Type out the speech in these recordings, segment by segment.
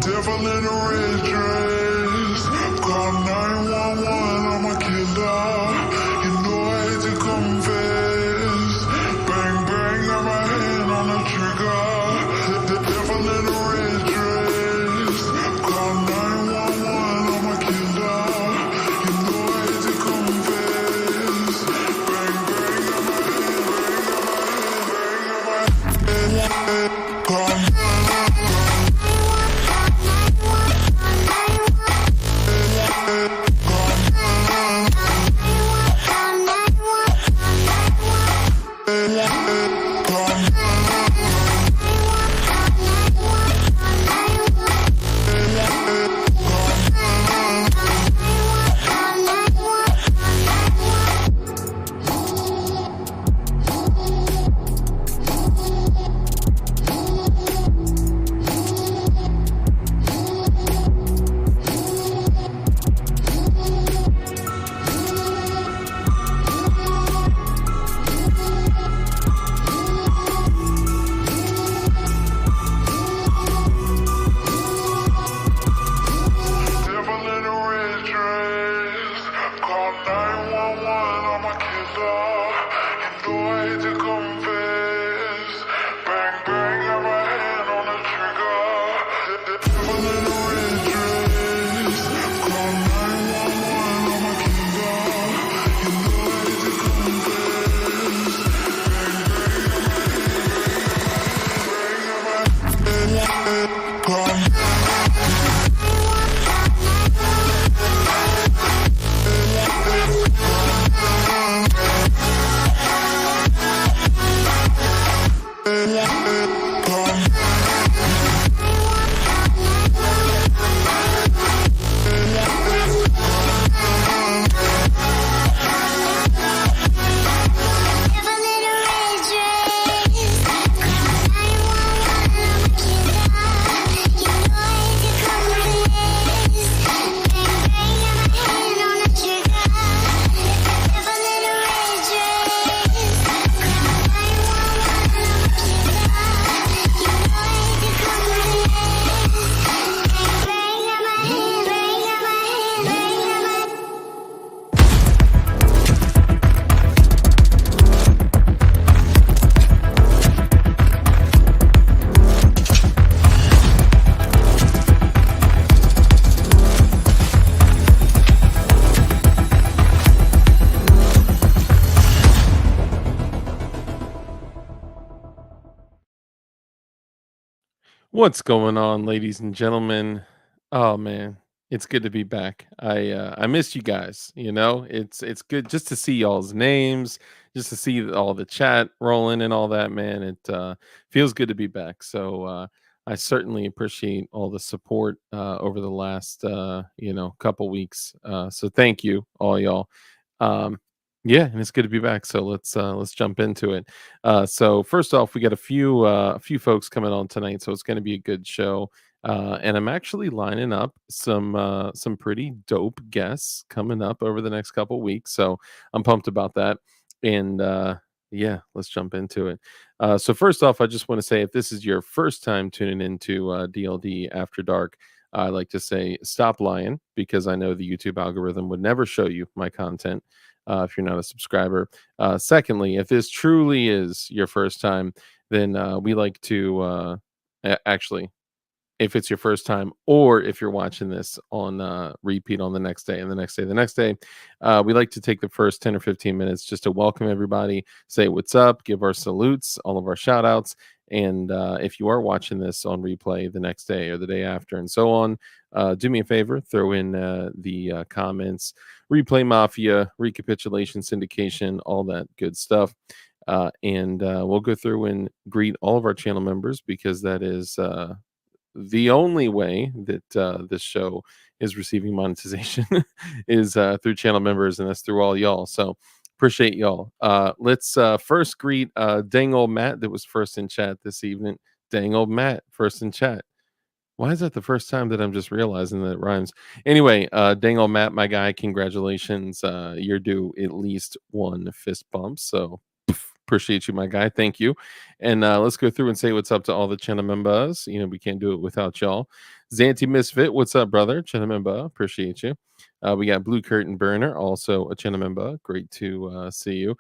Devil in a red dress. Call 911, I'm a killer. You know I hate to confess. Bang, bang, got my hand on the trigger. The devil in a red dress. Call 911, I'm a killer. You know I hate to confess. Bang, bang, got my hand, bang, got my hand. Call What's going on, ladies and gentlemen? Oh man, it's good to be back. I missed you guys. It's good just to see y'all's names, just to see all the chat rolling and all that. Man, it feels good to be back. So I certainly appreciate all the support over the last couple weeks. So thank you, all y'all. Um, yeah, and it's good to be back. So let's jump into it. So first off, we got a few folks coming on tonight, so it's going to be a good show. And I'm actually lining up some pretty dope guests coming up over the next couple weeks. So I'm pumped about that. And yeah, let's jump into it. So first off, I just want to say if this is your first time tuning into DLD After Dark, I like to say stop lying because I know the YouTube algorithm would never show you my content if you're not a subscriber. Secondly, if this truly is your first time, then we like to actually, if it's your first time, or if you're watching this on repeat on the next day and the next day, we like to take the first 10 or 15 minutes just to welcome everybody, say what's up, give our salutes, all of our shout outs. And if you are watching this on replay the next day or the day after and so on, do me a favor, throw in the comments, replay mafia, recapitulation syndication, all that good stuff. And we'll go through and greet all of our channel members because that is the only way that this show is receiving monetization is through channel members, and that's through all y'all. So appreciate y'all. Let's first greet dang old Matt that was first in chat this evening. Dang old Matt, first in chat. Why is that the first time that I'm just realizing that it rhymes? Anyway, dang old Matt, my guy, congratulations. You're due at least one fist bump. So Appreciate you, my guy. Thank you. And let's go through and say what's up to all the channel members. You know, we can't do it without y'all. Zanty Misfit, what's up, brother? Channel member, appreciate you. We got Blue Curtain Burner, also a channel member. Great to see you.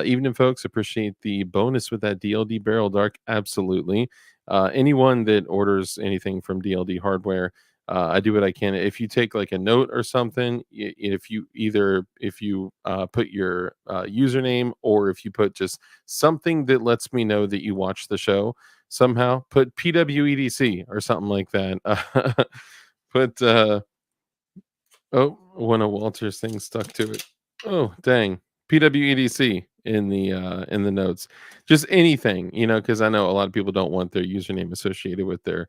Evening, folks. Appreciate the bonus with that DLD Barrel Dark. Absolutely. Anyone that orders anything from DLD Hardware, I do what I can. If you take like a note or something, if you put your username, or if you put just something that lets me know that you watch the show somehow, put PWEDC or something like that. Put oh, one of Walter's things stuck to it. Oh, dang. PWEDC in the notes. Just anything, because I know a lot of people don't want their username associated with their,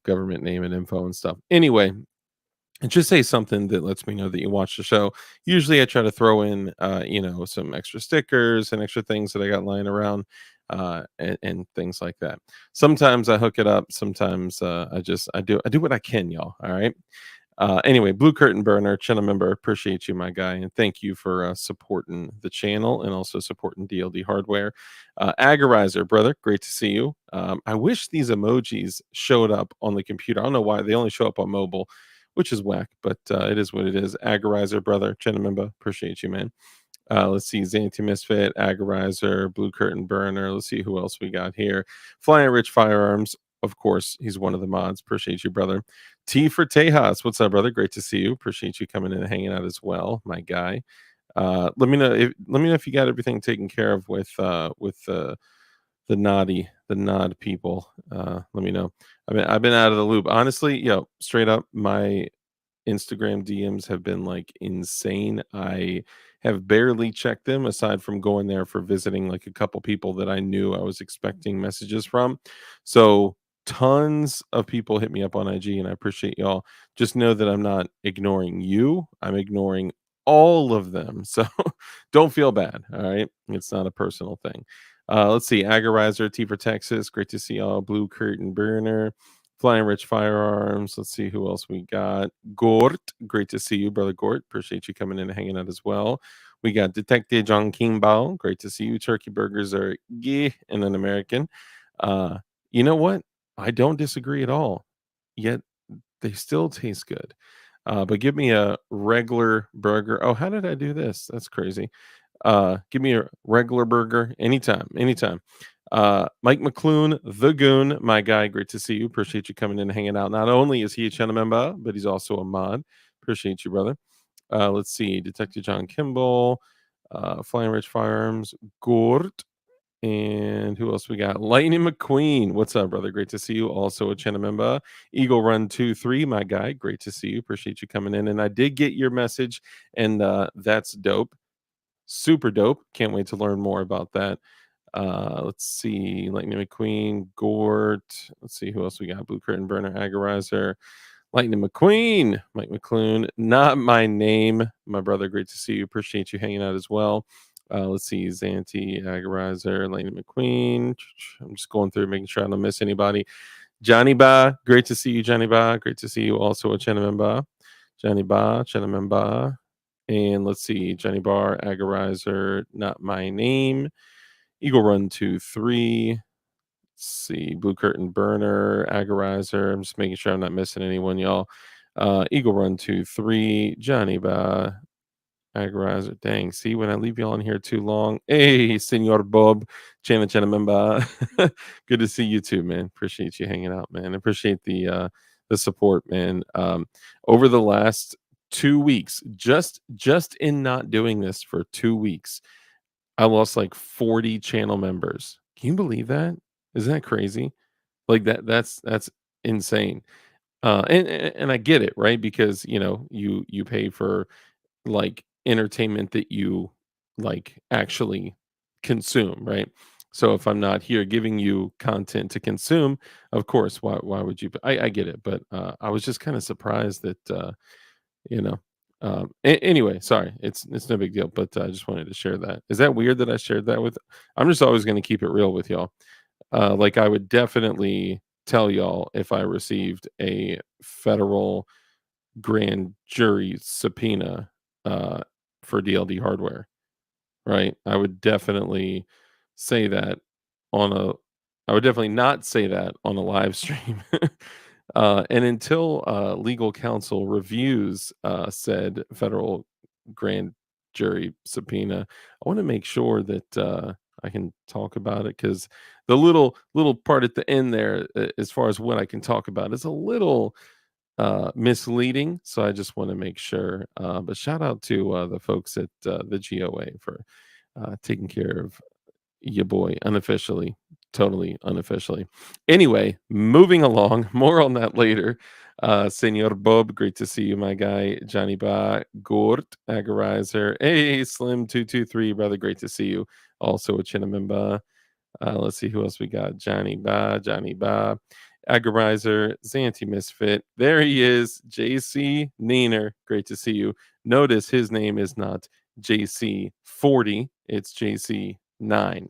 government name and info and stuff. Anyway, and just say something that lets me know that you watch the show. Usually I try to throw in some extra stickers and extra things that I got lying around, and things like that. Sometimes I hook it up, sometimes I do what I can, y'all. All right. Anyway, Blue Curtain Burner, channel member, appreciate you, my guy, and thank you for supporting the channel and also supporting DLD Hardware. Agorizer, brother, great to see you. I wish these emojis showed up on the computer. I don't know why they only show up on mobile, which is whack, but it is what it is. Agorizer, brother, channel member, appreciate you, man. Let's see, Zanty Misfit, Agorizer, Blue Curtain Burner. Let's see who else we got here. Flying Rich Firearms, of course, he's one of the mods. Appreciate you, brother. T for Tejas, what's up, brother? Great to see you. Appreciate you coming in and hanging out as well, my guy. Let me know if you got everything taken care of with the nod people. Let me know. I've been out of the loop. Honestly, straight up, my Instagram DMs have been like insane. I have barely checked them aside from going there for visiting like a couple people that I knew I was expecting messages from. So tons of people hit me up on IG, and I appreciate y'all. Just know that I'm not ignoring you. I'm ignoring all of them. So don't feel bad. All right. It's not a personal thing. Let's see. Agorizer, T for Texas. Great to see y'all. Blue Curtain Burner. Flying Rich Firearms. Let's see who else we got. Gort, great to see you, brother Gort. Appreciate you coming in and hanging out as well. We got Detective John Kimball. Great to see you. Turkey burgers are yeah and an American. Uh, you know what? I don't disagree at all. Yet they still taste good. But give me a regular burger. Oh, how did I do this? That's crazy. Give me a regular burger anytime, anytime. Mike McClune, the Goon, my guy, great to see you. Appreciate you coming in and hanging out. Not only is he a channel member, but he's also a mod. Appreciate you, brother. Let's see, Detective John Kimball, Flying Rich Firearms, Gort, and who else we got? Lightning McQueen. What's up, brother? Great to see you. Also a channel member. Eagle Run 23, my guy. Great to see you. Appreciate you coming in. And I did get your message, and that's dope. Super dope. Can't wait to learn more about that. Let's see. Lightning McQueen, Gort. Let's see who else we got. Blue Curtain Burner, Agorizer, Lightning McQueen, Mike McClune. Not my name. My brother, great to see you. Appreciate you hanging out as well. Let's see. Zanty, Agorizer, Lightning McQueen. I'm just going through, making sure I don't miss anybody. Johnny Ba, great to see you, Johnny Ba. Great to see you also a Chena Memba. Johnny Ba, Chena Memba. And let's see, Johnny Bar, Agorizer, not my name. Eagle Run 2-3. Let's see, Blue Curtain Burner, Agorizer. I'm just making sure I'm not missing anyone, y'all. Eagle Run 2-3, Johnny Ba, Agorizer. Dang, see, when I leave y'all in here too long. Hey, Senor Bob, Chana member. Good to see you too, man. Appreciate you hanging out, man. Appreciate the support, man. Over the last 2 weeks, just in not doing this for 2 weeks, I lost like 40 channel members. Can you believe that? Isn't that crazy? Like that's insane. And I get it, right? Because you pay for like entertainment that you like actually consume, right? So if I'm not here giving you content to consume, of course, why would you? I get it, but I was just kind of surprised that you know. Anyway, sorry, it's no big deal, but I just wanted to share that. Is that weird that I shared that with? I'm just always going to keep it real with y'all. Like I would definitely tell y'all if I received a federal grand jury subpoena uh, for DLD hardware, right? I would definitely say that on a I would definitely not say that on a live stream. And until legal counsel reviews said federal grand jury subpoena, I want to make sure that I can talk about it because the little part at the end there, as far as what I can talk about, is a little misleading. So I just want to make sure. But shout out to the folks at the GOA for taking care of your boy unofficially, totally unofficially. Anyway, moving along, more on that later. Senor Bob, great to see you, my guy. Johnny Ba, Gort, Agarizer. Hey, Slim223, brother, great to see you. Also a Chinamimba. Let's see who else we got. Johnny Ba, Agarizer, Zanti Misfit. There he is, JC Neener. Great to see you. Notice his name is not JC40, it's JC9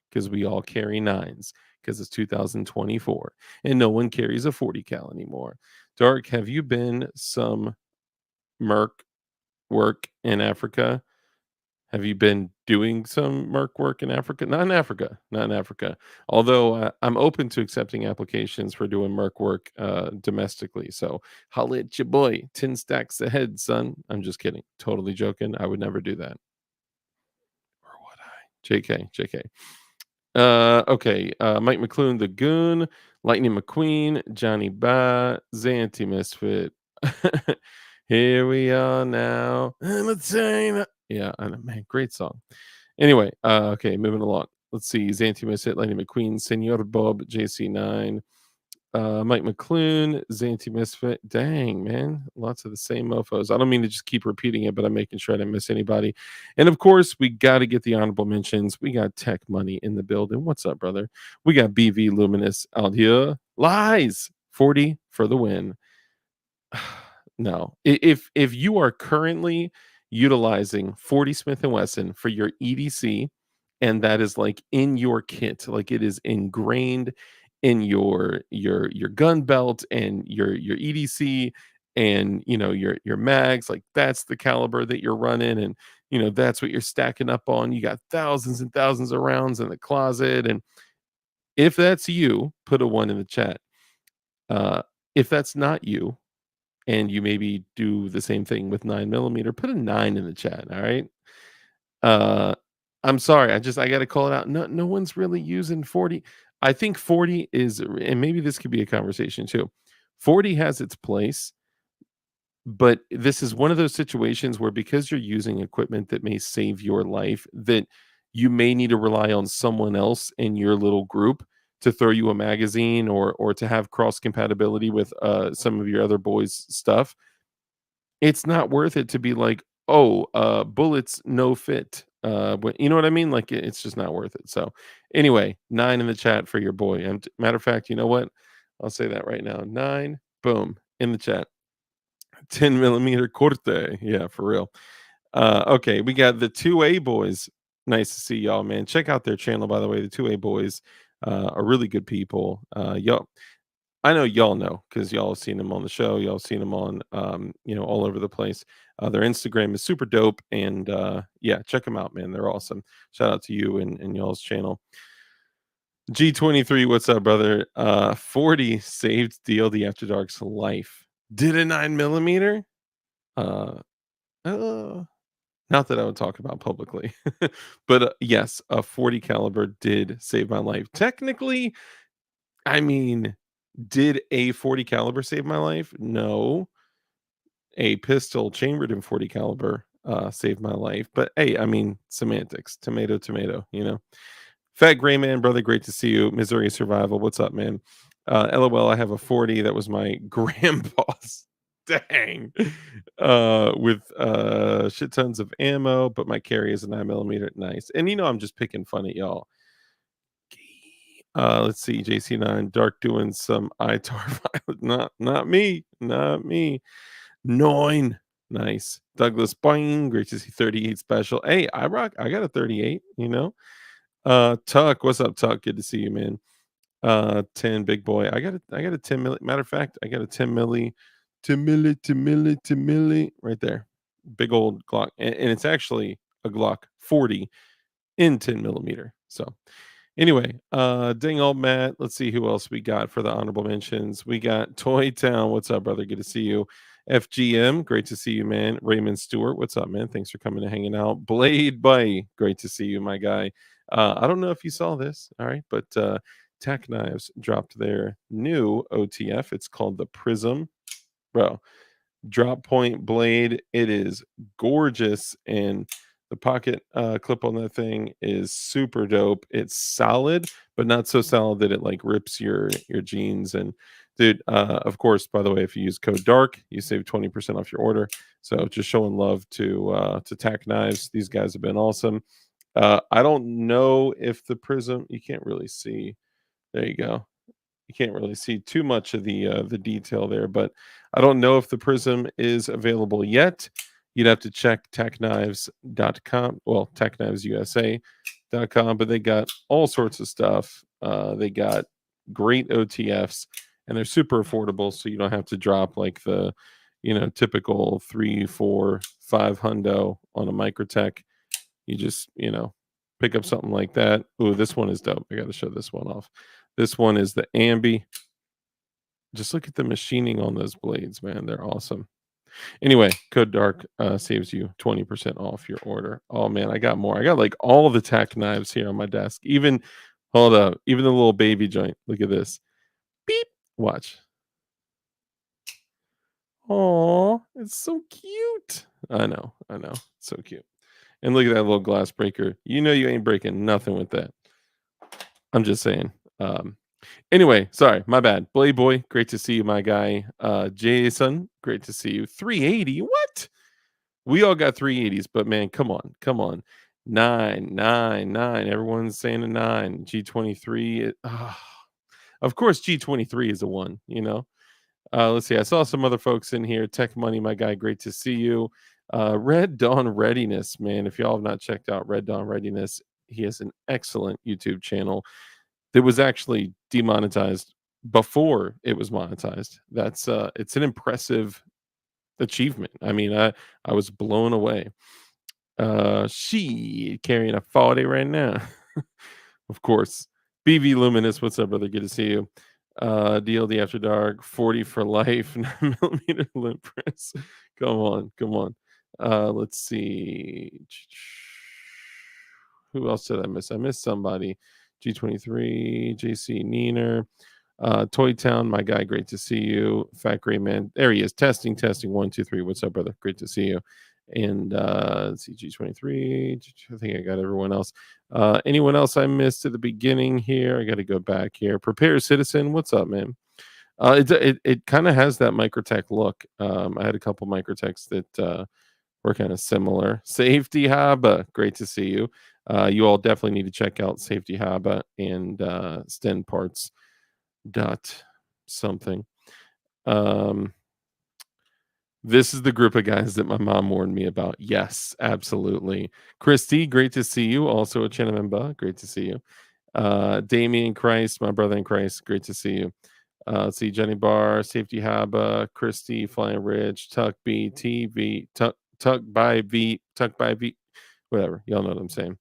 because we all carry nines because it's 2024 and no one carries a 40 cal anymore. Dark, have you been some merc work in Africa? Have you been doing some merc work in Africa? Not in Africa, not in Africa. Although I'm open to accepting applications for doing merc work domestically. So holla at your boy, 10 stacks ahead, son. I'm just kidding. Totally joking. I would never do that. Or would I? JK. Okay. Mike McClune, the Goon, Lightning McQueen, Johnny Ba, Zanti Misfit. Here we are now. I'm a China. Yeah, I know, man, great song. Anyway, okay, moving along. Let's see. Zanti Misfit, Lightning McQueen, Senor Bob, JC9, Mike McClune, Zanti Misfit. Dang, man. Lots of the same mofos. I don't mean to just keep repeating it, but I'm making sure I didn't miss anybody. And of course, we got to get the honorable mentions. We got Tech Money in the building. What's up, brother? We got BV Luminous out here. Lies 40 for the win. No. If you are currently utilizing 40 Smith& and Wesson for your EDC, and that is, like, in your kit, like, it is ingrained in your gun belt and your EDC and, your mags, like, that's the caliber that you're running and, that's what you're stacking up on. You got thousands and thousands of rounds in the closet, and if that's you, put a 1 in the chat. Uh, if that's not you, and you maybe do the same thing with 9 millimeter, put a 9 in the chat. All right. Uh, I'm sorry. I got to call it out. No one's really using 40. I think 40 is, and maybe this could be a conversation too. 40 has its place, but this is one of those situations where because you're using equipment that may save your life, that you may need to rely on someone else in your little group to throw you a magazine or to have cross compatibility with some of your other boys' stuff. It's not worth it to be like, "Oh, bullets no fit." But you know what I mean? Like, it's just not worth it. So, anyway, 9 in the chat for your boy. And matter of fact, you know what? I'll say that right now. 9, boom, in the chat. 10 millimeter corte. Yeah, for real. Okay, we got the 2A boys. Nice to see y'all, man. Check out their channel, by the way. The 2A boys are really good people. Y'all, I know y'all know because y'all have seen them on the show. Y'all have seen them on, all over the place. Their Instagram is super dope, and yeah, check them out, man. They're awesome. Shout out to you and y'all's channel. G23, what's up, brother? 40 saved DLD After Dark's life. Did a 9 millimeter? Uh, uh, Not that I would talk about publicly, but yes, a 40 caliber did save my life. Technically, I mean, did a 40 caliber save my life? No. A pistol chambered in 40 caliber saved my life. But hey, I mean, semantics. Tomato, tomato, Fat Gray Man, brother, great to see you. Missouri Survival, what's up, man? LOL, I have a 40. That was my grandpa's. Dang. With shit tons of ammo, but my carry is a 9 millimeter. Nice. And I'm just picking fun at y'all. Let's see, JC9, Dark doing some ITAR violet. Not me. Not me. 9. Nice. Douglas Boing, great to see 38 special. Hey, I got a 38. Tuck, what's up, Tuck? Good to see you, man. 10 big boy. I got a 10 milli. Matter of fact, I got a 10 milli, 10 milli right there. Big old Glock. And it's actually a Glock 40 in 10 millimeter. So anyway, ding old Matt. Let's see who else we got for the honorable mentions. We got Toy Town. What's up, brother? Good to see you. FGM, great to see you, man. Raymond Stewart, what's up, man? Thanks for coming and hanging out. Blade Bay, great to see you, my guy. I don't know if you saw this, all right, but Tack Knives dropped their new OTF. It's called the Prism, bro. Drop point blade. It is gorgeous, and the pocket clip on that thing is super dope. It's solid, but not so solid that it like rips your jeans. And dude, of course, by the way, if you use code dark, you save 20% off your order. So just showing love to Tack Knives. These guys have been awesome. I don't know if the prism, you can't really see. There you go. You can't really see too much of the detail there, but I don't know if the prism is available yet. You'd have to check techknives.com, well, techknivesusa.com, but they got all sorts of stuff. They got great OTFs, and they're super affordable, so you don't have to drop like the, typical 3, 4, 5 hundo on a Microtech. You just, pick up something like that. Ooh, this one is dope. I got to show this one off. This one is the Ambi. Just look at the machining on those blades, man. They're awesome. Anyway, code dark saves you 20% off your order. Oh man, I got more. I got like all the tack knives here on my desk. Even hold up, even the little baby joint. Look at this. Beep. Watch. Oh, it's so cute. I know. So cute. And look at that little glass breaker. You know you ain't breaking nothing with that. I'm just saying. Anyway, sorry, my bad. Blade Boy, great to see you, my guy. Jason, great to see you. 380. What? We all got 380s, but man, come on. 999. Everyone's saying a 9. G23. Of course, G23 is a 1, let's see. I saw some other folks in here. Tech Money, my guy, great to see you. Red Dawn Readiness, man. If y'all have not checked out Red Dawn Readiness, he has an excellent YouTube channel that was actually demonetized before it was monetized. That's it's an impressive achievement. I mean, I was blown away. She carrying a 40 right now. Of course. BV Luminous, what's up, brother? Good to see you. DLD After Dark, 40 for life, 9mm limp press. Come on. Let's see. Who else did I miss? I missed somebody. G23, JC Neener, Toy Town, my guy, great to see you. Fat Gray Man, there he is. Testing, 1, 2, 3. What's up, brother? Great to see you. And let's see, G23. I think I got everyone else. Anyone else I missed at the beginning here? I got to go back here. Prepare Citizen, what's up, man? It kind of has that Microtech look. I had a couple Microtechs that we're kind of similar. Safety Haba, great to see you. You all definitely need to check out Safety Haba and Sten Parts dot something. This is the group of guys that my mom warned me about. Yes, absolutely. Christy, great to see you. Also a Chinamemba, great to see you. Damian Christ, my brother in Christ, great to see you. Let's see, Jenny Barr, Safety Haba, Christy, Flying Ridge, Tuck B, TV, Tuck by V, whatever. Y'all know what I'm saying.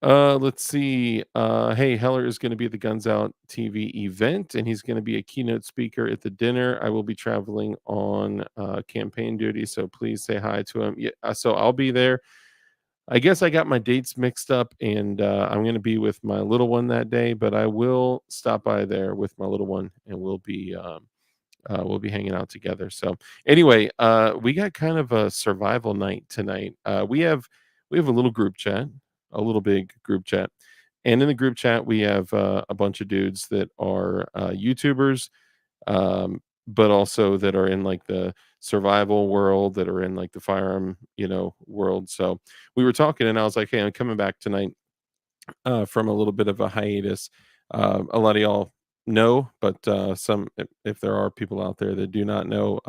Let's see. Hey, Heller is going to be at the Guns Out TV event, and he's going to be a keynote speaker at the dinner. I will be traveling on campaign duty, so please say hi to him. Yeah, so I'll be there. I guess I got my dates mixed up, and I'm going to be with my little one that day, but I will stop by there with my little one, and we'll be hanging out together. So anyway, we got kind of a survival night tonight. We have a little group chat, a little big group chat, and in the group chat we have a bunch of dudes that are YouTubers, but also that are in like the survival world, that are in like the firearm, world. So we were talking, and I was like, "Hey, I'm coming back tonight from a little bit of a hiatus." A lot of y'all know, but some, if there are people out there that do not know,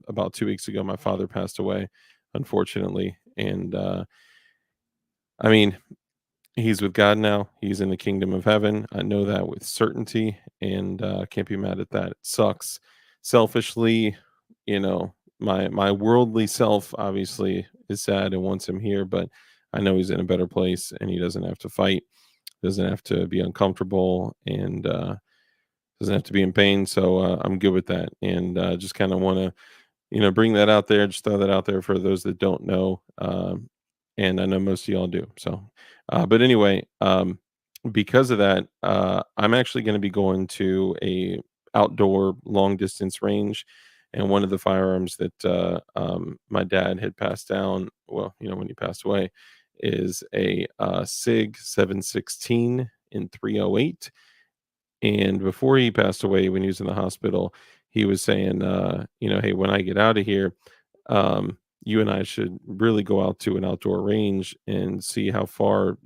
about 2 weeks ago, my father passed away, unfortunately, and I mean, he's with God now. He's in the kingdom of heaven. I know that with certainty, and can't be mad at that. It sucks. Selfishly, my worldly self obviously is sad and wants him here, but I know he's in a better place and he doesn't have to fight. doesn't have to be uncomfortable, and doesn't have to be in pain. So I'm good with that, and just kind of want to bring that out there, just throw that out there for those that don't know. And I know most of y'all do. So, but anyway, because of that, I'm actually going to be going to a outdoor long distance range, and one of the firearms that my dad had passed down, well, when he passed away, is a Sig 716 in 308. And before he passed away, when he was in the hospital, he was saying, "Hey, when I get out of here, you and I should really go out to an outdoor range and see how far,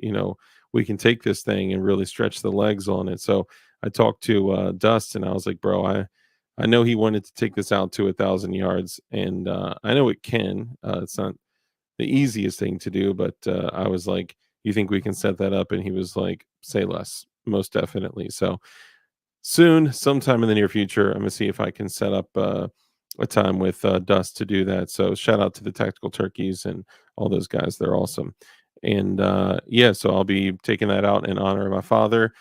we can take this thing and really stretch the legs on it." So I talked to Dust, and I was like, "Bro, I know he wanted to take this out to 1,000 yards, and I know it can. It's not the easiest thing to do, but I was like, you think we can set that up?" And he was like, "Say less, most definitely." So soon, sometime in the near future, I'm gonna see if I can set up a time with Dust to do that. So shout out to the Tactical Turkeys and all those guys; they're awesome. And yeah, so I'll be taking that out in honor of my father,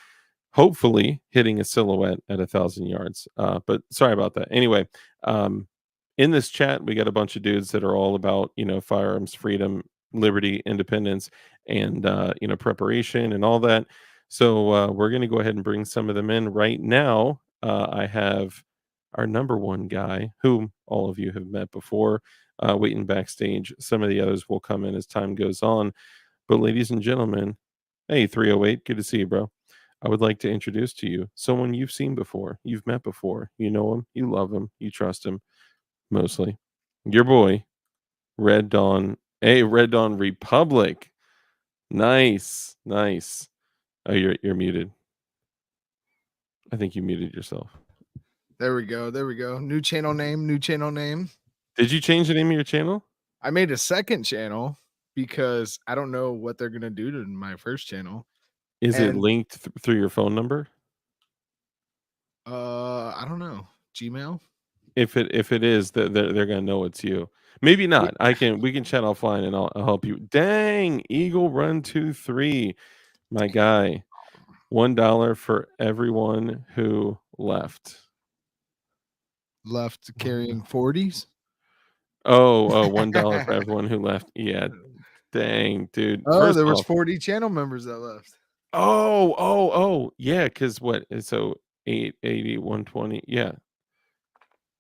hopefully hitting a silhouette at 1,000 yards. But sorry about that. Anyway, um, in this chat, we got a bunch of dudes that are all about firearms, freedom, liberty, independence, and preparation and all that. So we're gonna go ahead and bring some of them in right now. I have our number one guy, whom all of you have met before, waiting backstage. Some of the others will come in as time goes on. But ladies and gentlemen, hey 308, good to see you, bro. I would like to introduce to you someone you've seen before, you've met before, you know him, you love him, you trust him mostly. Your boy, Red Dawn. Hey, Red Dawn Republic. Nice, nice. Oh, you're muted. I think you muted yourself. There we go. There we go. New channel name. New channel name. Did you change the name of your channel? I made a second channel because I don't know what they're gonna do to my first channel. Is it And linked through your phone number? I don't know. Gmail? If it is, they're gonna know it's you. Maybe Yeah. not. We can chat offline and I'll help you. Dang, Eagle Run 23, my guy. $1 for everyone who left. Left $1. carrying 40s. Oh, $1 for everyone who left. Yeah, dang, dude. Oh, First there was off, 40 channel members that left. yeah, because what? So 880, 120. Yeah,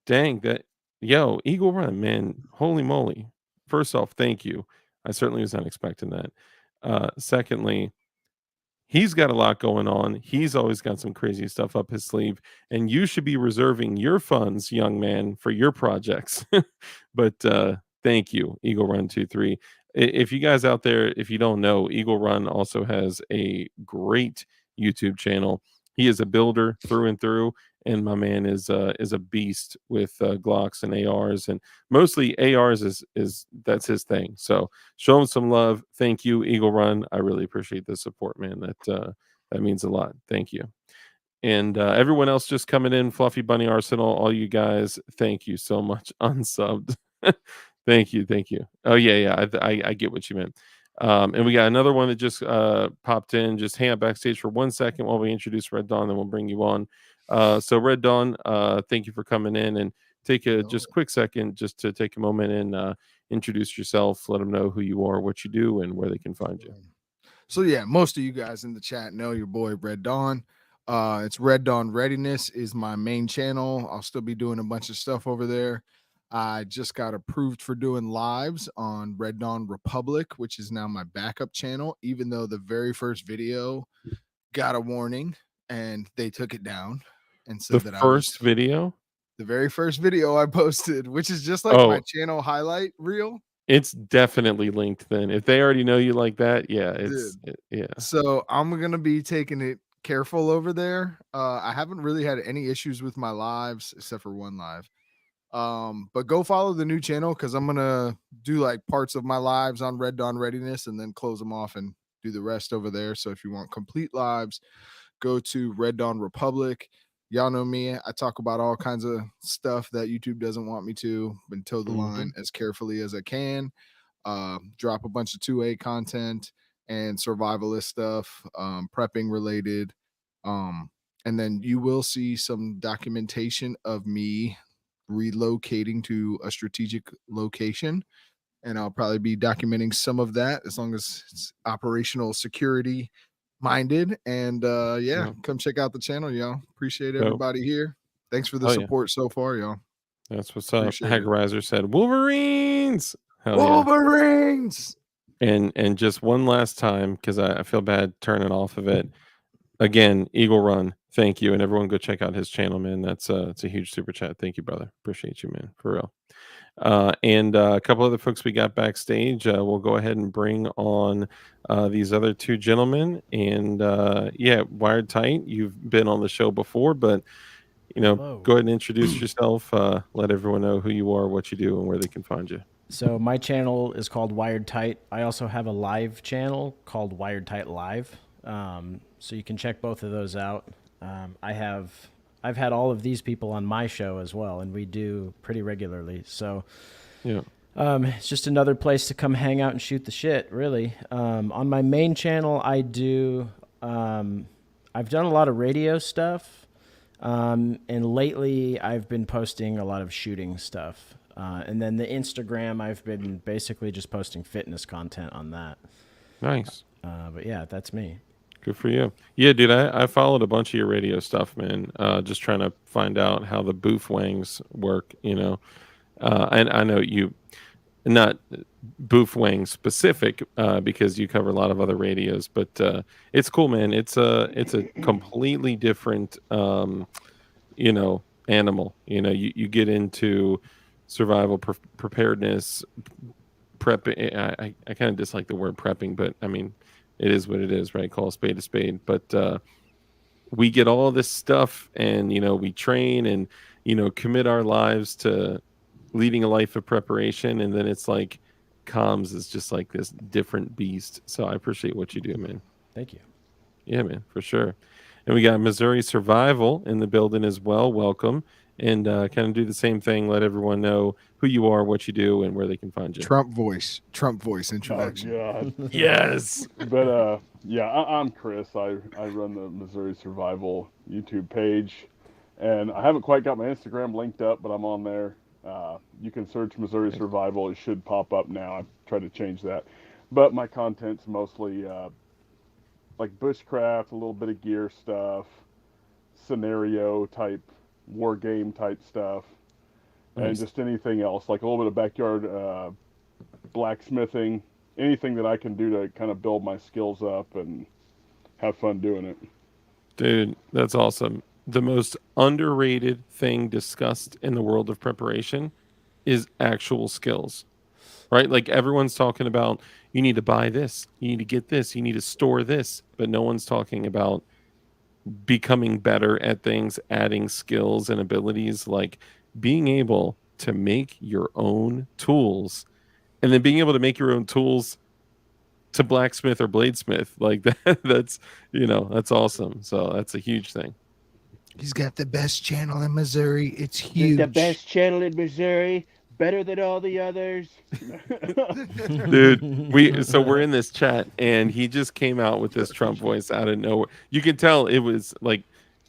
dang that. Yo, Eagle Run, man. Holy moly. First off, thank you. I certainly was not expecting that. Secondly, he's got a lot going on. He's always got some crazy stuff up his sleeve, and you should be reserving your funds, young man, for your projects. But thank you, Eagle Run 23. If you guys out there, if you don't know, Eagle Run also has a great YouTube channel. He is a builder through and through, and my man is a beast with Glocks and ARs, and mostly ARs is that's his thing. So show him some love. Thank you, Eagle Run. I really appreciate the support, man. That means a lot. Thank you. And everyone else just coming in, Fluffy Bunny Arsenal, all you guys, thank you so much. Unsubbed. Thank you, thank you. Oh yeah, I get what you meant. And we got another one that just popped in. Just hang out backstage for 1 second while we introduce Red Dawn, then we'll bring you on. So Red Dawn, thank you for coming in, and take a No. just quick second just to take a moment and introduce yourself, let them know who you are, what you do, and where they can find you. So yeah, most of you guys in the chat know your boy Red Dawn. It's Red Dawn Readiness is my main channel. I'll still be doing a bunch of stuff over there. I just got approved for doing lives on Red Dawn Republic, which is now my backup channel, even though the very first video got a warning and they took it down and The said that I was first video? the very first video I posted, which is just like my Oh, channel highlight reel. it's definitely linked then. If they already know you like that, yeah, Dude. yeah. So I'm gonna be taking it careful over there. I haven't really had any issues with my lives except for one live. But go follow the new channel because I'm gonna do like parts of my lives on Red Dawn Readiness and then close them off and do the rest over there. So if you want complete lives, go to Red Dawn Republic. Y'all know me. I talk about all kinds of stuff that YouTube doesn't want me to, but toe the line Mhm. as carefully as I can. Drop a bunch of 2A content. and survivalist stuff, prepping related. And then you will see some documentation of me relocating to a strategic location. And I'll probably be documenting some of that as long as it's operational security minded. And yeah, Yeah. come check out the channel, y'all. Appreciate Dope. everybody here. Thanks for the Oh yeah, support so far, y'all. that's what's up. Appreciate it. Hagarizer said Wolverines. Hell yeah. Wolverines. And just one last time, because I feel bad turning off of it. Again, Eagle Run, thank you, and everyone go check out his channel, man. That's it's a huge super chat. Thank you, brother. Appreciate you, man, for real. And a couple other folks we got backstage. We'll go ahead and bring on these other two gentlemen. And yeah, Wired Tight, you've been on the show before, but Hello. go ahead and introduce yourself. Let everyone know who you are, what you do, and where they can find you. So my channel is called Wired Tight. I also have a live channel called Wired Tight Live. So you can check both of those out. I've had all of these people on my show as well, and we do pretty regularly. So Yeah. it's just another place to come hang out and shoot the shit, really. On my main channel, I've done a lot of radio stuff. And lately I've been posting a lot of shooting stuff. And then the Instagram, I've been basically just posting fitness content on that. Nice. But yeah, that's me. Good for you. Yeah, dude, I followed a bunch of your radio stuff, man. Just trying to find out how the booth wangs work, And I know you, not booth wang specific, because you cover a lot of other radios, but it's cool, man. It's a completely different, animal. You get into survival preparedness, prepping. I kind of dislike the word prepping, but I mean, it is what it is, right? Call a spade a spade. But we get all this stuff, and we train and commit our lives to leading a life of preparation, and then it's like comms is just like this different beast. So I appreciate what you do, man. Thank you. Yeah, man, for sure. And we got Missouri Survival in the building as well. Welcome. And kind of do the same thing. Let everyone know who you are, what you do, and where they can find you. Trump voice introduction. Oh, God. Yes. But yeah, I'm Chris. I run the Missouri Survival YouTube page, and I haven't quite got my Instagram linked up, but I'm on there. You can search Missouri Survival. It should pop up now. I've tried to change that, but my content's mostly like bushcraft, a little bit of gear stuff, scenario type, war game type stuff, and Nice. just anything else, like a little bit of backyard blacksmithing, anything that I can do to kind of build my skills up and have fun doing it. Dude, that's awesome. The most underrated thing discussed in the world of preparation is actual skills, right? Like everyone's talking about, you need to buy this, you need to get this, you need to store this, but no one's talking about becoming better at things, adding skills and abilities, like being able to make your own tools, and then being able to make your own tools to blacksmith or bladesmith. Like that's that's awesome. So that's a huge thing. He's got the best channel in Missouri. It's It's huge. the best channel in Missouri, better than all the others. Dude, we're in this chat, and he just came out with this Trump voice out of nowhere. You can tell it was like,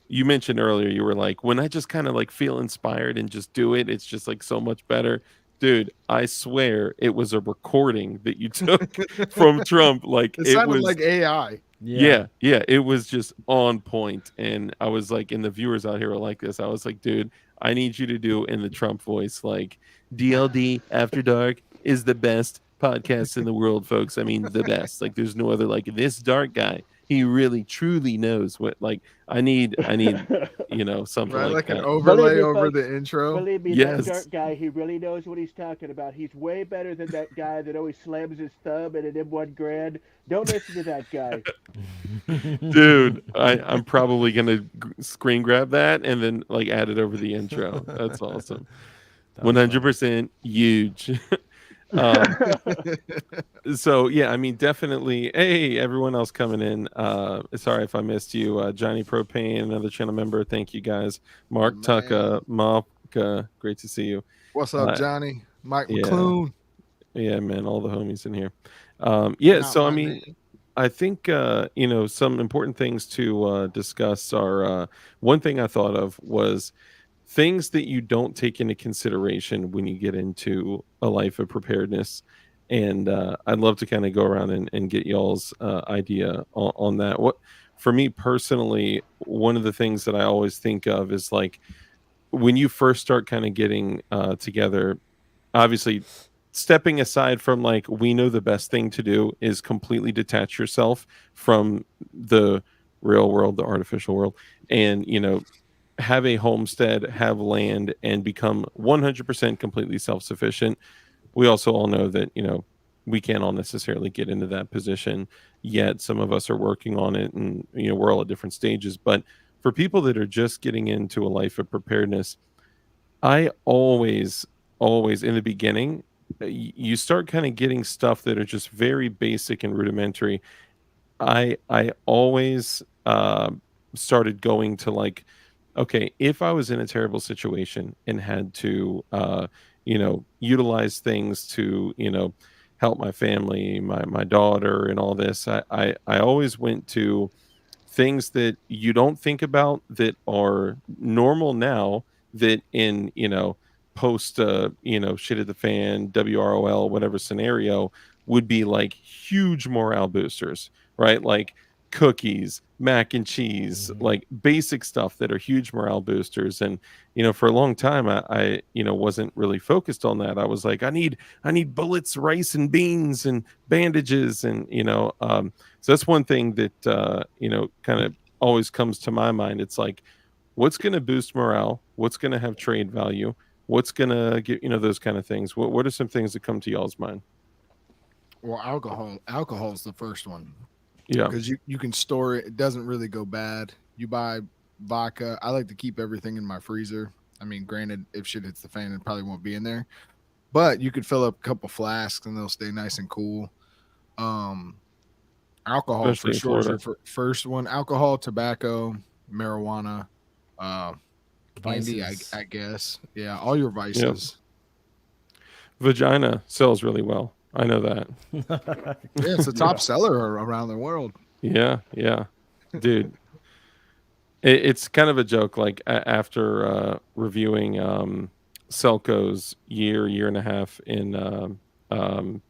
you mentioned earlier, you were like, when I just kind of like feel inspired and just do it, it's just like so much better. Dude, I swear it was a recording that you took from Trump. Like It it sounded was like AI. yeah, it was just on point. And I was like, and the viewers out here are like this. I was like, dude, I need you to do in the Trump voice, like DLD After Dark is the best podcast in the world, folks. I mean, the best. Like, there's no other like this dark guy. He really truly knows what. Like, I need, something Right, like an that. overlay Believe me, over folks, the intro. Believe me, Yes. that dark guy, he really knows what he's talking about. He's way better than that guy that always slams his thumb in an M1 Grand. Don't listen to that guy. Dude, I'm probably gonna screen grab that and then like add it over the intro. That's awesome. 100% huge. So yeah, I mean, definitely. Hey, everyone else coming in. Sorry if I missed you. Johnny Propane, another channel member. Thank you guys. Mark Man. Tucka, Mopka, great to see you. What's up, Johnny? Mike yeah. McClune. Yeah, man, all the homies in here. Yeah, Not so I my mean, name. I think some important things to discuss are one thing I thought of was things that you don't take into consideration when you get into a life of preparedness. And I'd love to kind of go around and get y'all's idea on that. What for me personally, one of the things that I always think of is like when you first start kind of getting together, obviously stepping aside from like we know the best thing to do is completely detach yourself from the real world, the artificial world, and have a homestead, have land, and become 100% completely self-sufficient. We also all know that we can't all necessarily get into that position yet. Some of us are working on it, and we're all at different stages. But for people that are just getting into a life of preparedness, I always in the beginning, you start kind of getting stuff that are just very basic and rudimentary. I always started going to like, okay, if I was in a terrible situation and had to utilize things to help my family, my daughter, and all this, I always went to things that you don't think about that are normal now, that in post shit at the fan, WROL, whatever scenario, would be like huge morale boosters, right? Like cookies, mac and cheese, like basic stuff that are huge morale boosters. And for a long time I wasn't really focused on that. I was like, I need bullets, rice and beans and bandages, and so that's one thing that kind of always comes to my mind. It's like, what's going to boost morale? What's going to have trade value? What's going to get those kind of things? What are some things that come to y'all's mind? Well, alcohol is the first one Yeah. because you can store it. It doesn't really go bad. You buy vodka. I like to keep everything in my freezer. I mean, granted, if shit hits the fan, it probably won't be in there. But you could fill up a couple flasks and they'll stay nice and cool. Um, Alcohol for Especially in sure is your Florida. first one. Alcohol, tobacco, marijuana, uh, candy. Vices. I guess. Yeah, all your Yep. vices. Vagina sells really well. I know that. Yeah, it's the top seller around the world. Yeah. Yeah. Dude, it's kind of a joke. Like after reviewing Selko's year and a half in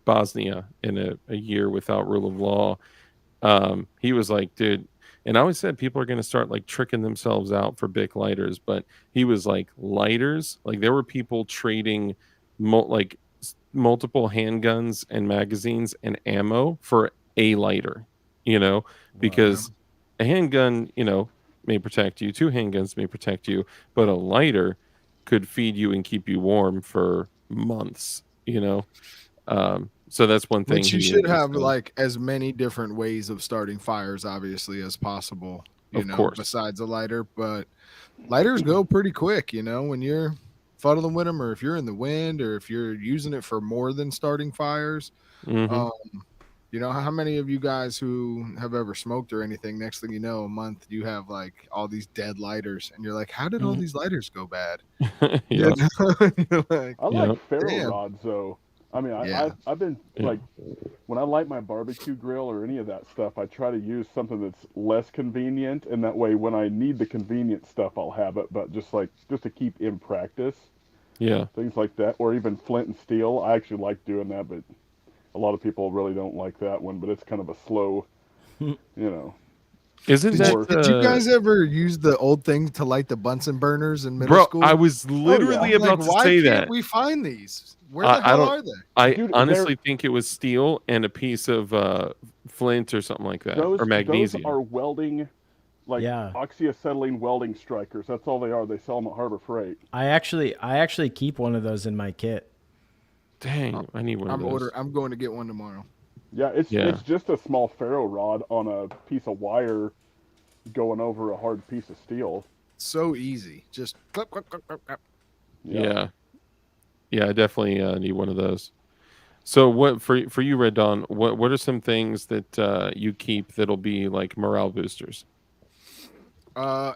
Bosnia in a year without rule of law, he was like, dude, and I always said people are going to start like tricking themselves out for big lighters, but he was like, lighters, like there were people trading multiple handguns and magazines and ammo for a lighter, Wow. because a handgun, may protect you, two handguns may protect you, but a lighter could feed you and keep you warm for months. So that's one thing Which you he should was have saying. like as many different ways of starting fires, obviously, as possible. Of course. Besides a lighter, but lighters go pretty quick. When you're fuddling with them, or if you're in the wind, or if you're using it for more than starting fires. Hmm. Um, how many of you guys who have ever smoked or anything, next thing you know, a month you have like all these dead lighters, and you're like, how did all these lighters go bad? Yeah. You're like, I like Yeah. ferro damn. rods though. I mean, Yeah. I've been Yeah. like, when I light my barbecue grill or any of that stuff, I try to use something that's less convenient, and that way when I need the convenient stuff, I'll have it. But just to keep in practice, Yeah. things like that, or even flint and steel. I actually like doing that, but a lot of people really don't like that one. But it's kind of a slow, you know, Isn't Did you that more. did you guys ever use the old thing to light the Bunsen burners in middle bro? I school? was Oh yeah, literally I'm like, about to why say can't that. we find these? Where the I hell don't. are they? I dude, they're honestly think it was steel and a piece of flint or something like that, or those magnesium. are welding, like Yeah. oxyacetylene welding strikers. That's all they are. They sell them at Harbor Freight. I actually keep one of those in my kit. Uh, Dang, I need one of those. I'm going to get one tomorrow. Yeah, Yeah. it's just a small ferro rod on a piece of wire going over a hard piece of steel. So easy. Just clip, clip, clip, clip, clip. Yeah. Yeah. Yeah. I definitely need one of those. So what for you, Red Dawn? What are some things that you keep that'll be like morale boosters?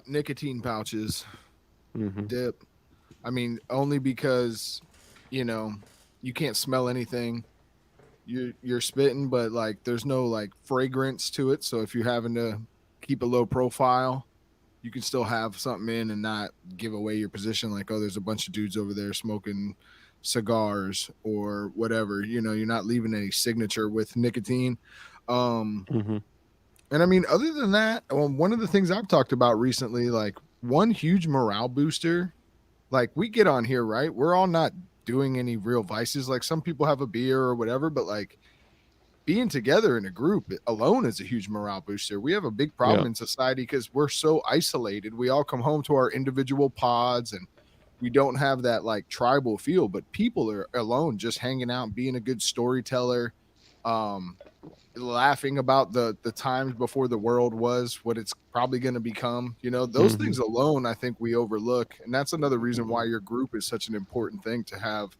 Nicotine pouches, Hmm. dip. I mean, only because, you know, you can't smell anything. you're spitting, but like there's no like fragrance to it. So if you're having to keep a low profile, you can still have something in and not give away your position. Like, oh, there's a bunch of dudes over there smoking cigars or whatever. You know, you're not leaving any signature with nicotine. Mm-hmm. And I mean, other than that, one of the things I've talked about recently, like one huge morale booster, like we get on here, right? We're all not doing any real vices. Like some people have a beer or whatever, but like being together in a group alone is a huge morale booster. We have a big problem Yeah. in society because we're so isolated. We all come home to our individual pods and we don't have that like tribal feel, but people are alone just hanging out and being a good storyteller. Laughing about the times before the world was what it's probably going to become. You know, those Mm-hmm. things alone I think we overlook, and that's another reason why your group is such an important thing, to have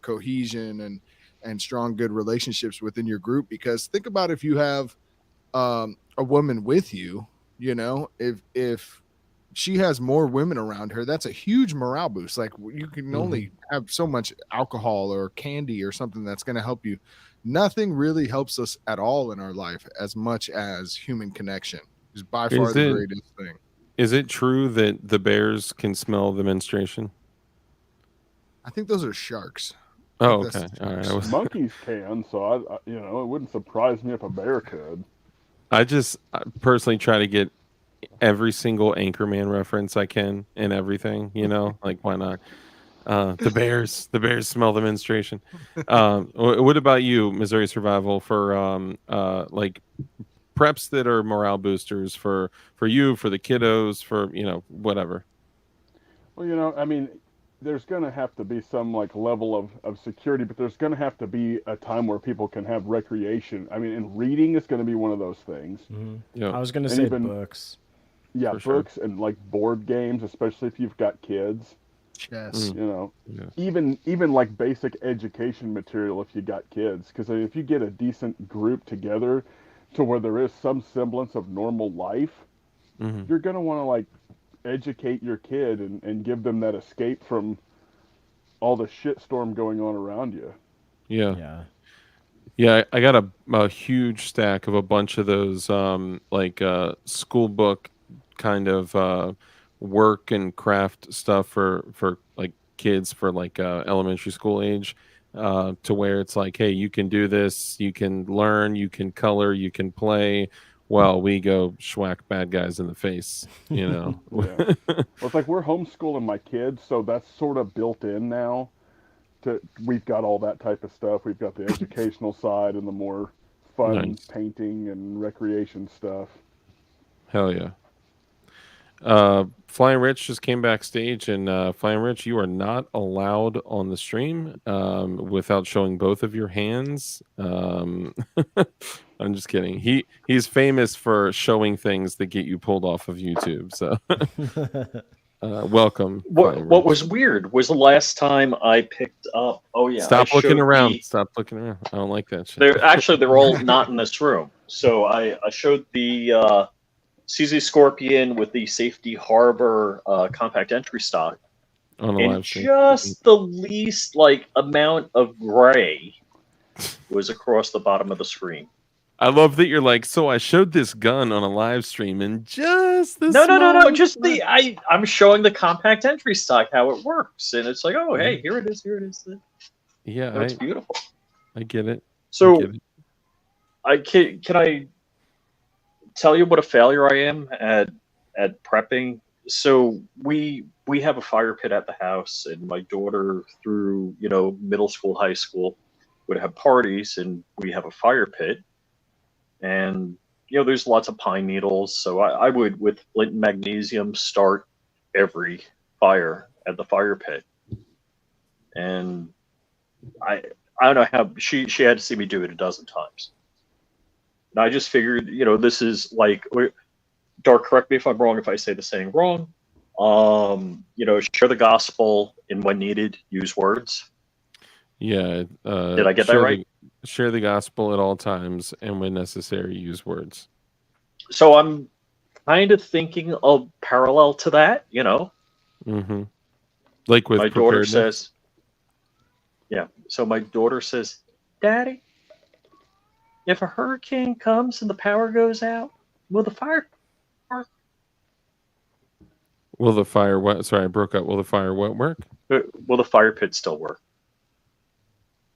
cohesion and strong good relationships within your group. Because think about if you have a woman with you, you know, if she has more women around her, that's a huge morale boost. Like you can only have so much alcohol or candy or something that's going to help you. Nothing really helps us at all in our life as much as human connection is by far Is the it greatest thing. is it true that the bears can smell the menstruation? I think those are sharks. I Oh, think that's okay. the All right. sharks. Monkeys can, so I you know, it wouldn't surprise me if a bear could. I personally try to get every single Anchorman reference I can in everything. You know, like why not? The bears smell the menstruation. What about you, Missouri Survival, for like preps that are morale boosters for you, for the kiddos, for whatever. Well, you know, I mean, there's going to have to be some like level of security, but there's going to have to be a time where people can have recreation. I mean, and reading is going to be one of those things. Yeah, I was gonna And say even books. yeah, for sure. books and like board games, especially if you've got kids. Chess. You know, Yeah. even like basic education material if you got kids, because if you get a decent group together to where there is some semblance of normal life, Hmm. you're going to want to like educate your kid and give them that escape from all the shitstorm going on around you. Yeah. Yeah. Yeah, I got a huge stack of a bunch of those like school book kind of work and craft stuff for like kids for like elementary school age, to where it's like, hey, you can do this, you can learn, you can color, you can play, while we go schwack bad guys in the face, you know. Yeah. Well, it's like we're homeschooling my kids, so that's sort of built in now. We've got all that type of stuff. We've got the educational side and the more fun Nice. painting and recreation stuff. Hell yeah. Flying Rich just came backstage, and Flying Rich, you are not allowed on the stream without showing both of your hands. I'm just kidding. He's famous for showing things that get you pulled off of YouTube. So welcome, Flying What Rich. was weird was the last time I picked up. Oh yeah, I Stop looking showed around. the. Stop looking around. I don't like that shit. They're all not in this room. So I showed the CZ Scorpion with the Safety Harbor compact entry stock, On a and live stream. just the least like amount of gray was across the bottom of the screen. I love that you're like, so I showed this gun on a live stream and just the No. smallest Just bit." I'm showing the compact entry stock how it works, and it's like, oh hey, here it is. Yeah, It's beautiful. I get it. So I get it. can I tell you what a failure I am at prepping? So we have a fire pit at the house, and my daughter through middle school, high school would have parties, and we have a fire pit, and there's lots of pine needles. So I would, with flint and magnesium, start every fire at the fire pit, and I don't know how she had to see me do it a dozen times. And I just figured, this is like, Dark, correct me if I'm wrong if I say the saying wrong. Share the gospel, and when needed, use words. Yeah. Did I get that right? Share the gospel at all times, and when necessary, use words. So I'm kind of thinking of parallel to that, Mm-hmm. Like with my daughter preparedness? says, yeah. So my daughter says, Daddy, if a hurricane comes and the power goes out, will the fire work? Will the fire what? Sorry, I broke up. Will the fire what work? Will the fire pit still work?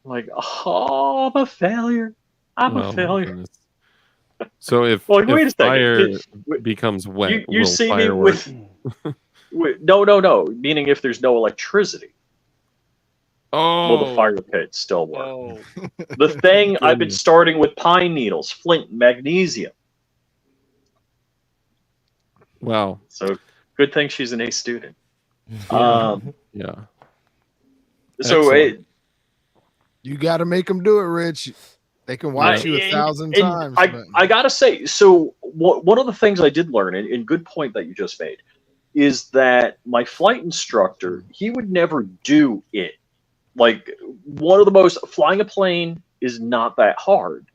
I'm like, oh, I'm a failure. I'm a Oh, my failure. goodness. So if Well, wait a second. fire becomes wet, You will see me fire work? with no. Meaning if there's no electricity, will the Oh, fire pit still work? oh, The thing I've been goodness. starting with pine needles, flint, magnesium. Wow. So good thing she's an A student. Yeah. So Excellent. You got to make them do it, Rich. They can watch you 1,000 times. I gotta say, so one of the things I did learn, and good point that you just made, is that my flight instructor, he would never do it. Like, flying a plane is not that hard.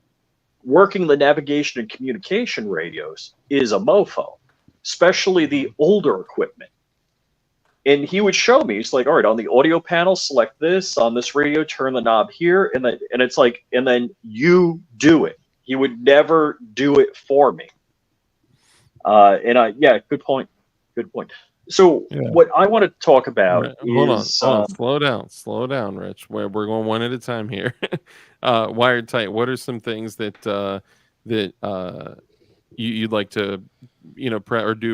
Working the navigation and communication radios is a mofo, especially the older equipment. And he would show me, he's like, all right, on the audio panel, select this, on this radio, turn the knob here, and it's like, and then you do it. He would never do it for me. Good point. Good point. So what I want to talk about Hold on. is Slow down, Rich. We're going one at a time here. Wired tight. What are some things that you'd like to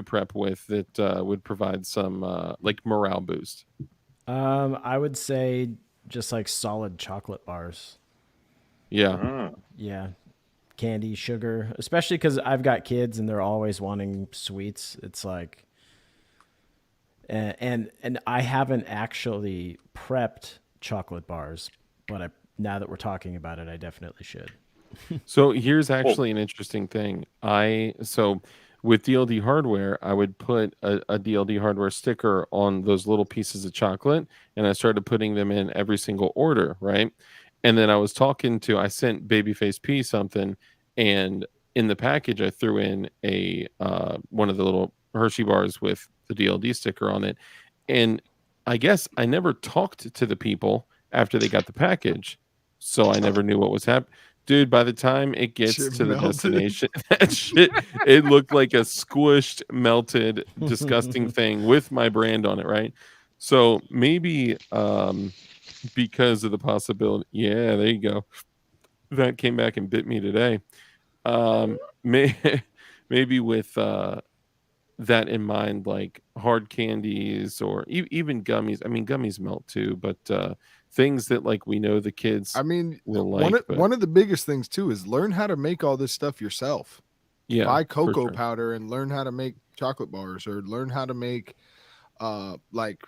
prep with that would provide some like morale boost? I would say just like solid chocolate bars. Yeah. Yeah. Candy, sugar, especially because I've got kids and they're always wanting sweets. It's like, and I haven't actually prepped chocolate bars, but now that we're talking about it, I definitely should. So here's actually an interesting thing. So with DLD hardware, I would put a DLD hardware sticker on those little pieces of chocolate, and I started putting them in every single order, right? And then I sent Babyface P something, and in the package I threw in a one of the little Hershey bars with the DLD sticker on it. And I guess I never talked to the people after they got the package, so I never knew what was happening. Dude, by the time it gets Shit to the melted. destination, that shit, it looked like a squished, melted, disgusting thing with my brand on it, right? So maybe because of the possibility, yeah, there you go. That came back and bit me today. Maybe with that in mind, like hard candies or even gummies. I mean, gummies melt too, but things that like we know the kids. I mean, will like. one of the biggest things too is learn how to make all this stuff yourself. Yeah, buy cocoa powder and learn how to make chocolate bars, or learn how to make like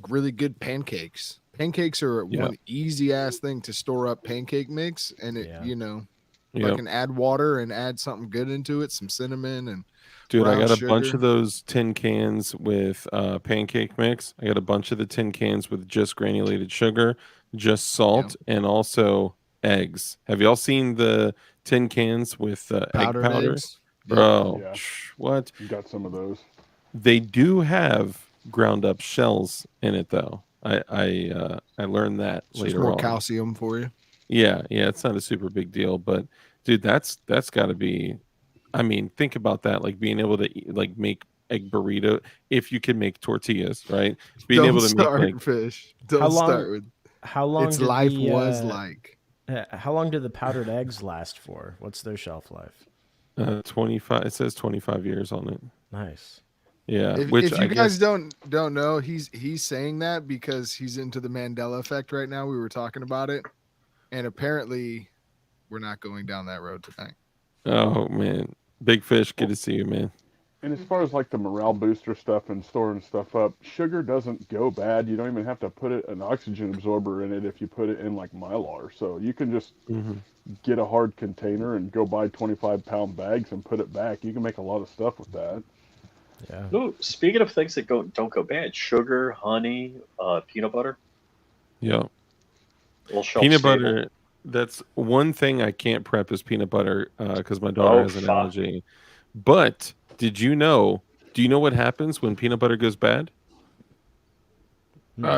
really good pancakes. Pancakes are one easy ass thing to store up pancake mix, and it I can add water and add something good into it, some cinnamon and dude, I got a sugar. bunch of those tin cans with pancake mix. I got a bunch of the tin cans with just granulated sugar, just salt, and also eggs. Have y'all seen the tin cans with egg powder? Eggs? Bro, Yeah. what? You got some of those. They do have ground up shells in it though. I learned that It's later just more on. calcium for you. Yeah, it's not a super big deal, but dude, that's got to be. I mean, think about that, like being able to like make egg burrito if you can make tortillas, right? Being Don't able to start, make fish. Don't start with. How long? Its life was like. How long do the powdered eggs last for? What's their shelf life? 25. It says 25 years on it. Nice. Yeah. If you guys don't know, he's saying that because he's into the Mandela effect right now. We were talking about it, and apparently, we're not going down that road tonight. Oh man, Big Fish, good to see you, man. And as far as like the morale booster stuff and storing stuff up, sugar doesn't go bad. You don't even have to put an oxygen absorber in it if you put it in like Mylar. So you can just get a hard container and go buy 25-pound bags and put it back. You can make a lot of stuff with that. Yeah. Ooh, speaking of things that don't go bad, sugar, honey, peanut butter. Yeah. Peanut butter. That's one thing I can't prep is peanut butter because my daughter has an allergy. But do you know what happens when peanut butter goes bad?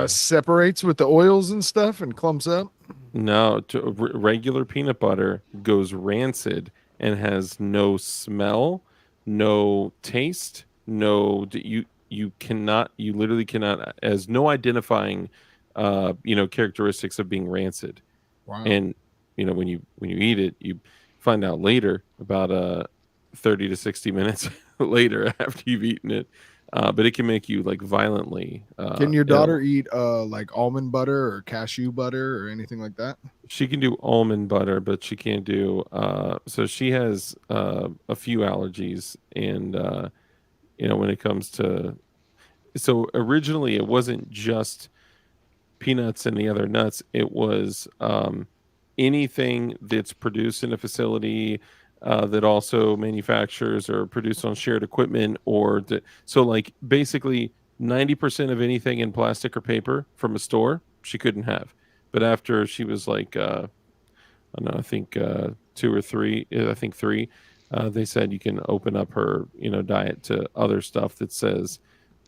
Separates with the oils and stuff and clumps up. No, regular peanut butter goes rancid and has no smell, no taste, you cannot, you literally cannot, as no identifying characteristics of being rancid. Wow. And when you eat it, you find out later, about 30 to 60 minutes later after you've eaten it. But it can make you like violently Can your ill. daughter eat like almond butter or cashew butter or anything like that? She can do almond butter, but she can't do so she has a few allergies. And when it comes to, so originally it wasn't just peanuts and the other nuts. It was anything that's produced in a facility that also manufactures or produced on shared equipment, or so like basically 90% of anything in plastic or paper from a store she couldn't have. But after she was like I don't know, I think two or three, I think three, they said you can open up her diet to other stuff that says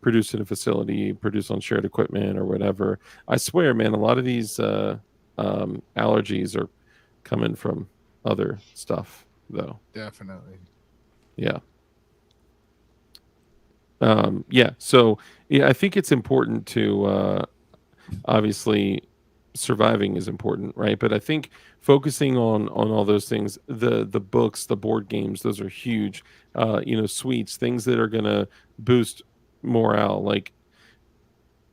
produced in a facility, produced on shared equipment or whatever. I swear, man, a lot of these allergies are coming from other stuff, though. Definitely. Yeah. Yeah. So yeah, I think it's important to obviously surviving is important, right? But I think focusing on all those things, the books, the board games, those are huge. Sweets, things that are gonna boost morale. Like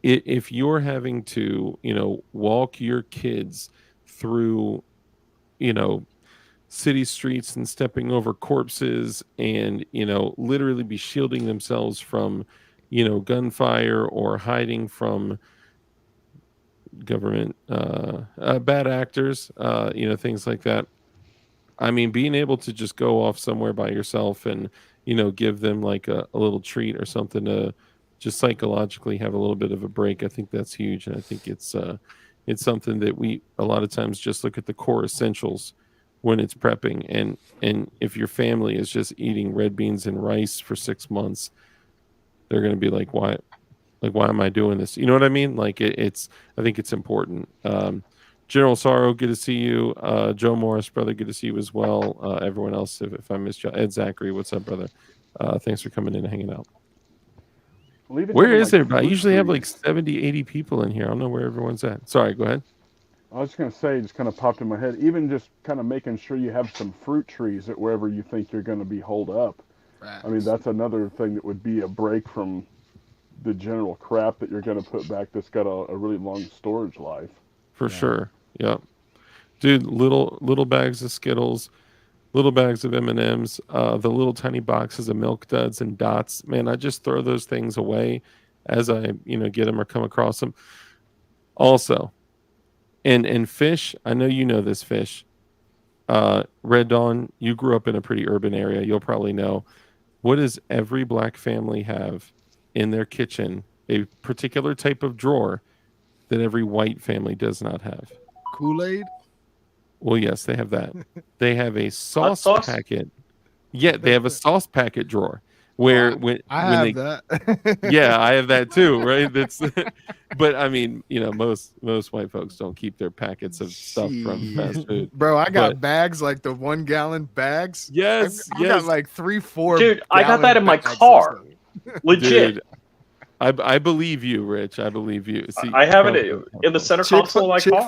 if you're having to, walk your kids through, city streets and stepping over corpses and, literally be shielding themselves from, gunfire or hiding from government bad actors, things like that. I mean, being able to just go off somewhere by yourself and give them like a little treat or something to just psychologically have a little bit of a break, I think that's huge. And I think it's something that we a lot of times just look at the core essentials when it's prepping. And if your family is just eating red beans and rice for 6 months, they're going to be like, why am I doing this? You know what I mean? Like I think it's important. General Sorrow, good to see you. Joe Morris, brother, good to see you as well. Everyone else, if I missed you. Ed Zachary, what's up, brother? Thanks for coming in and hanging out. Well, even Where having, is like, everybody? I fruit usually have like trees. 70, 80 people in here. I don't know where everyone's at. Sorry, go ahead. I was just going to say, just kind of popped in my head, even just kind of making sure you have some fruit trees at wherever you think you're going to be holed up. I mean, that's another thing that would be a break from the general crap that you're going to put back that's got a really long storage life. For sure. Yeah. Dude, little bags of Skittles, little bags of M&Ms, the little tiny boxes of Milk Duds and Dots. Man, I just throw those things away as I, get them or come across them. Also, and fish, I know you know this, Fish. Red Dawn, you grew up in a pretty urban area. You'll probably know. What does every black family have in their kitchen? A particular type of drawer that every white family does not have. Kool-Aid? Well, yes, they have that. They have a Hot sauce sauce? packet. Yeah, they have a sauce packet drawer where when I when have they that. yeah, I have that too, right? That's but I mean, most white folks don't keep their packets of stuff from fast food. Bro, I got But bags like the 1 gallon bags. yes, I got like 3-4. Dude, I got that in my car. Legit. dude, I believe you, Rich. I believe you. See, I have it probably- in the center console of my car.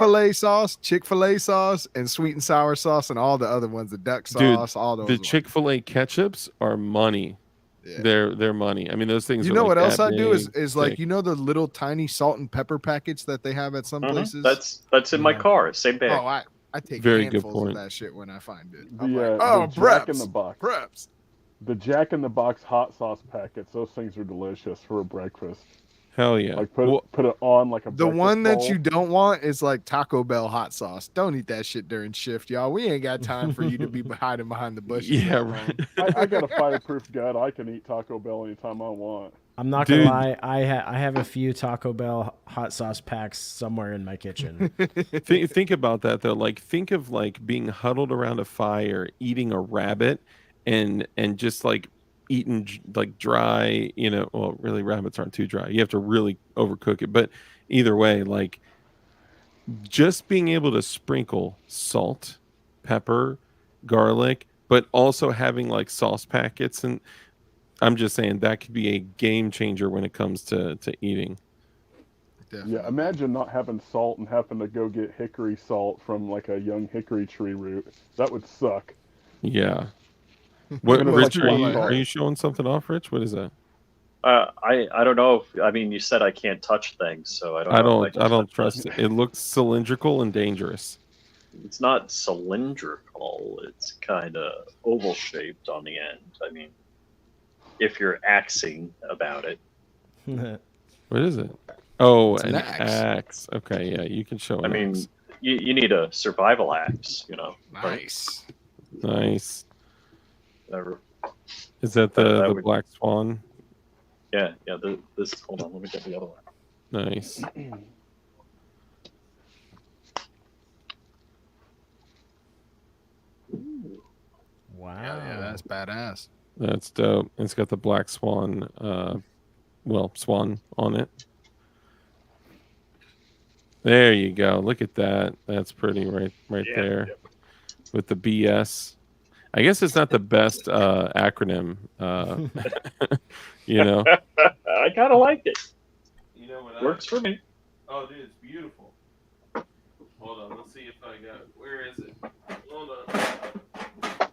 Chick-fil-A sauce, and sweet and sour sauce, and all the other ones, the duck Dude, sauce, all those the ones. Chick-fil-A ketchups are money. Yeah. They're money. I mean, those things. You are know like what else that I do is big, like, thick. the little tiny salt and pepper packets that they have at some places. That's in my Yeah. car. Same bag. Oh, I take Very good handfuls of point. that shit when I find it. The, I'm like, the Jack in preps, the Box. preps. The Jack in the Box hot sauce packets, those things are delicious for a breakfast. Hell yeah. Like put it on like a The breakfast one that bowl. you don't want is like Taco Bell hot sauce. Don't eat that shit during shift, y'all. We ain't got time for you to be hiding behind the bushes. Yeah, that right. long. I got a fireproof gut. I can eat Taco Bell anytime I want. I'm not Dude. gonna lie. I have a few Taco Bell hot sauce packs somewhere in my kitchen. Think about that though. Like think of like being huddled around a fire, eating a rabbit, and just like eating like dry. Well, really rabbits aren't too dry. You have to really overcook it. But either way, like just being able to sprinkle salt, pepper, garlic, but also having like sauce packets, and I'm just saying that could be a game changer when it comes to eating. Definitely. Yeah, imagine not having salt and having to go get hickory salt from like a young hickory tree root. That would suck. Yeah. Even What, if Rich? it's Are one you salt. showing something off, Rich? What is that? I don't know. I mean, you said I can't touch things, so I don't know if I I can don't touch trust it. It looks cylindrical and dangerous. It's not cylindrical. It's kind of oval shaped on the end. I mean, if you're axing about it. What is it? Oh, It's an an axe. axe. Okay, yeah, you can show I an mean, axe. you need a survival axe, right? Nice. Nice. Whatever. Is that That the would- black swan? Yeah. This. Hold on. Let me get the other one. Nice. Wow. Yeah, that's badass. That's dope. It's got the black swan, swan on it. There you go. Look at that. That's pretty right Yeah, there yep. with the BS. I guess it's not the best acronym. You know. I kind of like it. You know what? Works for me. Oh, dude, it's beautiful. Hold on. Let's see if I got it. Where is it? Hold on.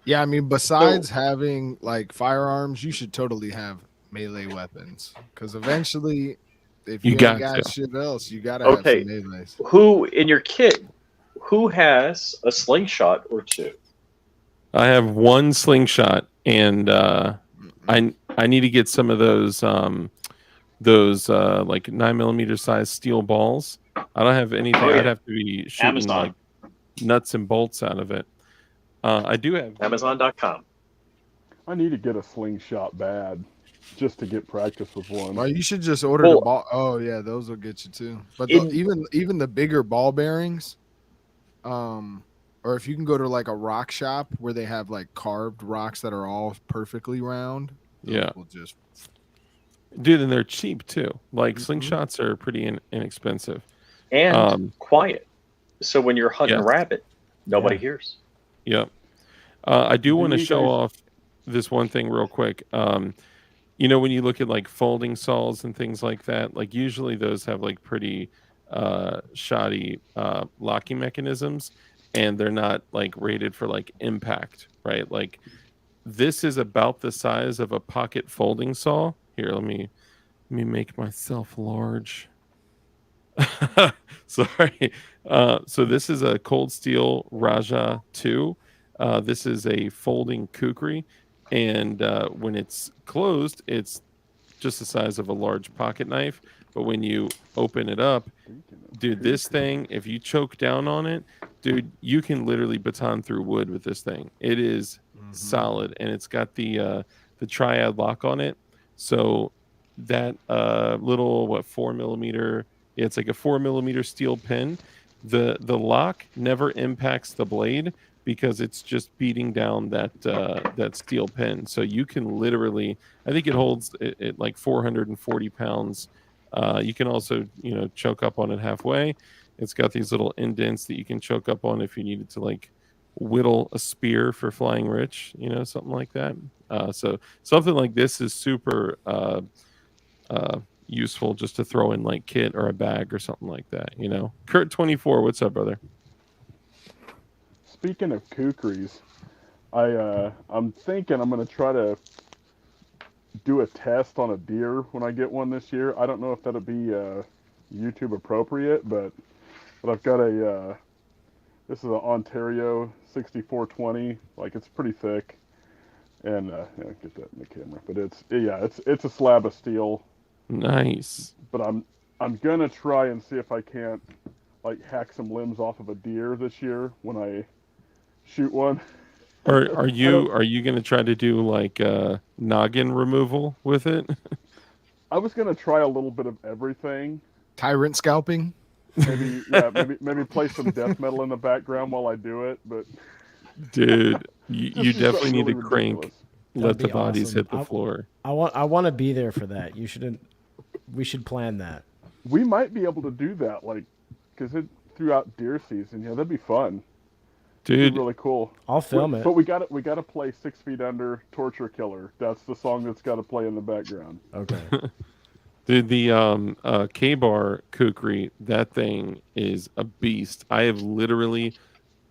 Yeah, I mean, besides having like firearms, you should totally have melee weapons because eventually, if You you, got ain't got to. shit else, you gotta Okay. have some melees. Who in your kit? Who has a slingshot or two? I have one slingshot, and I need to get some of those like 9mm size steel balls. I don't have anything. Oh, yeah. I'd have to be shooting Amazon. like nuts and bolts out of it. I do have Amazon.com. I need to get a slingshot bad just to get practice with one. Well, you should just order Well- the ball. Oh yeah, those will get you too. But In- even the bigger ball bearings, or if you can go to like a rock shop where they have like carved rocks that are all perfectly round, those Yeah. will just dude, and they're cheap too. Like Mhm. slingshots are pretty inexpensive. And quiet. So when you're hunting Yes. rabbit, nobody Yeah. hears. Yep. I do want to you show guys- off this one thing real quick. You know, when you look at like folding saws and things like that, like usually those have like pretty shoddy locking mechanisms, and they're not like rated for like impact, right? Like this is about the size of a pocket folding saw. Here, let me make myself large. Sorry. So this is a Cold Steel Raja 2. This is a folding kukri, and when it's closed, it's just the size of a large pocket knife. But when you open it up, dude, this thing, if you choke down on it, dude, you can literally baton through wood with this thing. It is solid, and it's got the triad lock on it. So that little 4mm, it's like a 4mm steel pin. The lock never impacts the blade because it's just beating down that steel pin. So you can literally, I think it holds it like 440 pounds. You can also, choke up on it halfway. It's got these little indents that you can choke up on if you needed to like whittle a spear for flying rich, something like that. So something like this is super useful just to throw in like kit or a bag or something like that. Kurt 24, what's up, brother? Speaking of kukris, I'm thinking I'm gonna try to do a test on a deer when I get one this year. I don't know if that'll be YouTube appropriate, but I've got this is an Ontario 6420, like it's pretty thick, and get that in the camera. But it's a slab of steel. Nice. But I'm gonna try and see if I can't like hack some limbs off of a deer this year when I shoot one. Are you gonna try to do like noggin removal with it? I was gonna try a little bit of everything. tyrant scalping. Maybe play some death metal in the background while I do it. But Dude, you Just do definitely something need to really crank. ridiculous. Let That'd the be bodies awesome. hit the floor. I want to be there for that. We should plan that. we might be able to do that, like, because it throughout deer season. Yeah, that'd be fun. Dude, It'd be really cool. I'll film it. But we got to play 6 Feet Under, Torture Killer. That's the song that's got to play in the background. Okay. dude, the K-Bar kukri, that thing is a beast. I have literally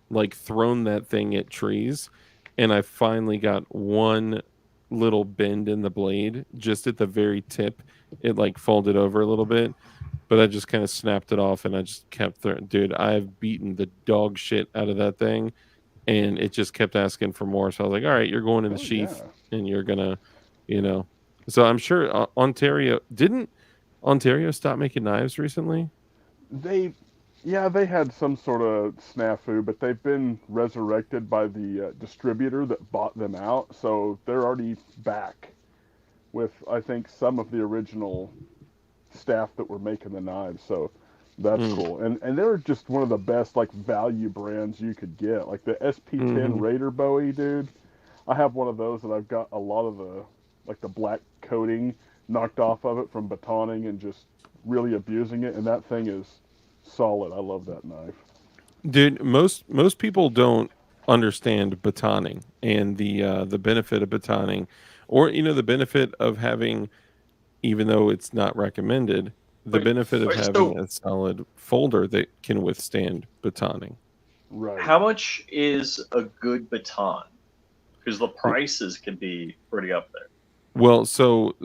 like thrown that thing at trees, and I finally got one little bend in the blade just at the very tip. It like folded over a little bit, but I just kind of snapped it off, and I just kept throwing. Dude, I've beaten the dog shit out of that thing, and it just kept asking for more. So I was like, all right, you're going in the sheath, and you're gonna, you know. So I'm sure Ontario didn't Ontario stop making knives recently. They had some sort of snafu, but they've been resurrected by the distributor that bought them out, so they're already back with, I think, some of the original staff that were making the knives. So that's cool. And they're just one of the best like value brands you could get. Like the SP10 Raider Bowie, dude. I have one of those, and I've got a lot of the black coating knocked off of it from batoning and just really abusing it, and that thing is solid. I love that knife. Dude, most people don't understand batoning and the benefit of batoning, or the benefit of having, even though it's not recommended, the benefit of having a solid folder that can withstand batoning. Right. How much is a good baton? Because the prices can be pretty up there. Well, so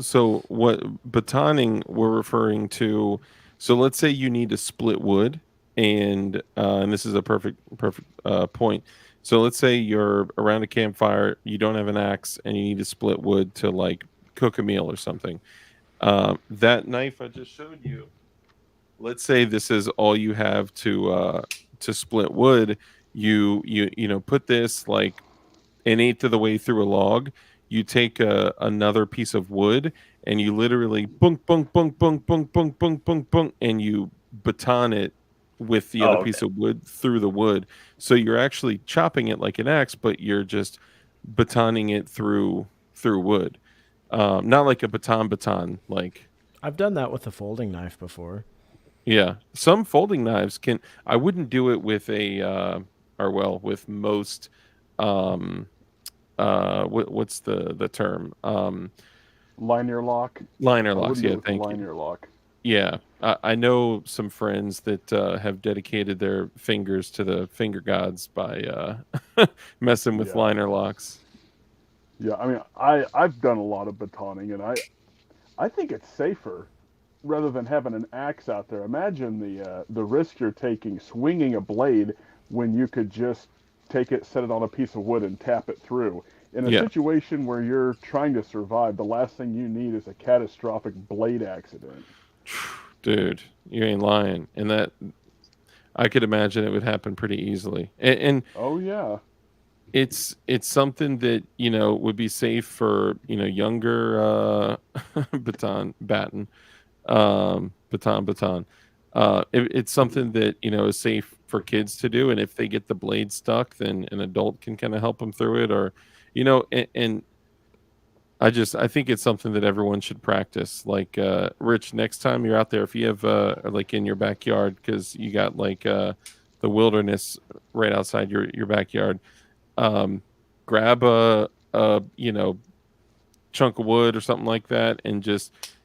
what batoning we're referring to? So let's say you need to split wood, and this is a perfect point. So let's say you're around a campfire, you don't have an axe, and you need to split wood to like cook a meal or something. That knife I just showed you. Let's say this is all you have to split wood. You put this like an eighth of the way through a log. You take another piece of wood, and you literally bunk bunk bunk bunk bunk bunk bunk bunk bunk, and you baton it with the other piece of wood through the wood. So you're actually chopping it like an axe, but you're just batoning it through wood. Not like a baton like. I've done that with a folding knife before. Yeah, some folding knives can. I wouldn't do it with with most. What's the term? Liner lock. Liner locks. Yeah, thank you. Liner lock. Yeah, I know some friends that have dedicated their fingers to the finger gods by messing with liner locks. Yeah, I mean, I've done a lot of batoning, and I think it's safer rather than having an axe out there. Imagine the risk you're taking swinging a blade when you could just take it, set it on a piece of wood, and tap it through. In a situation where you're trying to survive, the last thing you need is a catastrophic blade accident. Dude, you ain't lying. And that, I could imagine it would happen pretty easily. And oh yeah, it's something that would be safe for younger baton. It's something that is safe for kids to do, and if they get the blade stuck, then an adult can kind of help them through it, or and I think it's something that everyone should practice. Like Rich, next time you're out there, if you have like in your backyard, because you got like the wilderness right outside your backyard, grab a chunk of wood or something like that, and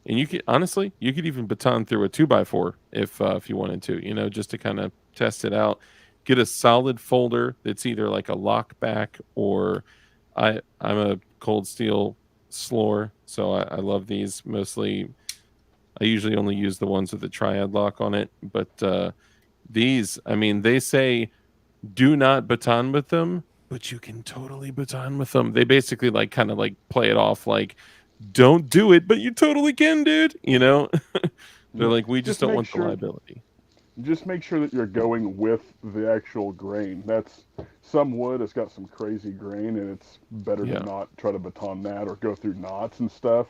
you could honestly, you could even baton through a 2x4 if you wanted to, just to kind of test it out. Get a solid folder that's either like a lockback, or I'm a cold steel slore, so I love these. Mostly I usually only use the ones with the triad lock on it, but these, I mean, they say do not baton with them, but you can totally baton with them. They basically like kind of like play it off like, don't do it, but you totally can, dude. They're like, we just don't want the liability. Just make sure that you're going with the actual grain. That's some wood has got some crazy grain, and it's better to not try to baton that or go through knots and stuff.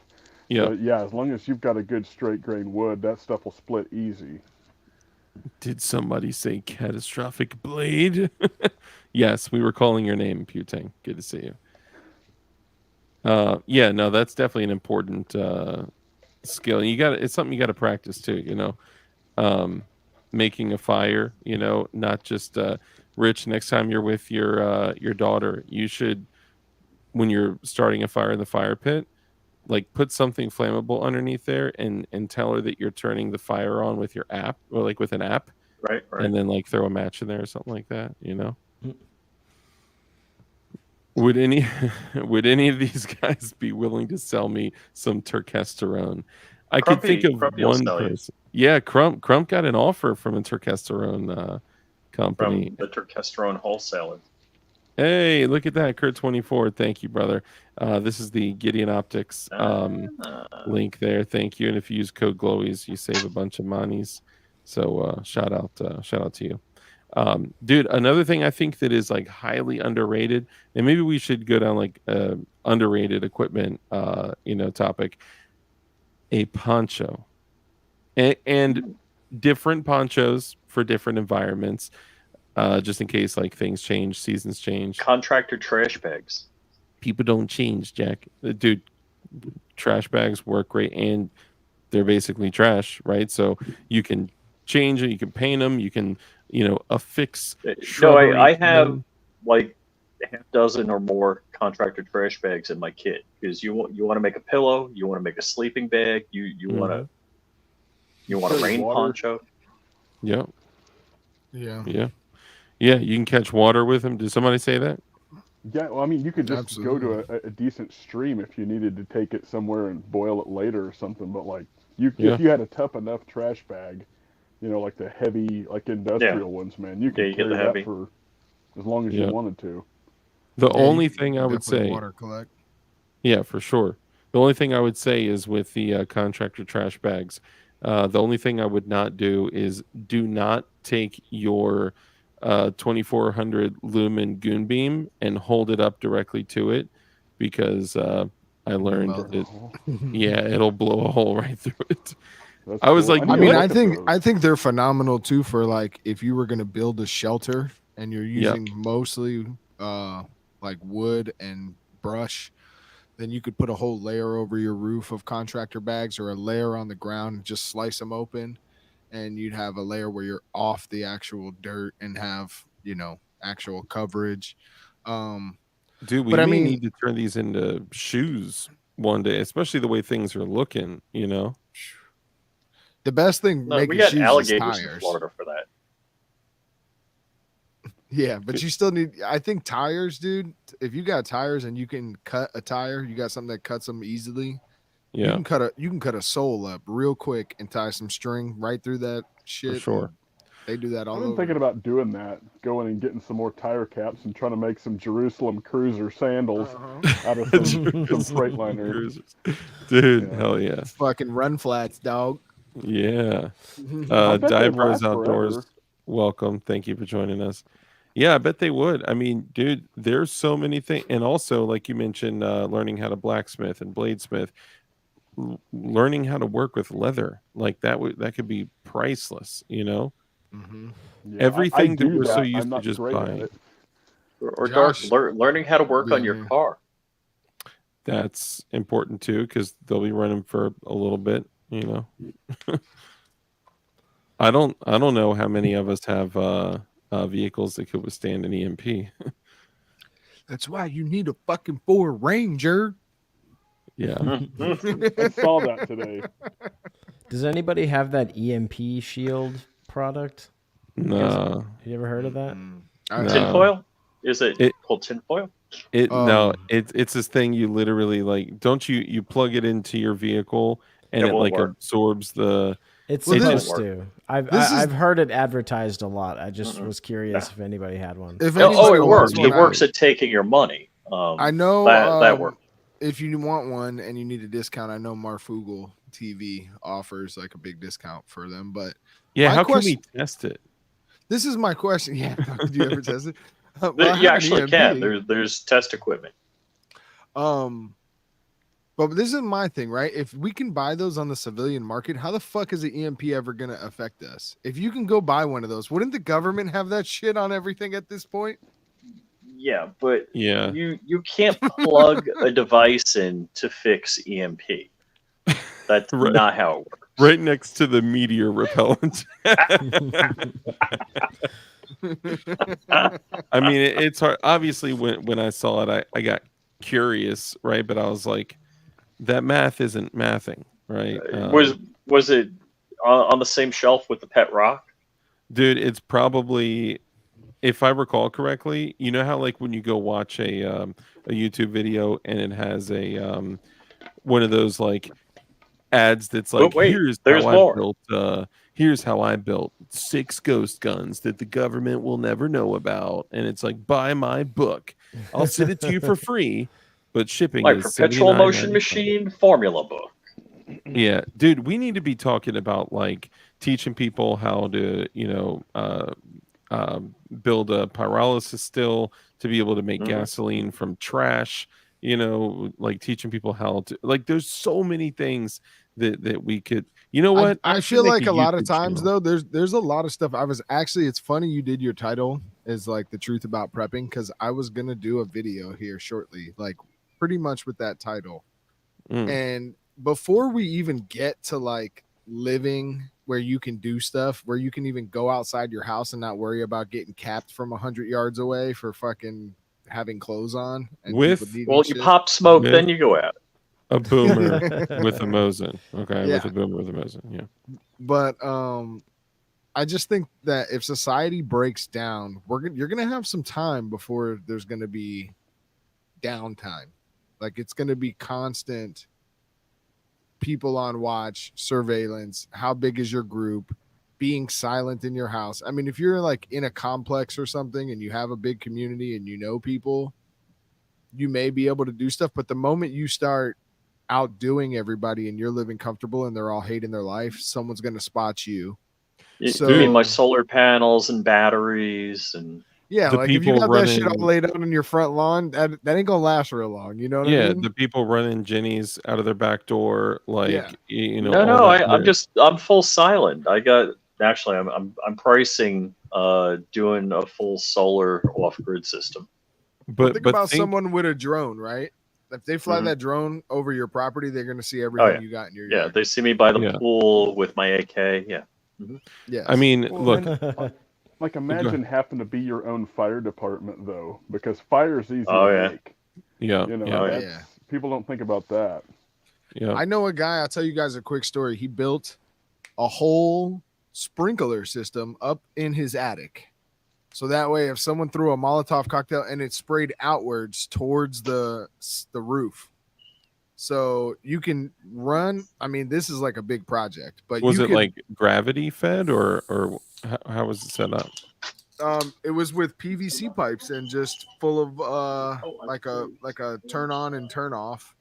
Yeah, yeah. As long as you've got a good straight grain wood, that stuff will split easy. Did somebody say catastrophic blade? Yes, we were calling your name, Putang. Good to see you. Yeah, no, that's definitely an important skill. It's something you got to practice too. making a fire, you know, not just Rich, next time you're with your daughter, you should, when you're starting a fire in the fire pit, like put something flammable underneath there and tell her that you're turning the fire on with your app, or like with an app, Right, right. and then like throw a match in there or something like that, you know. Mm. Would any would any of these guys be willing to sell me some turkesterone? I could think of Crumpy will one sell you person. Yeah, Crump got an offer from a turkesterone company. from the turkesterone wholesaler. Hey, look at that, Kurt24. Thank you, brother. This is the Gideon Optics link there. Thank you. And if you use code Glowies, you save a bunch of monies. So shout out to you. Dude, another thing I think that is like highly underrated, and maybe we should go down like underrated equipment topic, a poncho. And different ponchos for different environments. Just in case like things change, seasons change. Contractor trash bags. People don't change, Jack. Dude, trash bags work great, and they're basically trash, right? So you can change it, you can paint them, you can, affix. No, I have like a half dozen or more contractor trash bags in my kit, because you want to make a pillow, you want to make a sleeping bag, you want a rain poncho. Yeah. Yeah. Yeah. Yeah, you can catch water with them. Did somebody say that? Yeah, well, I mean, you could just Absolutely. go to a decent stream if you needed to take it somewhere and boil it later or something. But like, if you had a tough enough trash bag, like the heavy, like industrial ones, man, you could carry that for as long as you wanted to. The only thing I would say, water collect. Yeah, for sure. The only thing I would say is with the contractor trash bags, the only thing I would not do is do not take your 2400 lumen goon beam and hold it up directly to it, because I learned it'll blow a hole right through it. I was like, I mean, I think they're phenomenal too for like if you were going to build a shelter and you're using mostly like wood and brush, then you could put a whole layer over your roof of contractor bags, or a layer on the ground and just slice them open, and you'd have a layer where you're off the actual dirt and have, actual coverage. Dude, we may need to turn these into shoes one day, especially the way things are looking, The best thing making we got shoes alligators is tires. in Florida for that. Yeah, but you still need, I think, tires, dude. If you got tires and you can cut a tire, you got something that cuts them easily. Yeah, you can cut a sole up real quick and tie some string right through that shit. For sure. They do that all I've been over. thinking about doing that, going and getting some more tire caps and trying to make some Jerusalem Cruiser sandals out of some Freightliner. Dude, hell yeah. Fucking run flats, dog. Yeah. Diapers Outdoors, welcome. Thank you for joining us. Yeah, I bet they would. I mean, dude, there's so many things. And also, like you mentioned, learning how to blacksmith and bladesmith, learning how to work with leather, like that could be priceless, Mm-hmm. Yeah, everything that we're that. so used to just buying. Or learning how to work on your car. That's important too, because they'll be running for a little bit, I don't know how many of us have vehicles that could withstand an EMP. That's why you need a fucking Ford Ranger. Yeah. I saw that today. Does anybody have that EMP shield product? No. Have you ever heard of that? Tinfoil? Is it called tinfoil? No, it's this thing you literally like. Don't you plug it into your vehicle and it like absorbs the. It's supposed to. I've heard it advertised a lot. I just was curious if anybody had one. It works. It works at taking your money. I know that works. If you want one and you need a discount, I know Marfugal TV offers like a big discount for them. But yeah, how can we test it? This is my question. Yeah, do you ever test it? You actually can. There's test equipment. But this is my thing, right? If we can buy those on the civilian market, how the fuck is the EMP ever going to affect us? If you can go buy one of those, wouldn't the government have that shit on everything at this point? Yeah, but you can't plug a device in to fix EMP. That's Right. not how it works. Right next to the meteor repellent. I mean, it's hard. Obviously, when I saw it, I got curious, right? But I was like, that math isn't mathing, right? Was it on the same shelf with the pet rock? Dude, it's probably, if I recall correctly, you know how like when you go watch a YouTube video and it has a one of those like ads that's But like, wait, there's more. here's how I built 6 ghost guns that the government will never know about, and it's like, buy my book, I'll send it to you for free, but shipping My is perpetual motion $79.95. machine formula book. Yeah, dude, we need to be talking about like teaching people how to, build a pyrolysis still to be able to make gasoline from trash. Like teaching people how to, like, there's so many things that we could. You know what? I should feel make like a lot of YouTube times channel. though, there's a lot of stuff. I was actually, it's funny you did your title is like the truth about prepping, because I was gonna do a video here shortly, like pretty much with that title. And before we even get to like living where you can do stuff, where you can even go outside your house and not worry about getting capped from 100 yards away for fucking having clothes on and people With needing Well, you shit. pop smoke, With- then you go out. a boomer with a Mosin. Okay, Yeah. with a boomer with a Mosin. Yeah. But I just think that if society breaks down, you're gonna have some time before there's gonna be downtime. Like it's gonna be constant people on watch, surveillance. How big is your group? Being silent in your house. I mean, if you're like in a complex or something and you have a big community and you know people, you may be able to do stuff. But the moment you start outdoing everybody and you're living comfortable and they're all hating their life, someone's gonna spot you. You So- mean my solar panels and batteries and Yeah, The like if you people got that shit all running- laid out on your front lawn, that ain't gonna last real long. You know what I Yeah, mean? the people running Jenny's out of their back door, like Yeah. you know. no, all that I'm full silent. I'm pricing doing a full solar off grid system. But think but about think, someone with a drone, right? If they fly Mhm. that drone over your property, they're gonna see everything yeah. you got in your Yeah, yard. they see me by the Yeah. pool with my AK. Yeah. Yes. I mean, Well, look, and, like imagine having to be your own fire department though, because fire's easy Oh, to yeah. make. yeah, You know, yeah, yeah. that's, people don't think about that. yeah. I know a guy, I'll tell you guys a quick story. He built a whole sprinkler system up in his attic. So that way, if someone threw a Molotov cocktail and it sprayed outwards towards the roof, so you can run. I mean, this is like a big project, but Was you it could, like gravity fed or how was it set up? it was with PVC pipes and just full of like a turn on and turn off.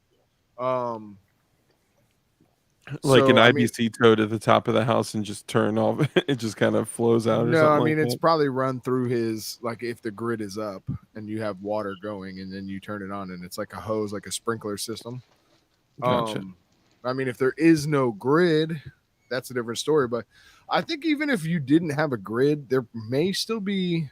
Like So, an I mean, IBC toad at the top of the house and just turn off. It just kind of flows out. Or no, something I like mean it's that? probably run through his, like if the grid is up and you have water going and then you turn it on and it's like a hose, like a sprinkler system. Gotcha. I mean, if there is no grid, that's a different story. But I think even if you didn't have a grid, there may still be.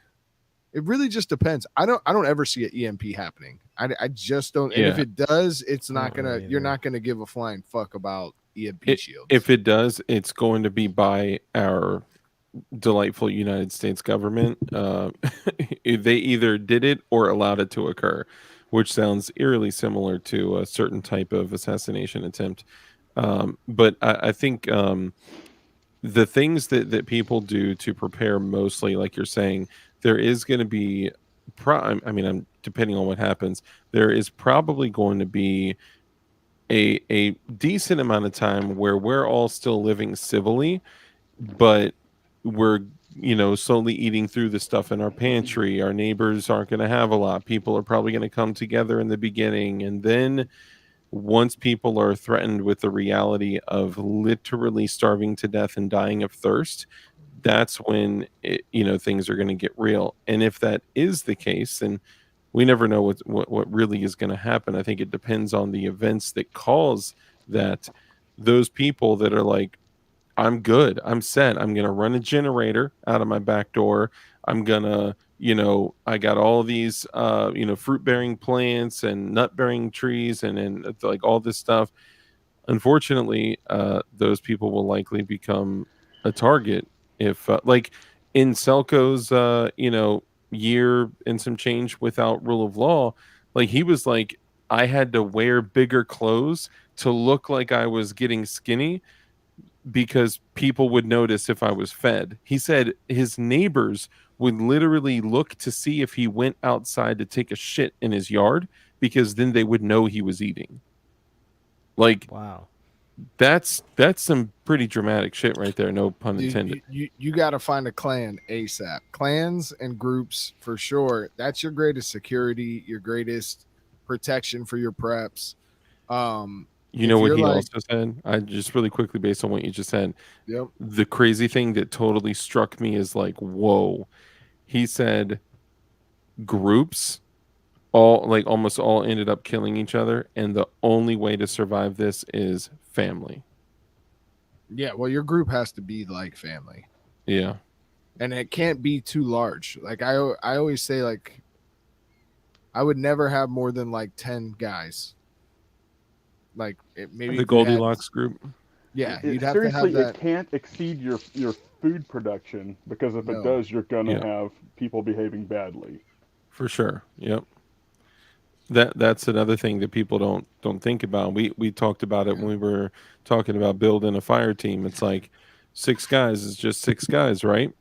It really just depends. I don't ever see an EMP happening. I just don't. And if Yeah. it does, it's not Not gonna. really You're either. not gonna give a flying fuck about EMP shields. If it does, it's going to be by our delightful United States government. They either did it or allowed it to occur, which sounds eerily similar to a certain type of assassination attempt. But I think the things that people do to prepare, mostly like you're saying, there is going to be I mean, I'm depending on what happens, there is probably going to be a decent amount of time where we're all still living civilly, but we're slowly eating through the stuff in our pantry. Our neighbors aren't going to have a lot. People are probably going to come together in the beginning, and then once people are threatened with the reality of literally starving to death and dying of thirst, that's when things are going to get real. And if that is the case, then we never know what really is going to happen. I think it depends on the events that cause that. Those people that are like, I'm good, I'm set, I'm gonna run a generator out of my back door, I'm gonna, I got all these fruit bearing plants and nut bearing trees and like all this stuff. unfortunately, those people will likely become a target if, like, in Selko's, year and some change without rule of law, like he was like, I had to wear bigger clothes to look like I was getting skinny because people would notice if I was fed. He said his neighbors would literally look to see if he went outside to take a shit in his yard because then they would know he was eating. Like, Wow. that's some pretty dramatic shit right there. No pun intended. You got to find a clan ASAP. Clans and groups for sure. That's your greatest security, your greatest protection for your preps. You If know what you're he like, also said? I just really quickly, based on what you just said, yep, the crazy thing that totally struck me is like, whoa. He said groups all, like, almost all ended up killing each other, and the only way to survive this is family. yeah. Well, your group has to be like family, Yeah. and it can't be too large. Like I always say, like I would never have more than like 10 guys. Like maybe The if you had, Goldilocks group. yeah, It, you'd have to seriously, have that. it can't exceed your food production, because if No. it does, you're gonna Yeah. have people behaving badly. For sure. Yep. That's another thing that people don't think about. We talked about it when we were talking about building a fire team. It's like 6 guys is just 6 guys, right?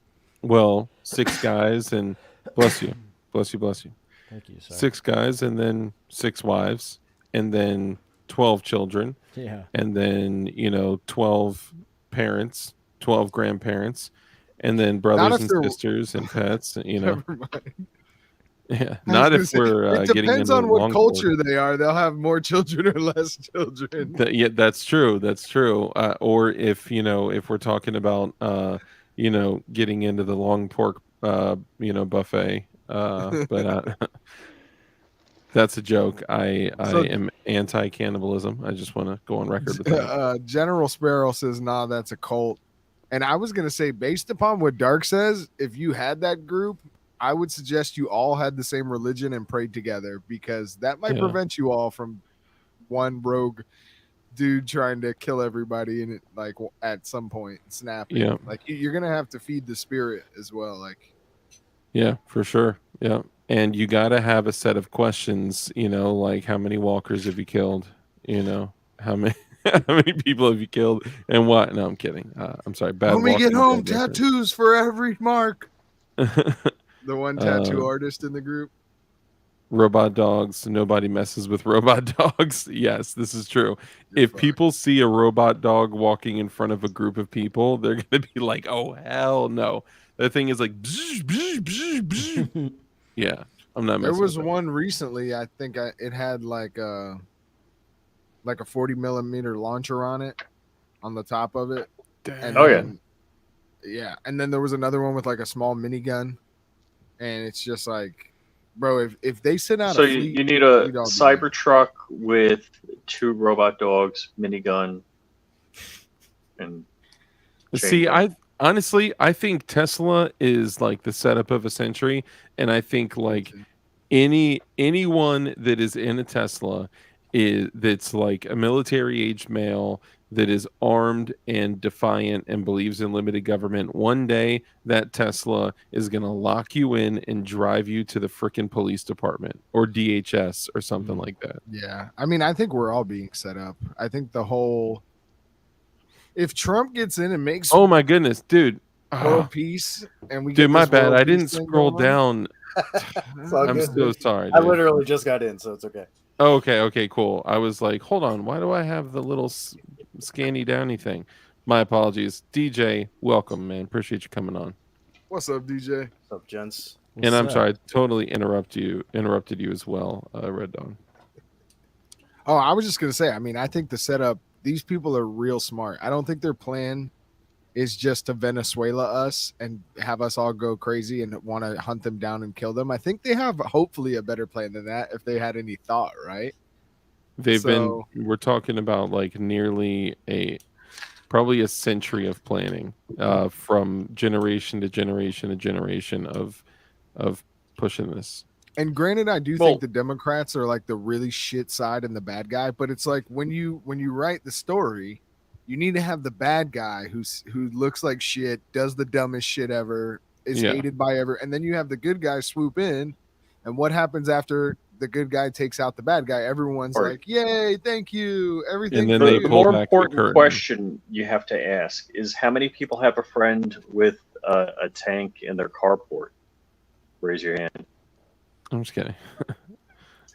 Well, 6 guys and bless you. Bless you, bless you. Thank you, sir. 6 guys and then 6 wives and then 12 children Yeah. and then, 12 parents, 12 grandparents, and then brothers if and they're- sisters and pets, Never mind. Yeah, I was not gonna if say, we're it getting depends into on what long culture they are. They'll have more children or less children. Yeah, that's true. That's true. Or if if we're talking about getting into the long pork buffet. But that's a joke. I So- am anti cannibalism. I just want to go on record with that. General Sparrow says, "Nah, that's a cult." And I was gonna say, based upon what Dark says, if you had that group, I would suggest you all had the same religion and prayed together, because that might Yeah. prevent you all from one rogue dude trying to kill everybody and it, like at some point snapping. Yeah. Like you're gonna have to feed the spirit as well. Like, Yeah, for sure. Yeah. And you got to have a set of questions, like how many walkers have you killed? How many how many people have you killed and what? No, I'm kidding. I'm sorry. Bad when we get Walking home, Dead reference. tattoos for every mark. The one tattoo Uh, artist in the group. Robot dogs. Nobody messes with robot dogs. Yes, this is true. You're If fucked. people see a robot dog walking in front of a group of people, they're going to be like, oh, hell no. That thing is like, bzz, bzz, bzz, bzz. Yeah, I'm not There messing was with that. one recently. I think it had like a 40mm launcher on it, on the top of it. And Oh, yeah. then, yeah. And then there was another one with like a small minigun, and it's just like, bro, if they sent out So a you, fleet, you need a we'd all be Cybertruck with 2 robot dogs, minigun, and See, chaingun. I think Tesla is like the setup of a century, and I think like anyone that is in a Tesla that's like a military age male that is armed and defiant and believes in limited government. One day that Tesla is gonna lock you in and drive you to the freaking police department or DHS or something like that. Yeah, I mean, I think we're all being set up. I think the whole, if Trump gets in and makes Oh my goodness, dude. world peace, and we Dude, get my this bad. world I peace didn't thing scroll going on, down. It's all I'm good. so sorry. I Dude. literally just got in, so it's okay. Oh, okay, cool. I was like, hold on, why do I have the little scanny downy thing? My apologies. DJ, welcome, man. Appreciate you coming on. What's up, DJ? What's up, gents? And I'm sorry, I totally interrupted you as well, Red Dawn. Oh, I was just gonna say, I mean, I think the setup, these people are real smart. I don't think their plan is just to Venezuela us and have us all go crazy and want to hunt them down and kill them. I think they have hopefully a better plan than that, if they had any thought, right? We're talking about like probably a century of planning, from generation to generation to generation of pushing this. And granted, I do Well- think the Democrats are like the really shit side and the bad guy, but it's like when you write the story, you need to have the bad guy who looks like shit, does the dumbest shit ever, is Yeah. hated by ever, and then you have the good guy swoop in, and what happens after the good guy takes out the bad guy? Everyone's Right. like, "Yay, thank you, everything." And then for they you." The pull more back the important curtain. question you have to ask is how many people have a friend with a tank in their carport? Raise your hand. I'm just kidding.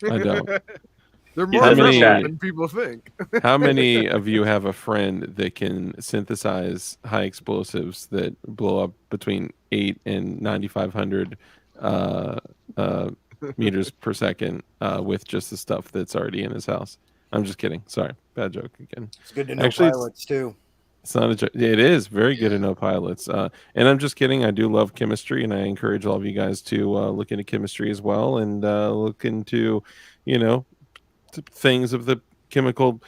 I don't. They're He's more in the prevalent chat. than people think. How many of you have a friend that can synthesize high explosives that blow up between 8 and 9,500 meters per second with just the stuff that's already in his house? I'm just kidding. Sorry, bad joke again. It's good to know Actually, pilots too. It's not a joke. It is very good to know pilots. And I'm just kidding. I do love chemistry, and I encourage all of you guys to look into chemistry as well, and look into, things of the chemical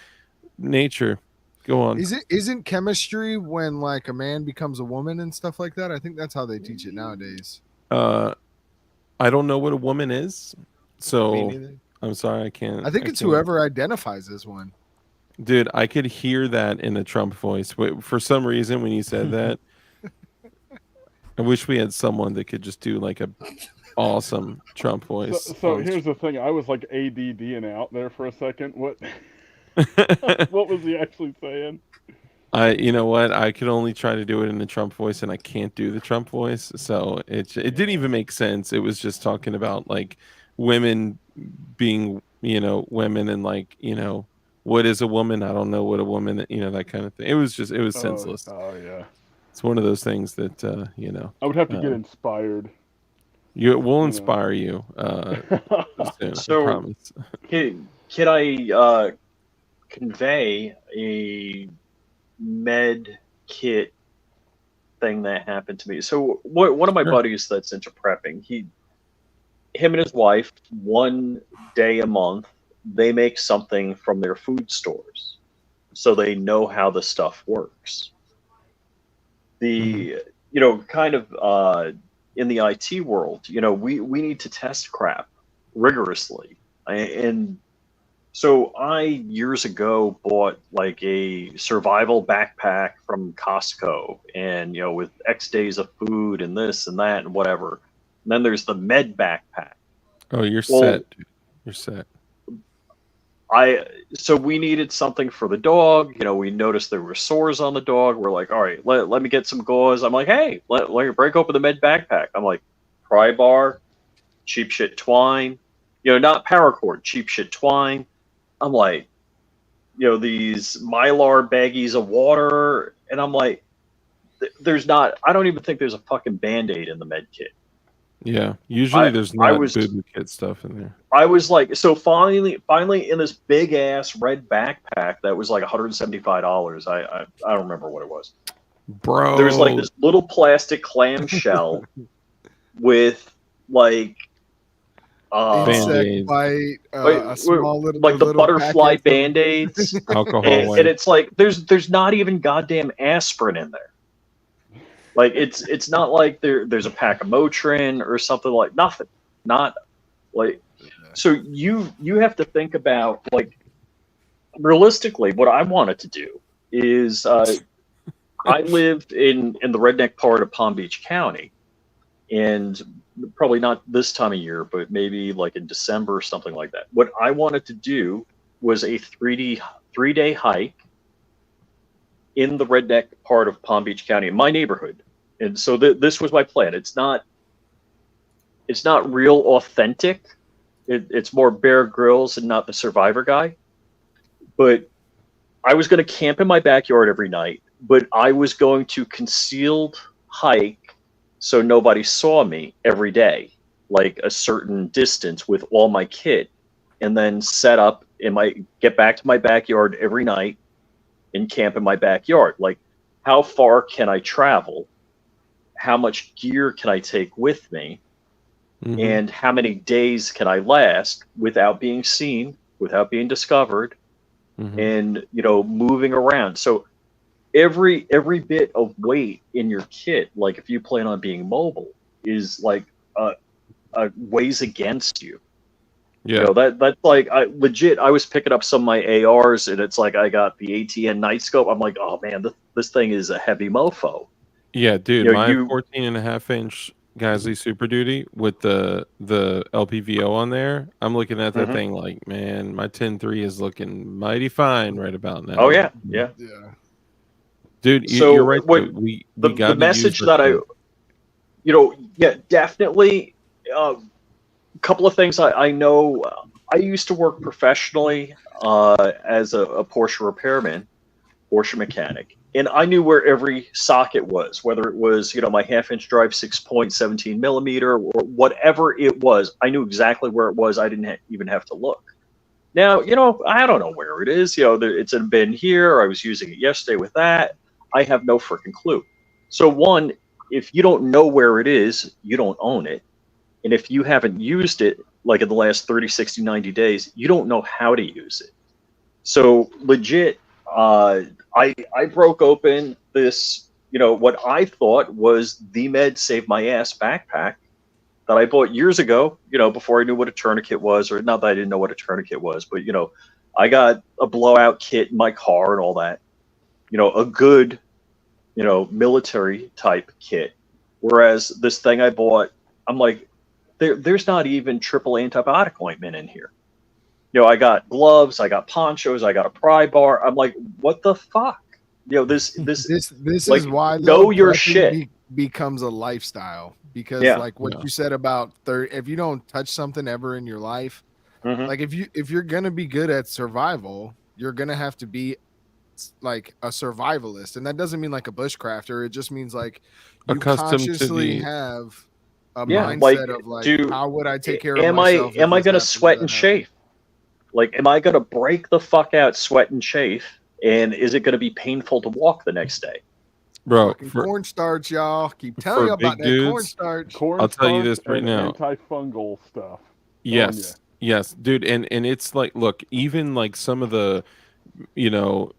nature. Go on. Isn't chemistry when like a man becomes a woman and stuff like that? I think that's how they teach it nowadays. I don't know what a woman is, Me so neither. I'm sorry I can't. I think it's can't- whoever identifies as one. Dude, I could hear that in a Trump voice. For some reason, when you said that, I wish we had someone that could just do like a awesome Trump voice. So here's the thing. I was like ADDing out there for a second. What was he actually saying? You know what? I could only try to do it in the Trump voice, and I can't do the Trump voice. So it didn't even make sense. It was just talking about like women being, women, and like, what is a woman? I don't know what a woman, that kind of thing. It was senseless. Oh yeah. It's one of those things that, I would have to get inspired. we'll inspire you soon, So- I promise. Can I convey a med kit thing that happened to me? So one of my Sure. buddies that's into prepping, him and his wife, one day a month, they make something from their food stores, so they know how the stuff works. The kind of in the IT world, we need to test crap rigorously, and so I years ago bought like a survival backpack from Costco, and with X days of food and this and that and whatever. And then there's the med backpack. Oh, you're Well- set. Dude. You're set. So we needed something for the dog. We noticed there were sores on the dog. We're like, all right, let me get some gauze. I'm like, hey, let me break open the med backpack. I'm like, pry bar, cheap shit twine, not paracord, cheap shit twine. I'm like, these Mylar baggies of water, and I'm like, I don't even think there's a fucking Band-Aid in the med kit. Yeah. Usually there's I not was- boo-boo kid stuff in there. I was like, so finally in this big ass red backpack that was like $175. I don't remember what it was. Bro. There was like this little plastic clamshell with like Band-Aids. Insect bite, a small little like the little butterfly packet of- Band-Aids. alcohol and wipe. it's like there's not even goddamn aspirin in there. Like it's not like there's a pack of Motrin or something, like nothing. Not like, so you have to think about, like, realistically what I wanted to do is I live in the redneck part of Palm Beach County, and probably not this time of year, but maybe like in December or something like that. What I wanted to do was a 3-day hike in the redneck part of Palm Beach County, in my neighborhood. And so this was my plan. It's not real authentic. It's more Bear Grylls and not the Survivor guy. But I was going to camp in my backyard every night, but I was going to concealed hike so nobody saw me every day, like a certain distance with all my kit, and then set up get back to my backyard every night and camp in my backyard. Like, how far can I travel? How much gear can I take with me? Mhm. And how many days can I last without being seen, without being discovered, Mhm. and moving around? So every bit of weight in your kit, like if you plan on being mobile, is like weighs against you. Yeah. You know, that's like I was picking up some of my ARs, and it's like I got the ATN night scope. I'm like, oh man, this thing is a heavy mofo. Yeah, dude, You know, my 14.5-inch Geisley Super Duty with the LPVO on there, I'm looking at that Mhm. thing like, man, my 10.3 is looking mighty fine right about now. Oh yeah, yeah. Yeah. Dude, So you're right though. what We the got to use message the that I, shit. you know, yeah, definitely. A couple of things I know. I used to work professionally as a Porsche repairman, Porsche mechanic, and I knew where every socket was, whether it was, you know, my half-inch drive 6.17 millimeter or whatever it was. I knew exactly where it was. I didn't even have to look. Now, you know, I don't know where it is. You know, it's been here. I was using it yesterday with that. I have no freaking clue. So, one, if you don't know where it is, you don't own it. And if you haven't used it, like in the last 30, 60, 90 days, you don't know how to use it. So, legit, I broke open this, you know, what I thought was the Med Save My Ass backpack that I bought years ago, you know, before I knew what a tourniquet was, or not that I didn't know what a tourniquet was, but, you know, I got a blowout kit in my car and all that, you know, a good, you know, military type kit. Whereas this thing I bought, I'm like, there's not even triple antibiotic ointment in here. You know, I got gloves, I got ponchos, I got a pry bar. I'm like, what the fuck? You know, this This like, is why know your prepping shit. becomes a lifestyle, because Yeah. like what Yeah. you said about if you don't touch something ever in your life, Mhm. like if you're gonna be good at survival, you're gonna have to be like a survivalist, and that doesn't mean like a bushcrafter. It just means like you Accustomed to consciously the have a Yeah, like, mindset of like, do how would I take care of am I myself if am I this gonna happens or sweat that and happens? chafe? Like, am I gonna break the fuck out, sweat and chafe? And is it gonna be painful to walk the next day? bro, Fucking cornstarch, y'all. Keep telling for you about big that dudes, cornstarch. I'll tell you Cornstarch this right and now. antifungal stuff. Telling ya. Yes, dude, and it's like, look, even like some of the, you know,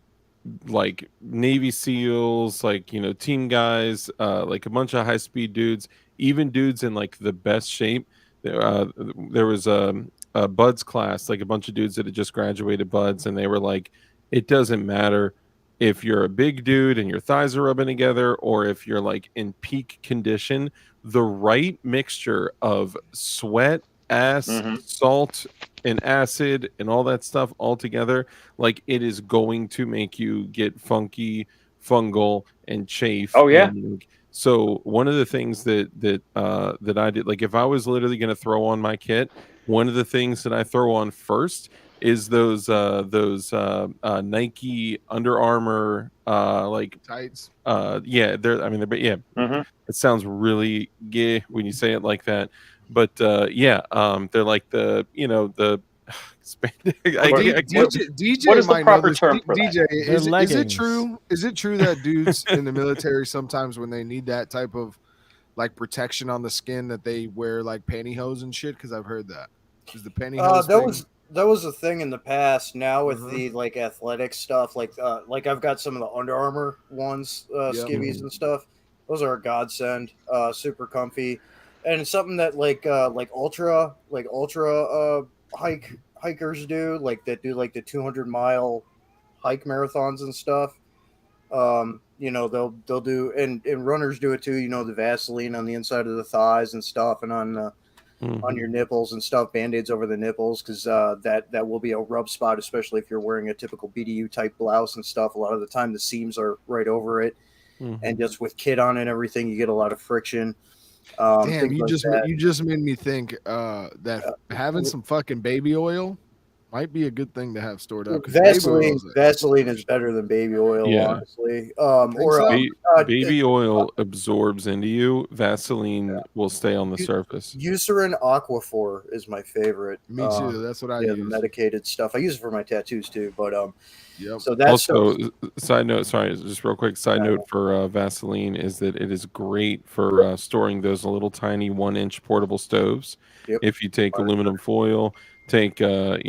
like Navy SEALs, like, you know, team guys, like a bunch of high speed dudes, even dudes in like the best shape. There was a Buds class, like a bunch of dudes that had just graduated Buds, and they were like, it doesn't matter if you're a big dude and your thighs are rubbing together, or if you're like in peak condition, the right mixture of sweat, ass, Mhm. salt, and acid, and all that stuff all together, like it is going to make you get funky, fungal, and chafe. Oh yeah. And so one of the things that I did, like if I was literally going to throw on my kit, one of the things that I throw on first is those Nike Under Armour like Tights. yeah, they're yeah, Mhm. it sounds really gay when you say it like that, but yeah, they're like the, you know, the Oh, What what what DJ is the might know proper this. term for that? DJ, They're is it leggings. true? Is it true that dudes in the military sometimes when they need that type of like protection on the skin that they wear like pantyhose and shit? Because I've heard that. Is the pantyhose thing? That was a thing in the past. Now with Uh-huh. the like athletic stuff, like I've got some of the Under Armour ones, Yep. skivvies and stuff. Those are a godsend, super comfy, and it's something that like ultra hikers do, like that do like the 200-mile hike marathons and stuff. You know, they'll do, and runners do it too. You know, the Vaseline on the inside of the thighs and stuff, and on your nipples and stuff, band-aids over the nipples, because that will be a rub spot, especially if you're wearing a typical BDU type blouse and stuff. A lot of the time the seams are right over it, and just with kit on and everything, you get a lot of friction. Damn, Things like that. you just made me think that having some fucking baby oil might be a good thing to have stored up, because baby oil Vaseline is better than baby oil, Yeah. honestly. Think so? Baby oil absorbs into you. Vaseline will stay on the surface. Eucerin Aquaphor is my favorite. Me too. That's what I Yeah, the use. medicated stuff. I use it for my tattoos too, but Yep. so that's Also, side note, sorry, just real quick, side note for Vaseline is that it is great for storing those little tiny 1-inch portable stoves. Yep. If you take aluminum foil, take cotton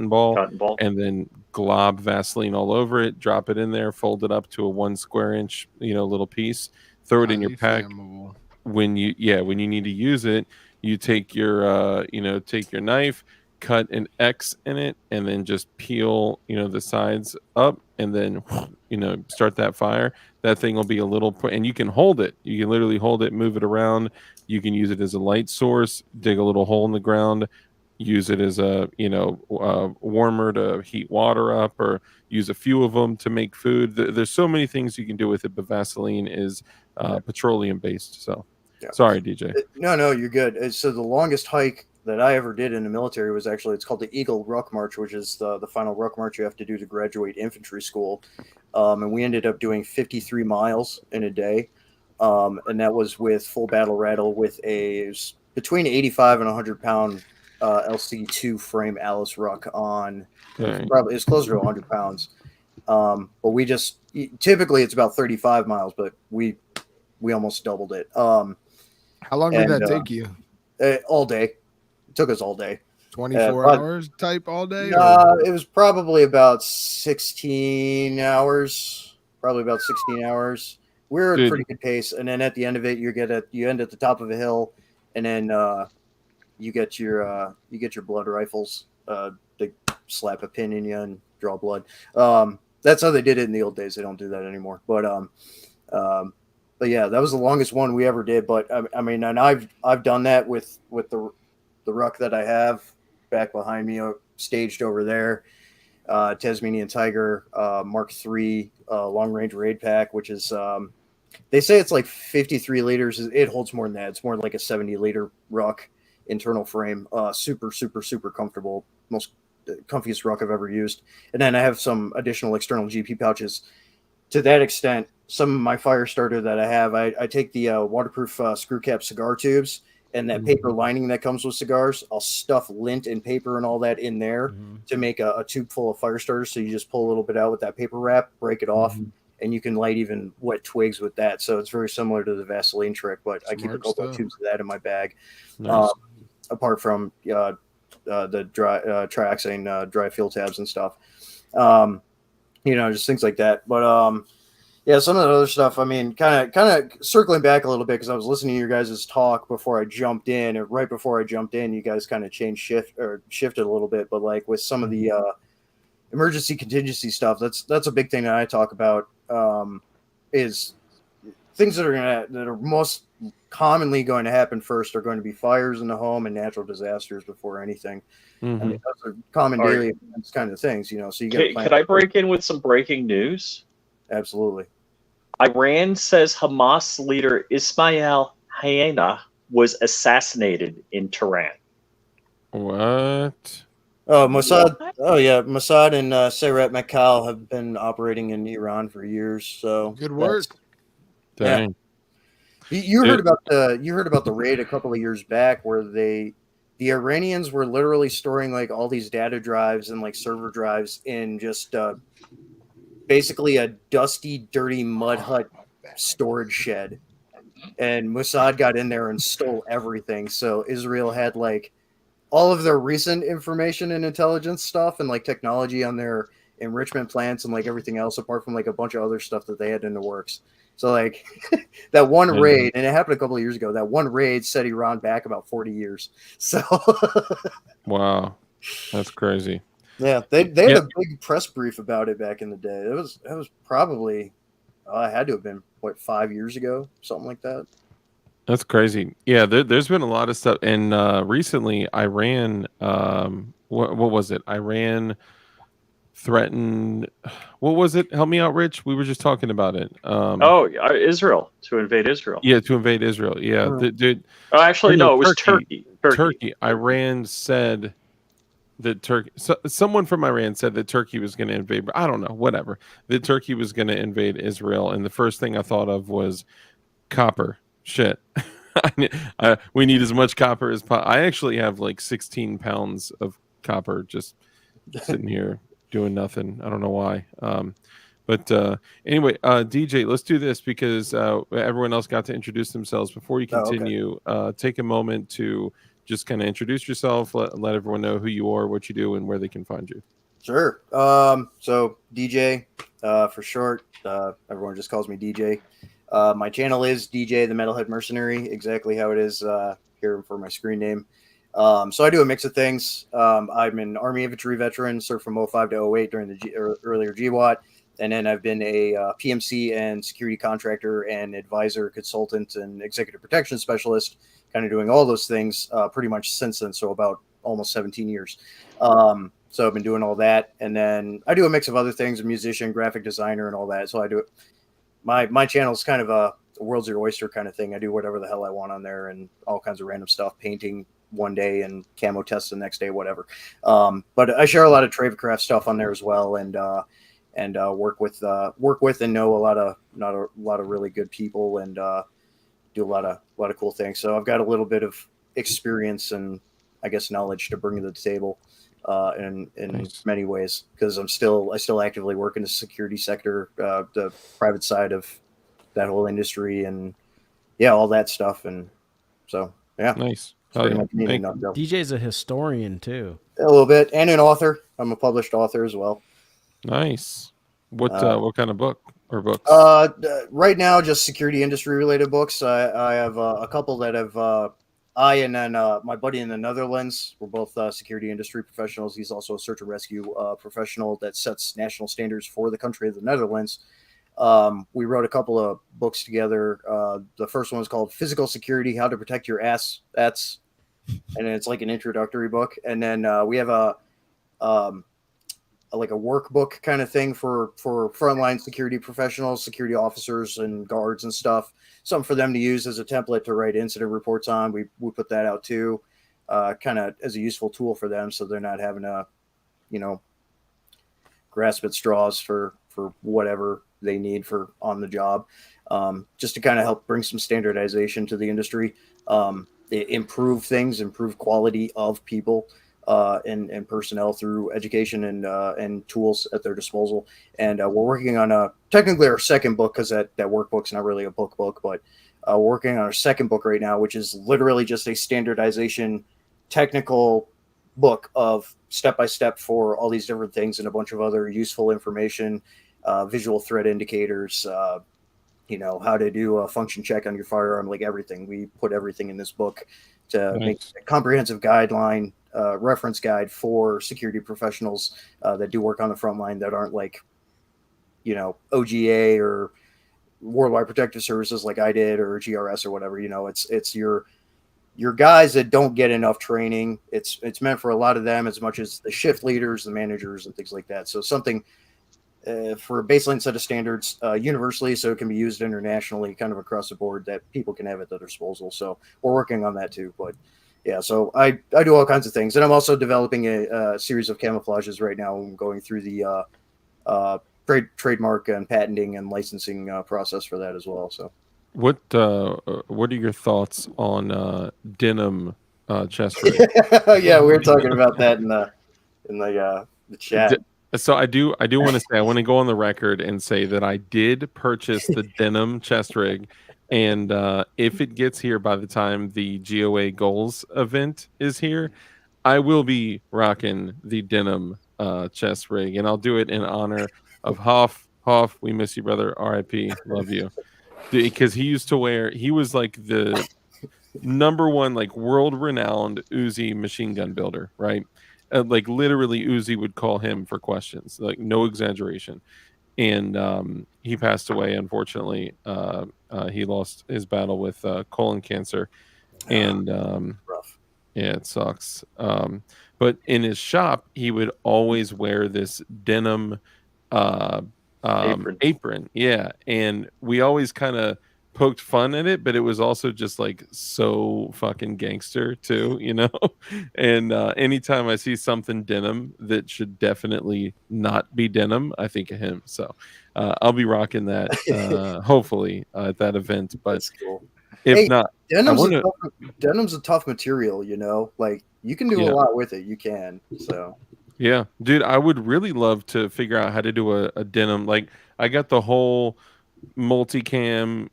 ball, Cotton ball. and then glob Vaseline all over it, drop it in there, fold it up to a 1 square inch, you know, little piece, throw it in your Highly pack. flammable. when you need to use it, you take your take your knife, cut an X in it, and then just peel the sides up, and then start that fire. That thing will be a little and you can hold it. You can literally hold it, move it around. You can use it as a light source, dig a little hole in the ground, use it as a warmer to heat water up, or use a few of them to make food. There's so many things you can do with it, but Vaseline is petroleum based. So Yeah. sorry, DJ. No, you're good. So the longest hike that I ever did in the military was actually, it's called the Eagle Ruck March, which is the final ruck march you have to do to graduate infantry school. And we ended up doing 53 miles in a day. And that was with full battle rattle with between 85 and 100 pound LC2 frame Alice ruck on. Probably it's closer to 100 pounds. But we just typically it's about 35 miles, but we almost doubled it. How long did that take you? All day. It took us all day. 24 hours type all day? It was probably about 16 hours. Probably about 16 hours. We're at a pretty good pace. And then at the end of it, you end at the top of a hill, and then you get your blood rifles. They slap a pin in you and draw blood. That's how they did it in the old days. They don't do that anymore. But yeah, that was the longest one we ever did. But I mean, and I've done that with the ruck that I have back behind me, staged over there. Tasmanian Tiger Mark III long range raid pack, which is they say it's like 53 liters. It holds more than that. It's more like a 70-liter ruck internal frame. Super comfortable. Most comfiest ruck I've ever used. And then I have some additional external GP pouches. To that extent, some of my fire starter that I have, I take the waterproof screw cap cigar tubes and that paper lining that comes with cigars. I'll stuff lint and paper and all that in there to make a tube full of fire starters. So you just pull a little bit out with that paper wrap, break it off, and you can light even wet twigs with that. So it's very similar to the Vaseline trick, but I keep a couple of tubes of that in my bag. Nice. Apart from the dry trioxane dry fuel tabs and stuff. Just things like that. But yeah, some of the other stuff, I mean, kind of circling back a little bit, because I was listening to your guys' talk before I jumped in, and right before I jumped in, you guys kind of shifted a little bit. But like with some of the emergency contingency stuff, that's a big thing that I talk about, is things that are most commonly going to happen first are going to be fires in the home and natural disasters before anything. I mean, those are common daily kind of things, so you got. Could I break in with some breaking news? Absolutely. Iran says Hamas leader Ismail Haniyeh was assassinated in Tehran. What? Oh, Mossad. Oh, yeah. Mossad and Sayeret Matkal have been operating in Iran for years. So good work. Dang. Yeah. You heard about the raid a couple of years back where the Iranians were literally storing like all these data drives and like server drives in just basically a dusty, dirty mud hut storage shed. And Mossad got in there and stole everything. So Israel had like all of their recent information and intelligence stuff and like technology on their enrichment plants and like everything else, apart from like a bunch of other stuff that they had in the works. So like that one raid, and it happened a couple of years ago, that one raid set Iran back about 40 years. So wow, that's crazy. Yeah, they had a big press brief about it back in the day. It was probably it had to have been 5 years ago, something like that. That's crazy. Yeah, there's been a lot of stuff, and recently Iran, what was it? Iran threatened. What was it? Help me out, Rich. We were just talking about it. Israel, to invade Israel. Yeah, to invade Israel. Yeah, dude. Oh, actually, no, it was Turkey. Iran said that someone from Iran said that Turkey was going to invade. I don't know, whatever. That Turkey was going to invade Israel, and the first thing I thought of was copper. Shit. We need as much copper as possible. I actually have like 16 pounds of copper just sitting here doing nothing. I don't know why. But anyway, DJ, let's do this because everyone else got to introduce themselves. Before you continue, take a moment to just kind of introduce yourself, let everyone know who you are, what you do, and where they can find you. Sure. So DJ, for short, everyone just calls me DJ. My channel is DJ the Metalhead Mercenary, exactly how it is here for my screen name. So I do a mix of things. I'm an Army infantry veteran, served from 05 to 08 during the earlier GWAT. And then I've been a PMC and security contractor and advisor, consultant, and executive protection specialist, kind of doing all those things pretty much since then. So about almost 17 years. So I've been doing all that. And then I do a mix of other things, a musician, graphic designer, and all that. So I do it. My channel is kind of a world's your oyster kind of thing. I do whatever the hell I want on there and all kinds of random stuff, painting one day and camo tests the next day, whatever. But I share a lot of Tradecraft stuff on there as well, and work with and know a lot of really good people, and do a lot of cool things. So I've got a little bit of experience and I guess knowledge to bring to the table in Nice. many ways, because I still actively work in the security sector, the private side of that whole industry, and all that stuff. And so Nice. pretty Yeah. much me in a Thank- nutshell. DJ's a historian too. A little bit, and an author. I'm a published author as well. Nice. What kind of book or books? Right now, just security industry related books. I have a couple that have I and then my buddy in the Netherlands. We're both security industry professionals. He's also a search and rescue professional that sets national standards for the country of the Netherlands. We wrote a couple of books together. The first one was called Physical Security: How to Protect Your Ass. And it's like an introductory book. And then we have a workbook kind of thing for frontline security professionals, security officers and guards and stuff. Something for them to use as a template to write incident reports on. We put that out too, kind of as a useful tool for them, so they're not having to, grasp at straws for whatever they need for on the job, just to kind of help bring some standardization to the industry, improve things, improve quality of people. And personnel through education and tools at their disposal. And we're working on technically our second book, because that workbook's not really a book, but we're working on our second book right now, which is literally just a standardization technical book of step-by-step for all these different things and a bunch of other useful information, visual threat indicators, how to do a function check on your firearm, like everything. We put everything in this book to make a comprehensive guideline, reference guide for security professionals that do work on the front line that aren't like, OGA or Worldwide Protective Services like I did, or GRS or whatever. It's your guys that don't get enough training. It's meant for a lot of them, as much as the shift leaders, the managers, and things like that. So something for a baseline set of standards universally, so it can be used internationally, kind of across the board, that people can have at their disposal. So we're working on that too. But yeah, so I do all kinds of things, and I'm also developing a series of camouflages right now. I'm going through the trademark and patenting and licensing process for that as well. So what are your thoughts on denim chest rig? Yeah, we were talking about that in the chat. So I do want to say, I want to go on the record and say that I did purchase the denim chest rig, and if it gets here by the time the GOA goals event is here, I will be rocking the denim chest rig, and I'll do it in honor of Hoff. Hoff, we miss you, brother. RIP, love you. Because he was like the number one, like world renowned Uzi machine gun builder, right? Like literally Uzi would call him for questions, like no exaggeration. And he passed away, unfortunately. He lost his battle with colon cancer, and Rough. yeah, it sucks. But in his shop, he would always wear this denim apron. Yeah, and we always kind of poked fun at it, but it was also just like so fucking gangster too, And anytime I see something denim that should definitely not be denim, I think of him. So I'll be rocking that hopefully at that event. But That's cool. if not, denim's a tough material, like you can do a lot with it. You can. So yeah, dude, I would really love to figure out how to do a denim. Like I got the whole multicam,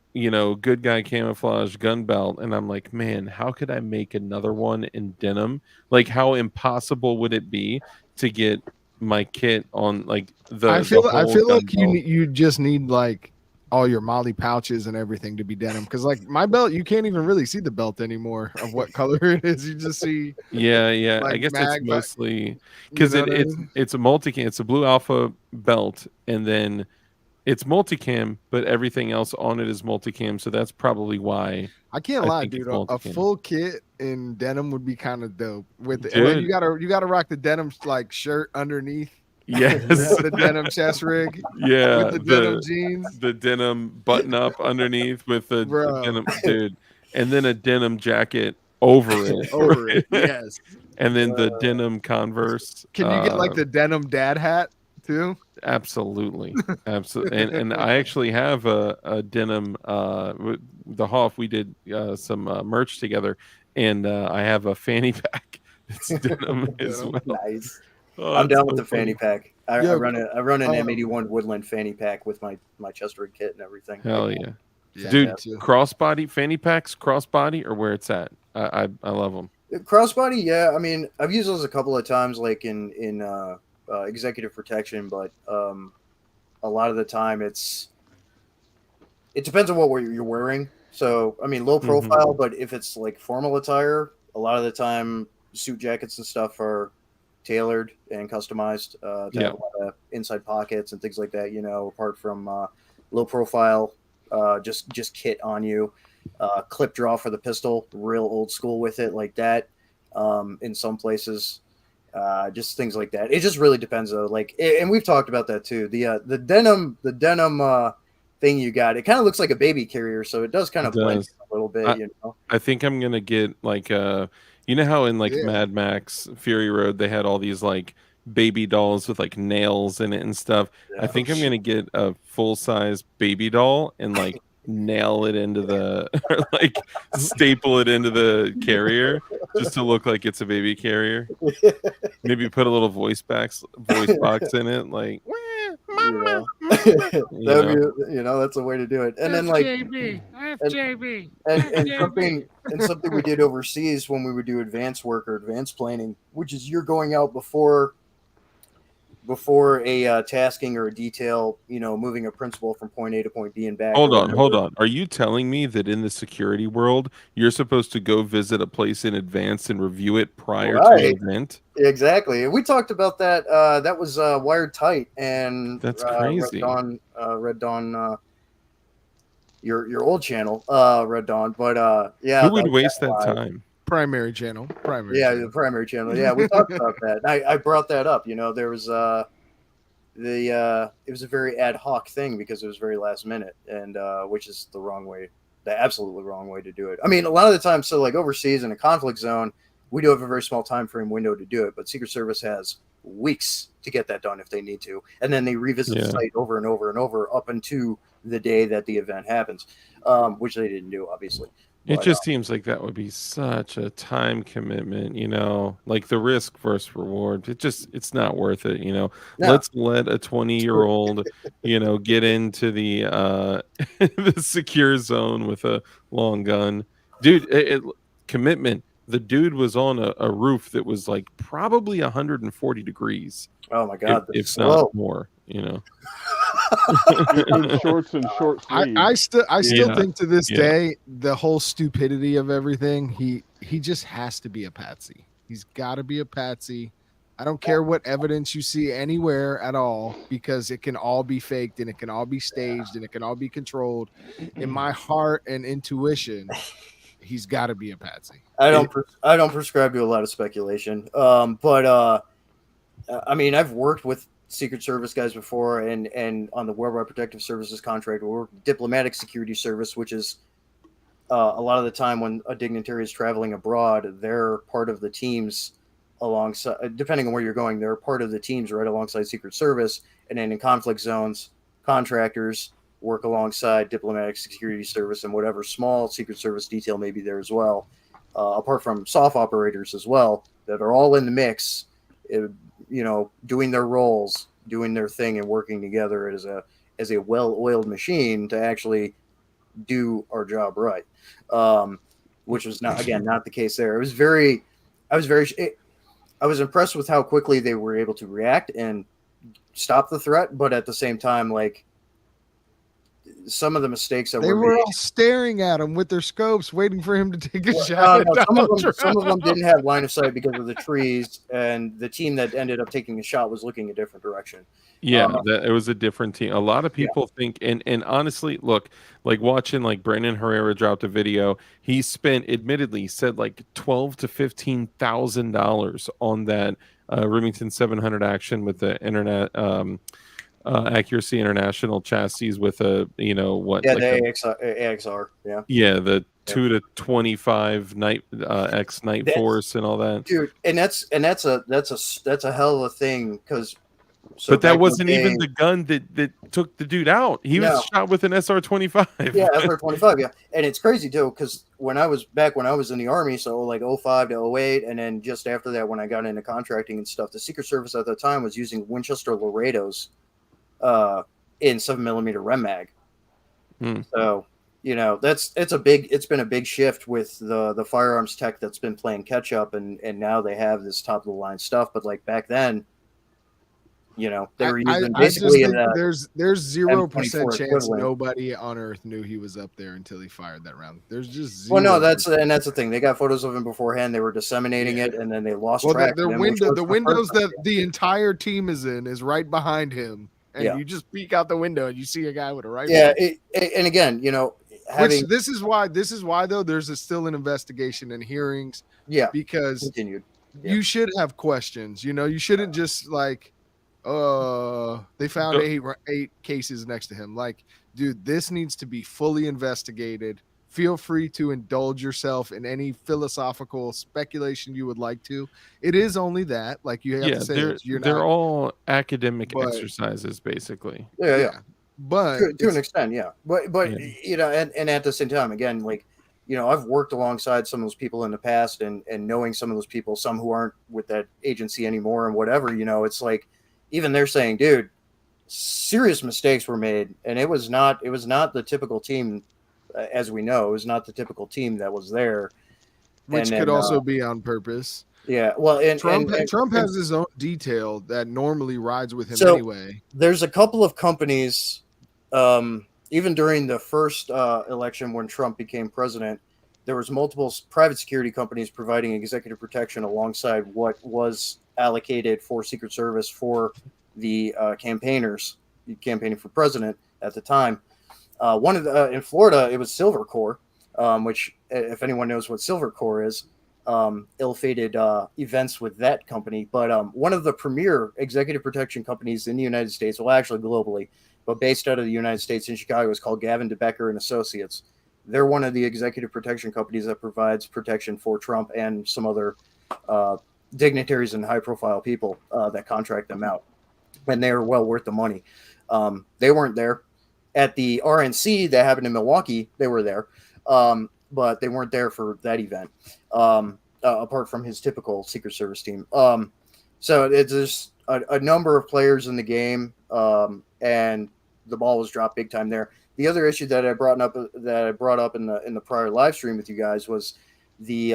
good guy camouflage gun belt, and I'm like, man, how could I make another one in denim? Like, how impossible would it be to get my kit on like the? I feel whole like gun belt? you just need like all your Molly pouches and everything to be denim. Because like my belt, you can't even really see the belt anymore of what color it is. You just see Yeah. I like guess it's mag, mostly you because know what I it's mean? it's a multicam. It's a blue alpha belt, and then it's multicam, but everything else on it is multicam. So that's probably why I can't I lie, think it's dude. A multicam. full kit in denim would be kind of dope. And then Dude, you gotta rock the denim like shirt underneath yes, the denim chest rig with yeah, the denim jeans, the denim button up underneath with the bro. denim, dude, and then a denim jacket over it, Over it, right? yes. And then the denim Converse. Can you get like the denim dad hat too? Absolutely, absolutely. And I actually have a denim. The Hoff, we did some merch together, and I have a fanny pack that's denim as Denim. well. Nice. Oh, I'm it's down so with the fanny funny. pack. I Yo, run an um, M81 Woodland fanny pack with my chest rig kit and everything. Hell yeah. Yeah, me Dude, too. crossbody fanny packs, crossbody, or where it's at. I love them. Crossbody, yeah. I mean, I've used those a couple of times, like in executive protection, but a lot of the time it depends on what you're wearing. So, I mean, low profile, but if it's like formal attire, a lot of the time suit jackets and stuff are tailored and customized to have a lot of inside pockets and things like that. You know, apart from low profile, just kit on you, clip draw for the pistol, real old school with it like that. In some places, just things like that. It just really depends though. Like, and we've talked about that too. The denim thing you got, it kind of looks like a baby carrier, so it does kind It of blend does. in a little bit, I, you know. I think I'm gonna get like you know how in like Yeah. Mad Max Fury Road they had all these like baby dolls with like nails in it and stuff. I Yeah. think I'm gonna get a full size baby doll and like nail it into the or like staple it into the carrier just to look like it's a baby carrier. Maybe put a little voice box in it, like You know, you that know. would be, you know, that's a way to do it. And then like and something we did overseas when we would do advanced work or advanced planning, which is you're going out before a tasking or a detail, you know, moving a principal from point A to point B and back. Hold or on, hold on. Are you telling me that in the security world, you're supposed to go visit a place in advance and review it prior to the event? Exactly. We talked about that. That was Wired Tight and That's crazy. Red Dawn, your old channel, Red Dawn. But yeah, Who would like waste that live. time? Primary channel. The primary channel. Yeah, we talked about that. I brought that up. You know, there was it was a very ad hoc thing because it was very last minute, and which is the absolutely wrong way to do it. I mean, a lot of the time, so like overseas in a conflict zone, we do have a very small time frame window to do it, but Secret Service has weeks to get that done if they need to, and then they revisit the site over and over and over up until the day that the event happens, which they didn't do, obviously. It just seems like that would be such a time commitment, you know, like the risk versus reward. It's not worth it, you know. No. Let's let a 20-year-old, you know, get into the the secure zone with a long gun. Dude, commitment. The dude was on a roof that was like probably 140 degrees. Oh my god, if not more, you know. In shorts and short sleeves. I still think to this day the whole stupidity of everything. He just has to be a patsy. He's got to be a patsy. I don't care what evidence you see anywhere at all because it can all be faked and it can all be staged and it can all be controlled. In my heart and intuition, he's got to be a patsy. I don't prescribe to a lot of speculation. But I mean, I've worked with Secret Service guys before, and on the Worldwide Protective Services contract, we work diplomatic security service, which is a lot of the time when a dignitary is traveling abroad, they're part of the teams alongside, depending on where you're going, they're part of the teams right alongside Secret Service. And then in conflict zones, contractors work alongside diplomatic security service and whatever small Secret Service detail may be there as well, apart from soft operators as well, that are all in the mix, you know, doing their roles, doing their thing, and working together as a well-oiled machine to actually do our job right, which was not the case there. I was impressed with how quickly they were able to react and stop the threat, but at the same time, like, some of the mistakes that They were were made. all staring at him with their scopes, waiting for him to take a shot. No, at some of them Donald didn't have line of sight because of the trees, and the team that ended up taking the shot was looking a different direction. Yeah, that it was a different team. A lot of Yeah. people think, and honestly, look, like watching like Brandon Herrera dropped a video. He spent, admittedly, he said like $12,000 to $15,000 on that Remington 700 action with the internet accuracy international chassis with a what Yeah, like the a, AXR. Yeah, yeah, the 2 to 25 night X Night That's- Force and all that. dude, and that's a hell of a thing because. But that wasn't even the gun that took the dude out. He was No. shot with an SR-25. Yeah, SR-25. Yeah, and it's crazy too because when I was in the Army, so like 05 to 08, and then just after that when I got into contracting and stuff, the Secret Service at the time was using Winchester Laredos in 7mm Rem mag. So it's been a big shift with the firearms tech that's been playing catch up, and now they have this top of the line stuff. But like back then, they were using basically there's 0% M24 chance equivalent. nobody on Earth knew he was up there until he fired that round. There's just 0%. Well, no, that's the thing. They got photos of him beforehand. They were disseminating it, and then they lost track. The windows that the entire team is in is right behind him, and you just peek out the window and you see a guy with a rifle. Yeah, and again, this is why though there's still an investigation and hearings. Yeah, because continued. You should have questions. You shouldn't just like. They found 8 cases next to him. Like, dude, this needs to be fully investigated. Feel free to indulge yourself in any philosophical speculation you would like to. It is only that. Like, you have to say they're all academic exercises, basically. Yeah. But to an extent, yeah. But and at the same time, again, like, I've worked alongside some of those people in the past, and knowing some of those people, some who aren't with that agency anymore, and whatever. It's like. Even they're saying, dude, serious mistakes were made, and it was not the typical team, as we know. It was not the typical team that was there, which could also be on purpose. Yeah, well, and Trump has his own detail that normally rides with him anyway. There's a couple of companies, even during the first election when Trump became president, there was multiple private security companies providing executive protection alongside what was allocated for Secret Service for the campaigners campaigning for president at the time. One of the in Florida, it was Silver Corps, which, if anyone knows what Silver Corps is, ill-fated events with that company. But one of the premier executive protection companies in the United States, well, actually globally, but based out of the United States in Chicago, is called Gavin DeBecker and Associates. They're one of the executive protection companies that provides protection for Trump and some other dignitaries and high-profile people that contract them out, and they are well worth the money. They weren't there at the RNC that happened in Milwaukee. They were there, but they weren't there for that event. Apart from his typical Secret Service team, so it's just a number of players in the game, and the ball was dropped big time there. The other issue that I brought up in the prior live stream with you guys was the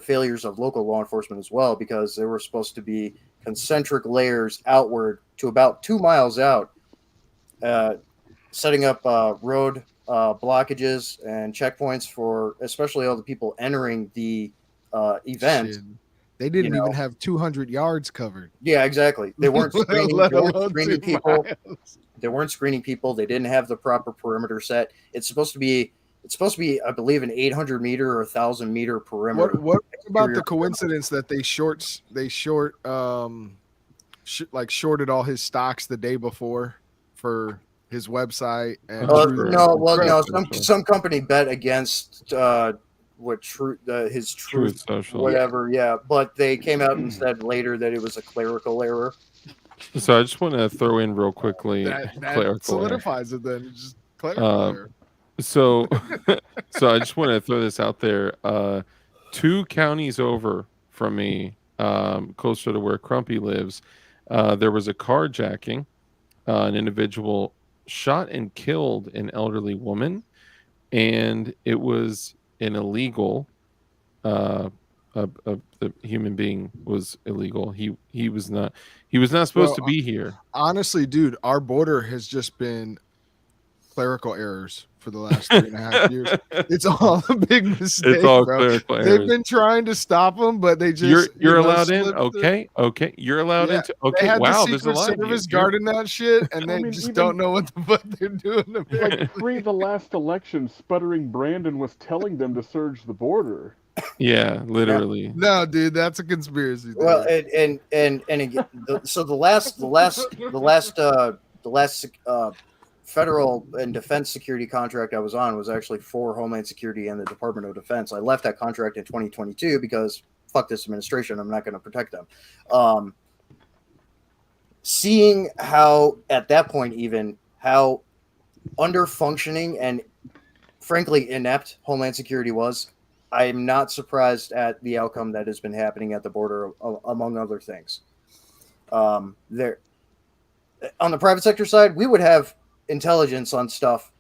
failures of local law enforcement as well, because there were supposed to be concentric layers outward to about 2 miles out, setting up road blockages and checkpoints for especially all the people entering the event. Shit. They didn't even have 200 yards covered. Yeah, exactly. They weren't screening, people. Miles. They weren't screening people. They didn't have the proper perimeter set. It's supposed to be, I believe, an 800 meter or 1,000 meter perimeter. What about the coincidence that they shorted all his stocks the day before for his website? And some company bet against his Truth Social, whatever. Yeah, but they came out and said later that it was a clerical error. So I just want to throw in real quickly. That solidifies it then. It's just clerical error. So I just want to throw this out there. 2 counties over from me, closer to where Crumpy lives, there was a carjacking. An individual shot and killed an elderly woman, and it was an illegal. The human being was illegal. He was not supposed to be here. Honestly, dude, our border has just been clerical errors for the last 3.5 years. It's all a big mistake, It's all bro. clerical They've errors. been trying to stop them, but they just You're allowed in. slipped through. Okay, okay. You're allowed Yeah, into. they Okay, had wow. the There's a Secret line. Service guarding that shit, and they I mean, just even- don't know what the fuck they're doing. Like Apparently. pre the last election, sputtering Brandon was telling them to surge the border. Yeah, literally. No, dude, that's a conspiracy theory. Well, and again, so the last federal and defense security contract I was on was actually for Homeland Security and the Department of Defense. I left that contract in 2022 because fuck this administration. I'm not going to protect them. Seeing how at that point even how under functioning and frankly inept Homeland Security was, I am not surprised at the outcome that has been happening at the border, among other things. There, on the private sector side, we would have intelligence on stuff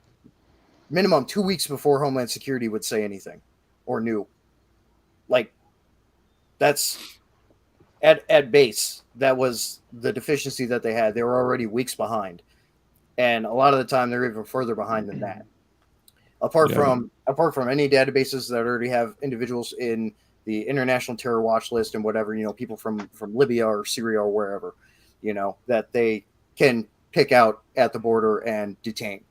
minimum 2 weeks before Homeland Security would say anything or knew. Like, that's at base. That was the deficiency that they had. They were already weeks behind, and a lot of the time they're even further behind than that. Apart from any databases that already have individuals in the international terror watch list and whatever, people from Libya or Syria or wherever, that they can pick out at the border and detain.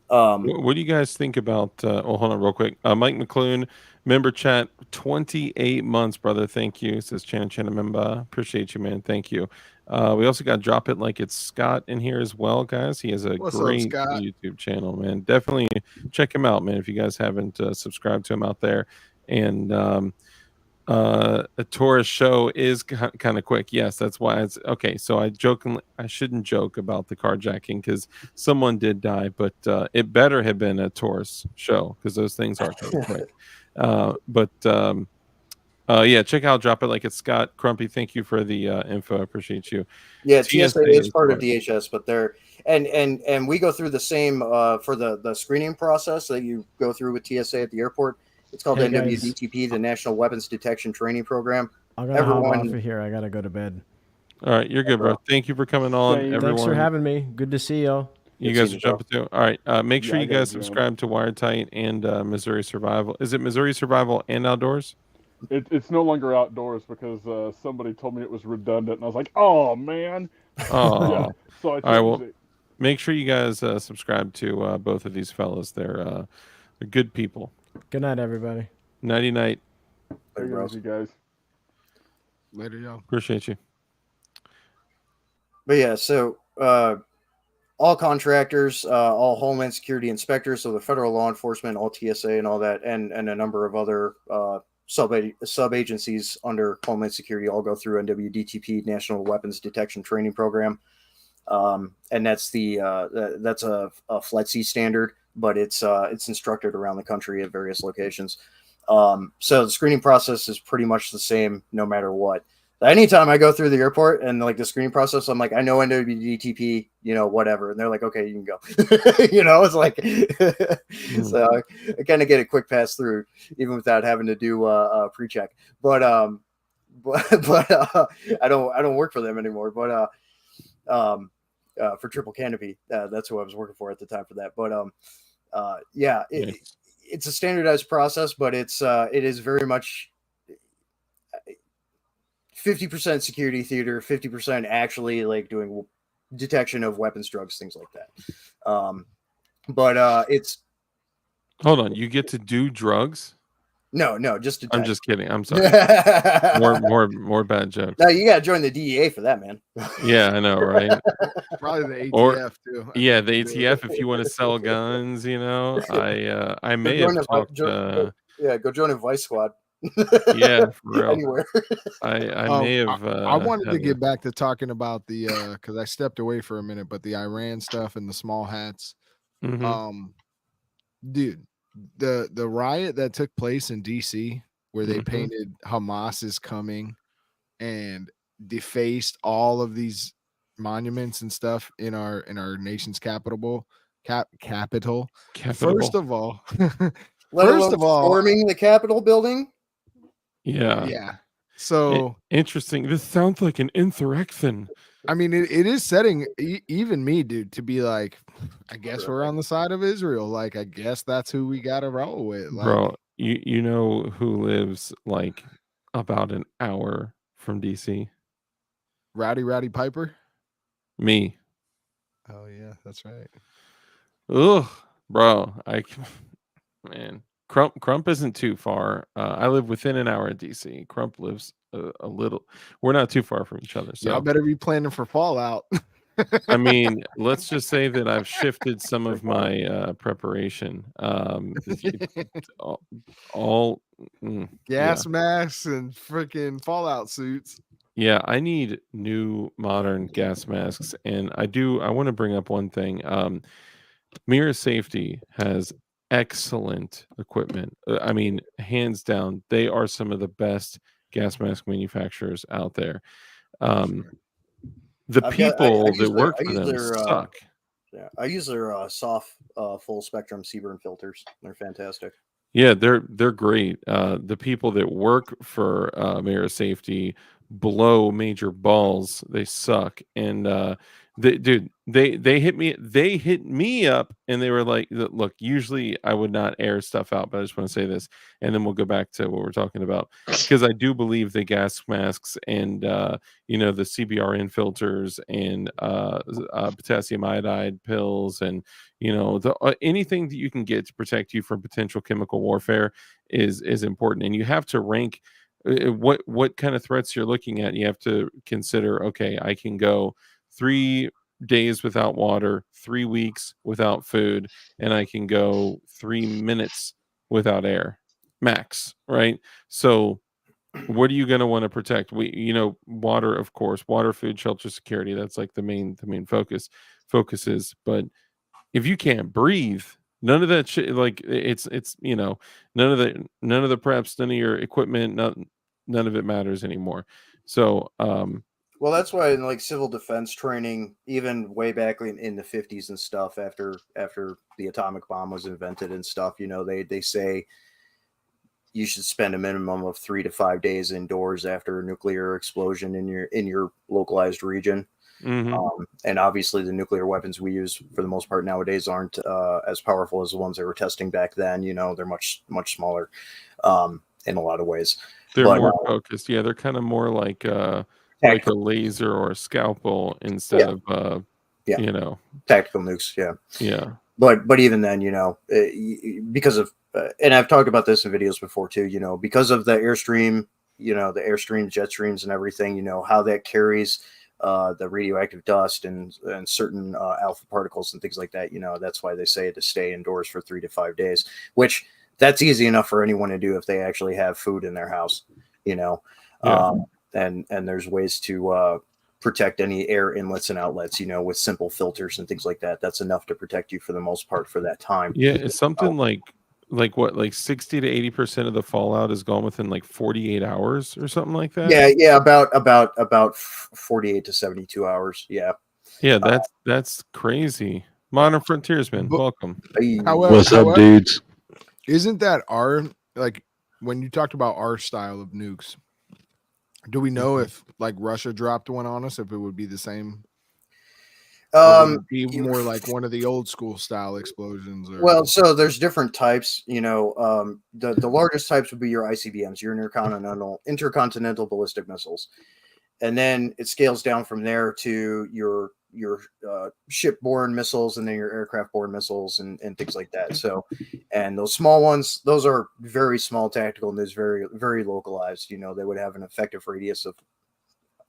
What do you guys think about? Hold on, real quick. Mike McClune, member chat, 28 months, brother. Thank you. Says Chan member. Appreciate you, man. Thank you. We also got Drop It Like It's Scott in here as well, guys. He has a What's up, great Scott? YouTube channel, man. Definitely check him out, man. If you guys haven't subscribed to him out there, and a tourist show is kind of quick. Yes, that's why it's okay. So I shouldn't joke about the carjacking because someone did die, but it better have been a tourist show because those things are kind of quick. Yeah, check out Drop It Like It's Scott. Crumpy, thank you for the info. I appreciate you. Yeah, TSA is part of DHS, but they're and we go through the same for the screening process that you go through with TSA at the airport. It's called NWDTP, the National Weapons Detection Training Program. I'm gonna hop off of here. I gotta go to bed. All right, you're good, bro. Thank you for coming on, everyone. Thanks for having me. Good to see y'all. You guys are jumping too. All right, make sure you guys subscribe to Wiretight and Missouri Survival. Is it Missouri Survival and Outdoors? It's no longer outdoors because somebody told me it was redundant, and I was like, "Oh man!" Oh, yeah. So I all right. Well, make sure you guys subscribe to both of these fellas. They're good people. Good night, everybody. Nighty night. Later, you guys. Later, y'all. Appreciate you. But yeah, so all contractors, all Homeland Security inspectors, so the federal law enforcement, all TSA and all that, and a number of other sub agencies under Homeland Security all go through NWDTP, National Weapons Detection Training Program, and that's that's a FLETC standard, but it's instructed around the country at various locations. So the screening process is pretty much the same no matter what. Anytime I go through the airport and like the screening process, I'm like, I know NWDTP, whatever. And they're like, okay, you can go. It's like, so I kind of get a quick pass through even without having to do a pre-check. But I don't work for them anymore. But for Triple Canopy, that's who I was working for at the time for that. But yeah, it's a standardized process, but it is very much 50% security theater, 50% actually like doing detection of weapons, drugs, things like that. But it's hold on. You get to do drugs? No, just detect. I'm just kidding. I'm sorry. more bad jokes. No, you gotta join the DEA for that, man. Yeah, I know, right? Probably the ATF too. Yeah, the ATF if you want to sell guns. I may have talked. Go join a Vice Squad. Yeah, for real. Anywhere. I may have. I wanted to get back to talking about the because I stepped away for a minute, but the Iran stuff and the small hats. Mm-hmm. Dude, the riot that took place in DC where they painted Hamas is coming and defaced all of these monuments and stuff in our nation's capital. First of all, forming the Capitol building. Yeah. So interesting. This sounds like an insurrection. I mean, it is setting even me, dude, to be like, I guess we're on the side of Israel. Like, I guess that's who we got to roll with. Like, Bro, you know who lives like about an hour from DC? Rowdy Piper. Me. Oh yeah, that's right. Ugh, bro, man, Crump isn't too far. I live within an hour of DC. Crump lives a little. We're not too far from each other. Y'all So better be planning for Fallout. I mean, let's just say that I've shifted some of my preparation. All, all yeah, Gas masks and freaking Fallout suits. yeah. I need new modern gas masks, and I want to bring up one thing. Mirror Safety has excellent equipment. I mean, hands down, they are some of the best gas mask manufacturers out there. Um, the I people use that work I for use them their suck. yeah, I use their soft full spectrum Seaburn filters. They're fantastic. Yeah, they're great. The people that work for Mirror Safety blow major balls. They suck, and dude, they hit me up, and they were like, "Look, usually I would not air stuff out, but I just want to say this, and then we'll go back to what we're talking about because I do believe the gas masks and the CBRN filters and potassium iodide pills and anything that you can get to protect you from potential chemical warfare is important, and you have to rank what kind of threats you're looking at. You have to consider, okay, I can go 3 days without water, 3 weeks without food, and I can go 3 minutes without air max, right? So what are you going to want to protect? Water, of course, water, food, shelter, security, that's like the main focuses. But if you can't breathe, none of that shit, like it's none of the preps, none of your equipment, none of it matters anymore. So Well, that's why in like civil defense training, even way back in the 50s and stuff, after the atomic bomb was invented and stuff, they say you should spend a minimum of 3 to 5 days indoors after a nuclear explosion in your localized region. And obviously, the nuclear weapons we use for the most part nowadays aren't as powerful as the ones they were testing back then. They're much smaller in a lot of ways. they're But more focused. Yeah, they're kind of more like a laser or a scalpel instead of tactical nukes. Yeah. Yeah. But even then, because of and I've talked about this in videos before too. Because of the airstream, the airstream, jet streams, and everything. How that carries the radioactive dust and certain alpha particles and things like that. That's why they say to stay indoors for 3 to 5 days, which that's easy enough for anyone to do if they actually have food in their house. And there's ways to protect any air inlets and outlets, with simple filters and things like that. That's enough to protect you for the most part for that time. Yeah, it's something like 60 to 80% of the fallout is gone within like 48 hours or something like that. Yeah, about 48 to 72 hours. Yeah. Yeah, that's crazy. Modern Frontiersman, welcome. What's up, dudes? Isn't that when you talked about our style of nukes? Do we know if like Russia dropped one on us, if it would be the same? Would it be more like one of the old school style explosions? Well, so there's different types. The largest types would be your ICBMs, your intercontinental ballistic missiles, and then it scales down from there to your shipborne missiles, and then your aircraft-borne missiles, and things like that. So, and those small ones, those are very small tactical, and there's very, very localized. They would have an effective radius of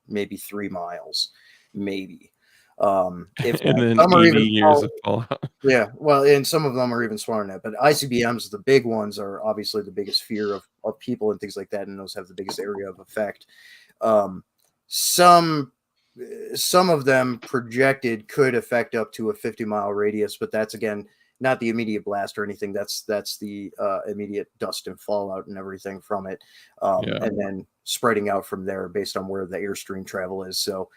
maybe 3 miles, maybe. If and then some are 80 even years of fallout. Yeah, well, and some of them are even smaller than that. But ICBMs, the big ones, are obviously the biggest fear of people and things like that, and those have the biggest area of effect. Some of them projected could affect up to a 50-mile radius, but that's again not the immediate blast or anything. That's the immediate dust and fallout and everything from it, and then spreading out from there based on where the airstream travel is. So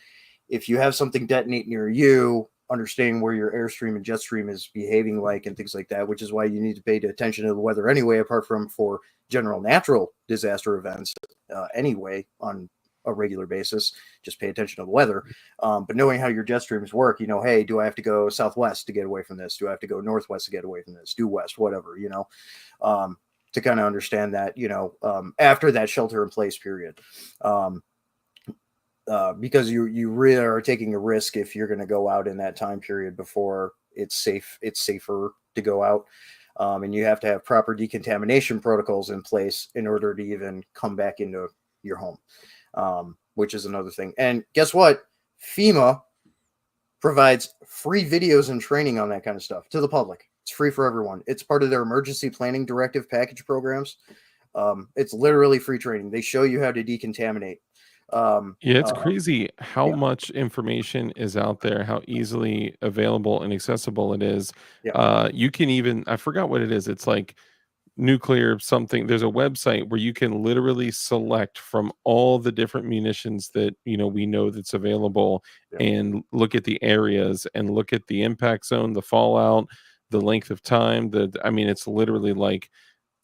if you have something detonate near you, understanding where your airstream and jet stream is behaving like and things like that, which is why you need to pay attention to the weather anyway, apart from for general natural disaster events anyway on a regular basis. Just pay attention to the weather. But knowing how your jet streams work, you know, hey, do I have to go southwest to get away from this? Do I have to go northwest to get away from this? Due west, whatever, you know, to kind of understand that, you know, after that shelter in place period. Because you really are taking a risk if you're going to go out in that time period before it's safer to go out. And you have to have proper decontamination protocols in place in order to even come back into your home, which is another thing. And guess what? FEMA provides free videos and training on that kind of stuff to the public. It's free for everyone. It's part of their emergency planning directive package programs. It's literally free training. They show you how to decontaminate. It's crazy how much information is out there, how easily available and accessible it is. You can even, I forgot what it is. It's like nuclear something. There's a website where you can literally select from all the different munitions that, you know, we know that's available and look at the areas and look at the impact zone, the fallout, the length of time. I mean, it's literally like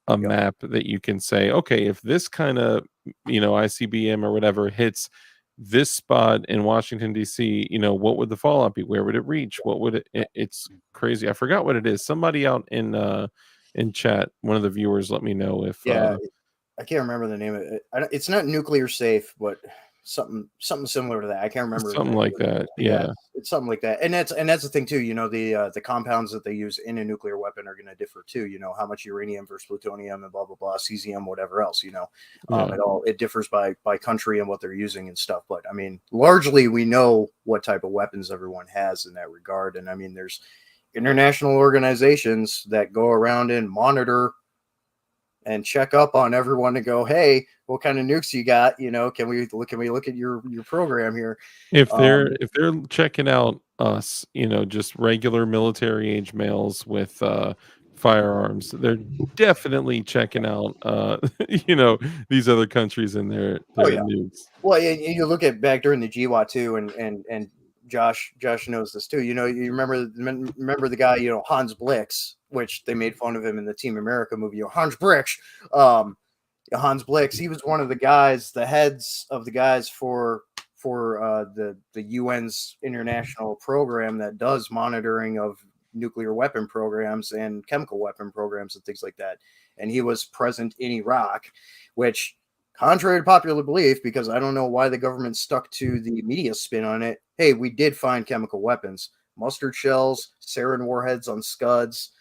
a map that you can say, okay, if this kind of, you know, ICBM or whatever hits this spot in Washington, D.C., you know, what would the fallout be? Where would it reach? What would it's crazy. I forgot what it is. Somebody out in chat, one of the viewers, let me know if I can't remember the name of it. It's not nuclear safe, but something similar to that. I can't remember. Something like that. Yeah. It's something like that. And that's the thing too. You know, the compounds that they use in a nuclear weapon are going to differ too. You know, how much uranium versus plutonium and blah blah blah, cesium, whatever else. You know, it differs by country and what they're using and stuff. But I mean, largely we know what type of weapons everyone has in that regard. And I mean, there's international organizations that go around and monitor and check up on everyone to go, hey, what kind of nukes you got? You know, can we look at your program here? If they're checking out us, you know, just regular military age males with firearms, they're definitely checking out you know, these other countries and their nukes. Well, you look at back during the GWAT too, and Josh knows this too. You know, you remember the guy, you know, Hans Blix, which they made fun of him in the Team America movie. You know, Hans Blix, Hans Blix. He was one of the guys, the heads of the guys for the UN's international program that does monitoring of nuclear weapon programs and chemical weapon programs and things like that. And he was present in Iraq, which, contrary to popular belief, because I don't know why the government stuck to the media spin on it. Hey, we did find chemical weapons, mustard shells, sarin warheads on Scuds,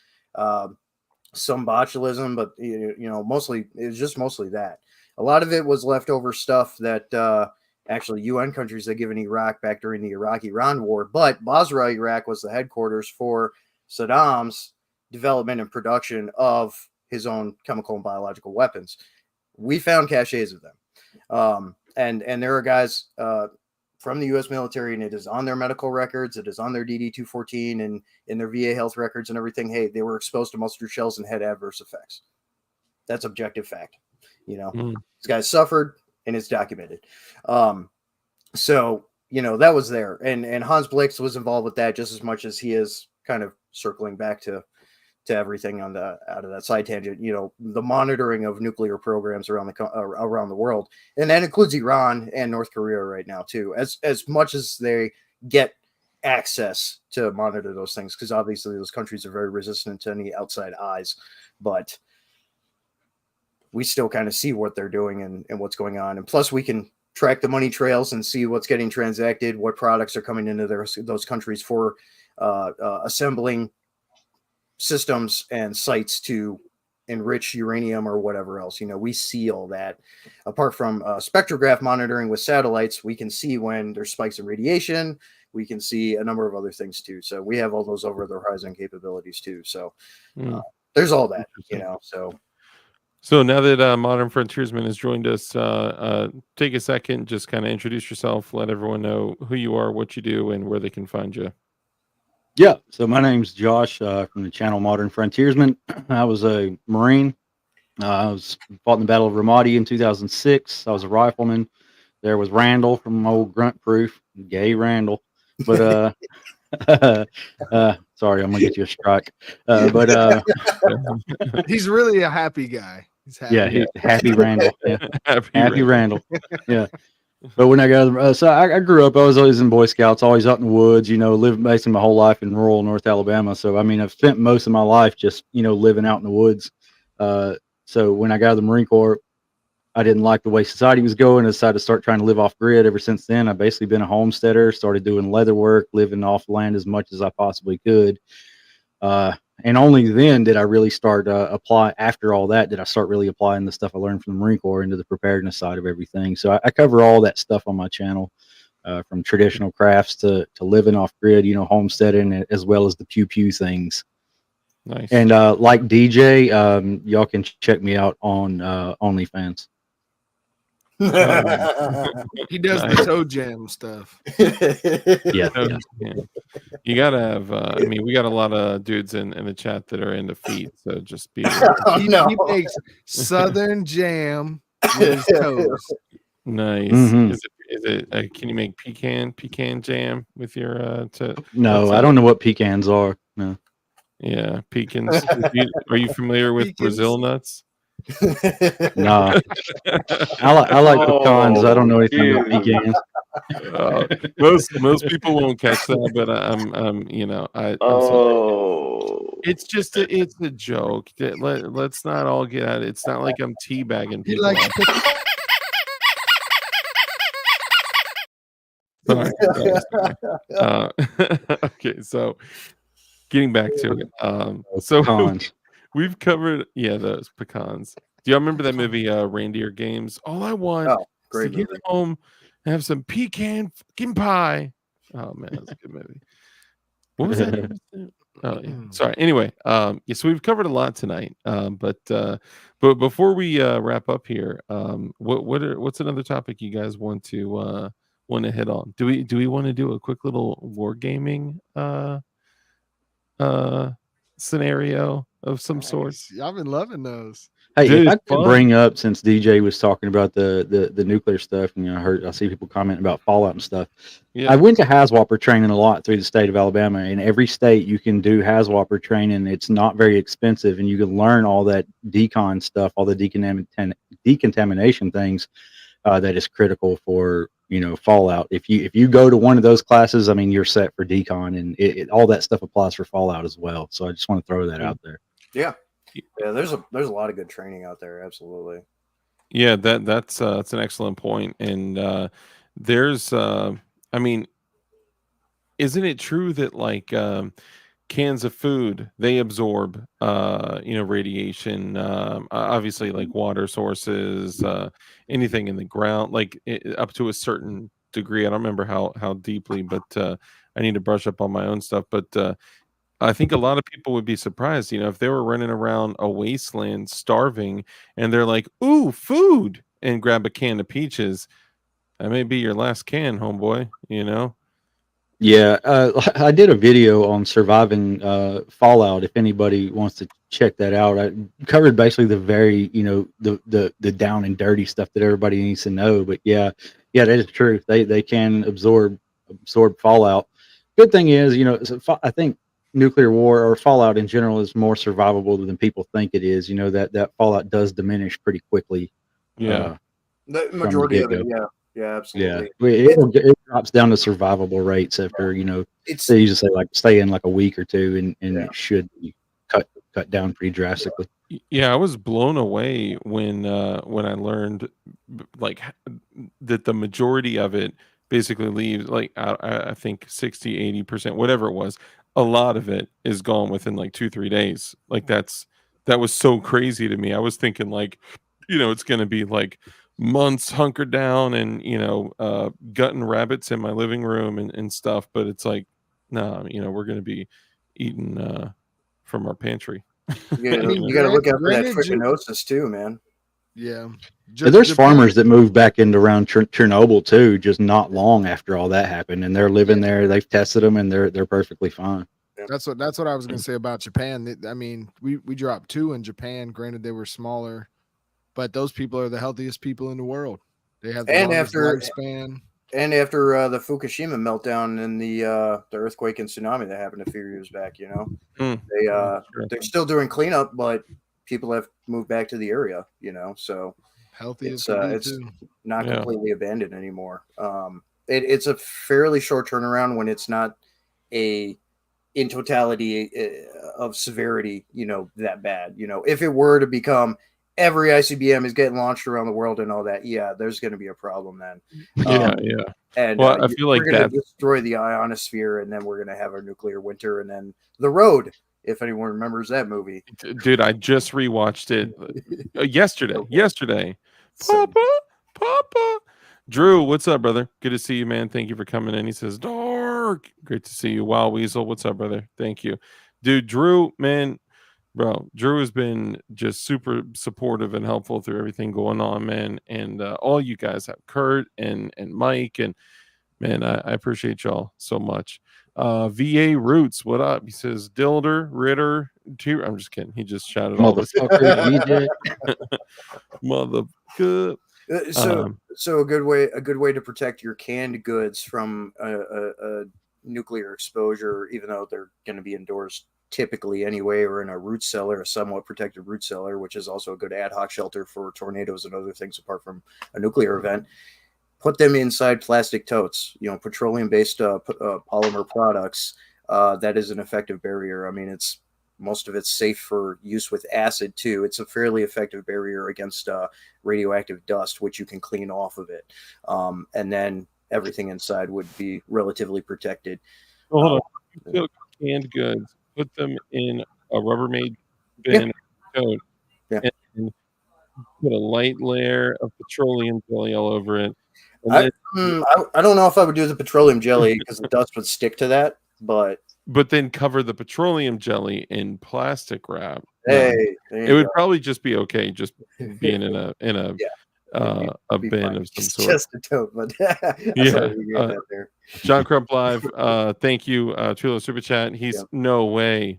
some botulism, but you know, mostly it was just mostly that. A lot of it was leftover stuff that actually UN countries had given Iraq back during the Iraq-Iran war. But Basra, Iraq, was the headquarters for Saddam's development and production of his own chemical and biological weapons. We found caches of them. And there are guys from the U.S. military, and it is on their medical records. It is on their DD-214 and in their VA health records and everything. Hey, they were exposed to mustard shells and had adverse effects. That's objective fact. You know, these guys suffered, and it's documented. So, you know, that was there. And Hans Blix was involved with that just as much as he is kind of circling back to everything on the out of that side tangent, you know, the monitoring of nuclear programs around the world, and that includes Iran and North Korea right now too, as much as they get access to monitor those things, because obviously those countries are very resistant to any outside eyes, but we still kind of see what they're doing and what's going on, and plus we can track the money trails and see what's getting transacted, what products are coming into those countries for assembling systems and sites to enrich uranium or whatever else. You know, we see all that. Apart from spectrograph monitoring with satellites, we can see when there's spikes in radiation. We can see a number of other things too. So we have all those over the horizon capabilities too. So there's all that, you know. So now that Modern Frontiersman has joined us, take a second, just kind of introduce yourself, let everyone know who you are, what you do, and where they can find you. Yeah, so my name's Josh from the channel Modern Frontiersman. I was a Marine. I fought in the Battle of Ramadi in 2006. I was a rifleman. There was Randall from old Grunt Proof, gay Randall. But sorry, I'm gonna get you a strike. But he's really a happy guy. He's happy. Yeah, happy Randall. Yeah. Happy Randall. Yeah. But when I got so I grew up, I was always in Boy Scouts, always out in the woods, lived basically my whole life in rural North Alabama. So, I mean, I've spent most of my life just, living out in the woods. So when I got out of the Marine Corps, I didn't like the way society was going. I decided to start trying to live off grid. Ever since then, I've basically been a homesteader, started doing leather work, living off land as much as I possibly could. And only then did I really start apply. After all that, did I start really applying the stuff I learned from the Marine Corps into the preparedness side of everything. So I cover all that stuff on my channel, from traditional crafts to living off grid, homesteading, as well as the pew pew things. Nice. And like DJ, y'all can check me out on OnlyFans. He does the toe jam stuff. Yeah. You gotta have. I mean, we got a lot of dudes in the chat that are into feet, so just be. He makes Southern jam with his toes. Nice. Mhm. Is it? Can you make pecan jam with your? No, I don't know what pecans are. No. Yeah, pecans. Are you familiar with Brazil nuts? Nah. I like pecans. I don't know anything about pecans. Most people won't catch that, but I'm I'm sorry. It's just it's a joke. Let's not all get at it. It's not like I'm teabagging He people. likes Sorry. Okay, so getting back to it. So Pecans. we've covered those pecans. Do y'all remember that movie Reindeer Games? All I want is to great get movie. home and have some pecan fucking pie. Oh man, that's a good movie. What was that? Oh yeah. Sorry. Anyway, so we've covered a lot tonight. But before we wrap up here, what's another topic you guys want to hit on? Do we want to do a quick little wargaming scenario of some sort? I've been loving those. Hey, Dude, if I it's could fun. bring up, since DJ was talking about the nuclear stuff, and I see people commenting about Fallout and stuff. Yeah. I went to Haswapper training a lot through the state of Alabama. In every state, you can do Haswapper training. It's not very expensive, and you can learn all that decon stuff, all the decontamination things that is critical for Fallout. If you go to one of those classes, I mean, you're set for decon, and all that stuff applies for Fallout as well. So I just want to throw that out there. Yeah, there's a lot of good training out there. Absolutely. Yeah, that's an excellent point. And there's I mean, isn't it true that like cans of food, they absorb radiation, obviously like water sources, anything in the ground, like up to a certain degree. I don't remember how deeply, but I need to brush up on my own stuff. But I think a lot of people would be surprised, if they were running around a wasteland starving and they're like, ooh, food, and grab a can of peaches. That may be your last can, homeboy, Yeah, I did a video on surviving Fallout. If anybody wants to check that out, I covered basically the very, the down and dirty stuff that everybody needs to know. But yeah, that is true. They can absorb Fallout. Good thing is, I think nuclear war or Fallout in general is more survivable than people think it is. That Fallout does diminish pretty quickly. Yeah. The majority of it, yeah, absolutely. Yeah, it drops down to survivable rates after they usually say like stay in like a week or two, and it should be cut down pretty drastically. Yeah, I was blown away when I learned like that the majority of it basically leaves, like I think 60-80%, whatever it was, a lot of it is gone within like 2-3 days. Like that was so crazy to me. I was thinking like, it's gonna be like months hunkered down and gutting rabbits in my living room and stuff, but it's like, no, we're gonna be eating from our pantry. Yeah, you got to look out for that trichinosis too, man. Yeah. There's farmers that moved back into around Chernobyl too, just not long after all that happened, and they're living there. They've tested them, and they're perfectly fine. That's what I was gonna say about Japan. I mean, we dropped 2 in Japan. Granted, they were smaller, but those people are the healthiest people in the world. They have the longest lifespan. And after the Fukushima meltdown and the earthquake and tsunami that happened a few years back, they're still doing cleanup, but people have moved back to the area, so Healthy as It's can be it's too. not Yeah. completely abandoned anymore. It's a fairly short turnaround when it's not a in totality of severity, that bad. If it were to become every ICBM is getting launched around the world and all that, yeah, there's going to be a problem then. Yeah, yeah. And Well, I feel like we're going to that's destroy the ionosphere, and then we're going to have our nuclear winter, and then The Road, if anyone remembers that movie. dude. I just rewatched it yesterday. So- Yesterday, so- Papa. Drew, what's up, brother? Good to see you, man. Thank you for coming in. He says, Dark. Great to see you. Wow, Weasel. What's up, brother? Thank you. Dude, Drew, man, bro, Drew has been just super supportive and helpful through everything going on, man. And all you guys have Kurt and Mike, and man, I appreciate y'all so much. VA Roots, what up? He says, Dilder, Ritter, I'm just kidding. He just shouted all this. Motherfucker, VJ. Mother good. So a good way to protect your canned goods from a nuclear exposure, even though they're going to be indoors typically anyway, or in a root cellar, a somewhat protected root cellar, which is also a good ad hoc shelter for tornadoes and other things apart from a nuclear event. Put them inside plastic totes, petroleum-based polymer products. That is an effective barrier. I mean, most of it's safe for use with acid too. It's a fairly effective barrier against radioactive dust, which you can clean off of it. And then everything inside would be relatively protected. Hold on. You took canned goods, put them in a Rubbermaid bin coat, and put a light layer of petroleum jelly all over it. I don't know if I would do the petroleum jelly because the dust would stick to that, but then cover the petroleum jelly in plastic wrap. Hey, it would probably just be okay, just being in a a bin fine. of some sort. Just a tote, but Yeah. There. John Crump Live, thank you. Trilo Super Chat. He's no way,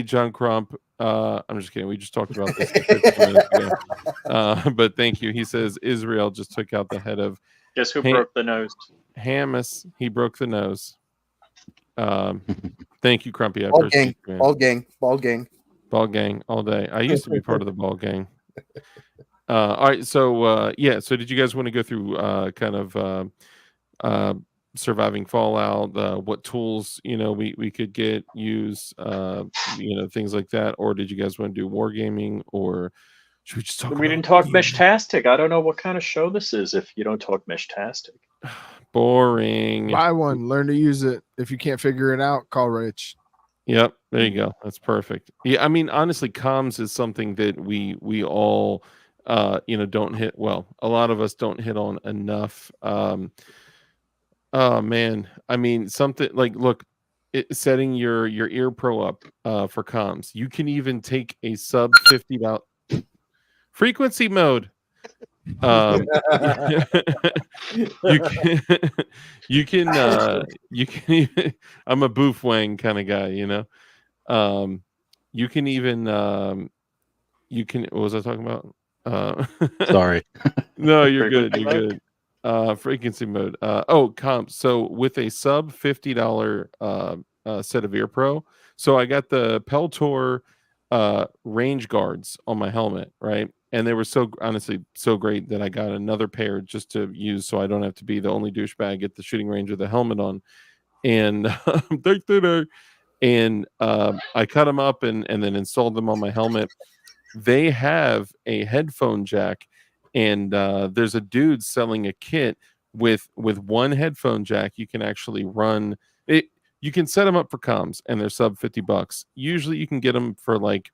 John Crump. I'm just kidding. We just talked about this 15 minutes ago. But thank you. He says Israel just took out the head of. Guess who broke the nose? Hamas. He broke the nose. Thank you, Crumpy. I Ball gang, appreciate you, man. ball gang All day. I used to be part of the ball gang. All right, so so did you guys want to go through kind of surviving Fallout, what tools we could use, things like that, or did you guys want to do wargaming, or should we just talk? We didn't talk Meshtastic. I don't know what kind of show this is if you don't talk Meshtastic. Boring. Buy one, learn to use it. If you can't figure it out, call Rich. Yep, there you go. That's perfect. Yeah, I mean, honestly, comms is something that we all don't hit. Well, a lot of us don't hit on enough. Oh man, I mean, something like, look, setting your ear pro up for comms. You can even take a sub $50 frequency mode. You can I'm a boof wang kind of guy, you can even what was I talking about? Sorry. No, you're good. Frequency mode. Comp. So with a sub $50 set of ear pro, so I got the Peltor range guards on my helmet, right? And they were honestly so great that I got another pair just to use, so I don't have to be the only douchebag at the shooting range with the helmet on. And I cut them up and then installed them on my helmet. They have a headphone jack, and there's a dude selling a kit with one headphone jack. You can actually run it. You can set them up for comms, and they're sub $50. Usually, you can get them for like,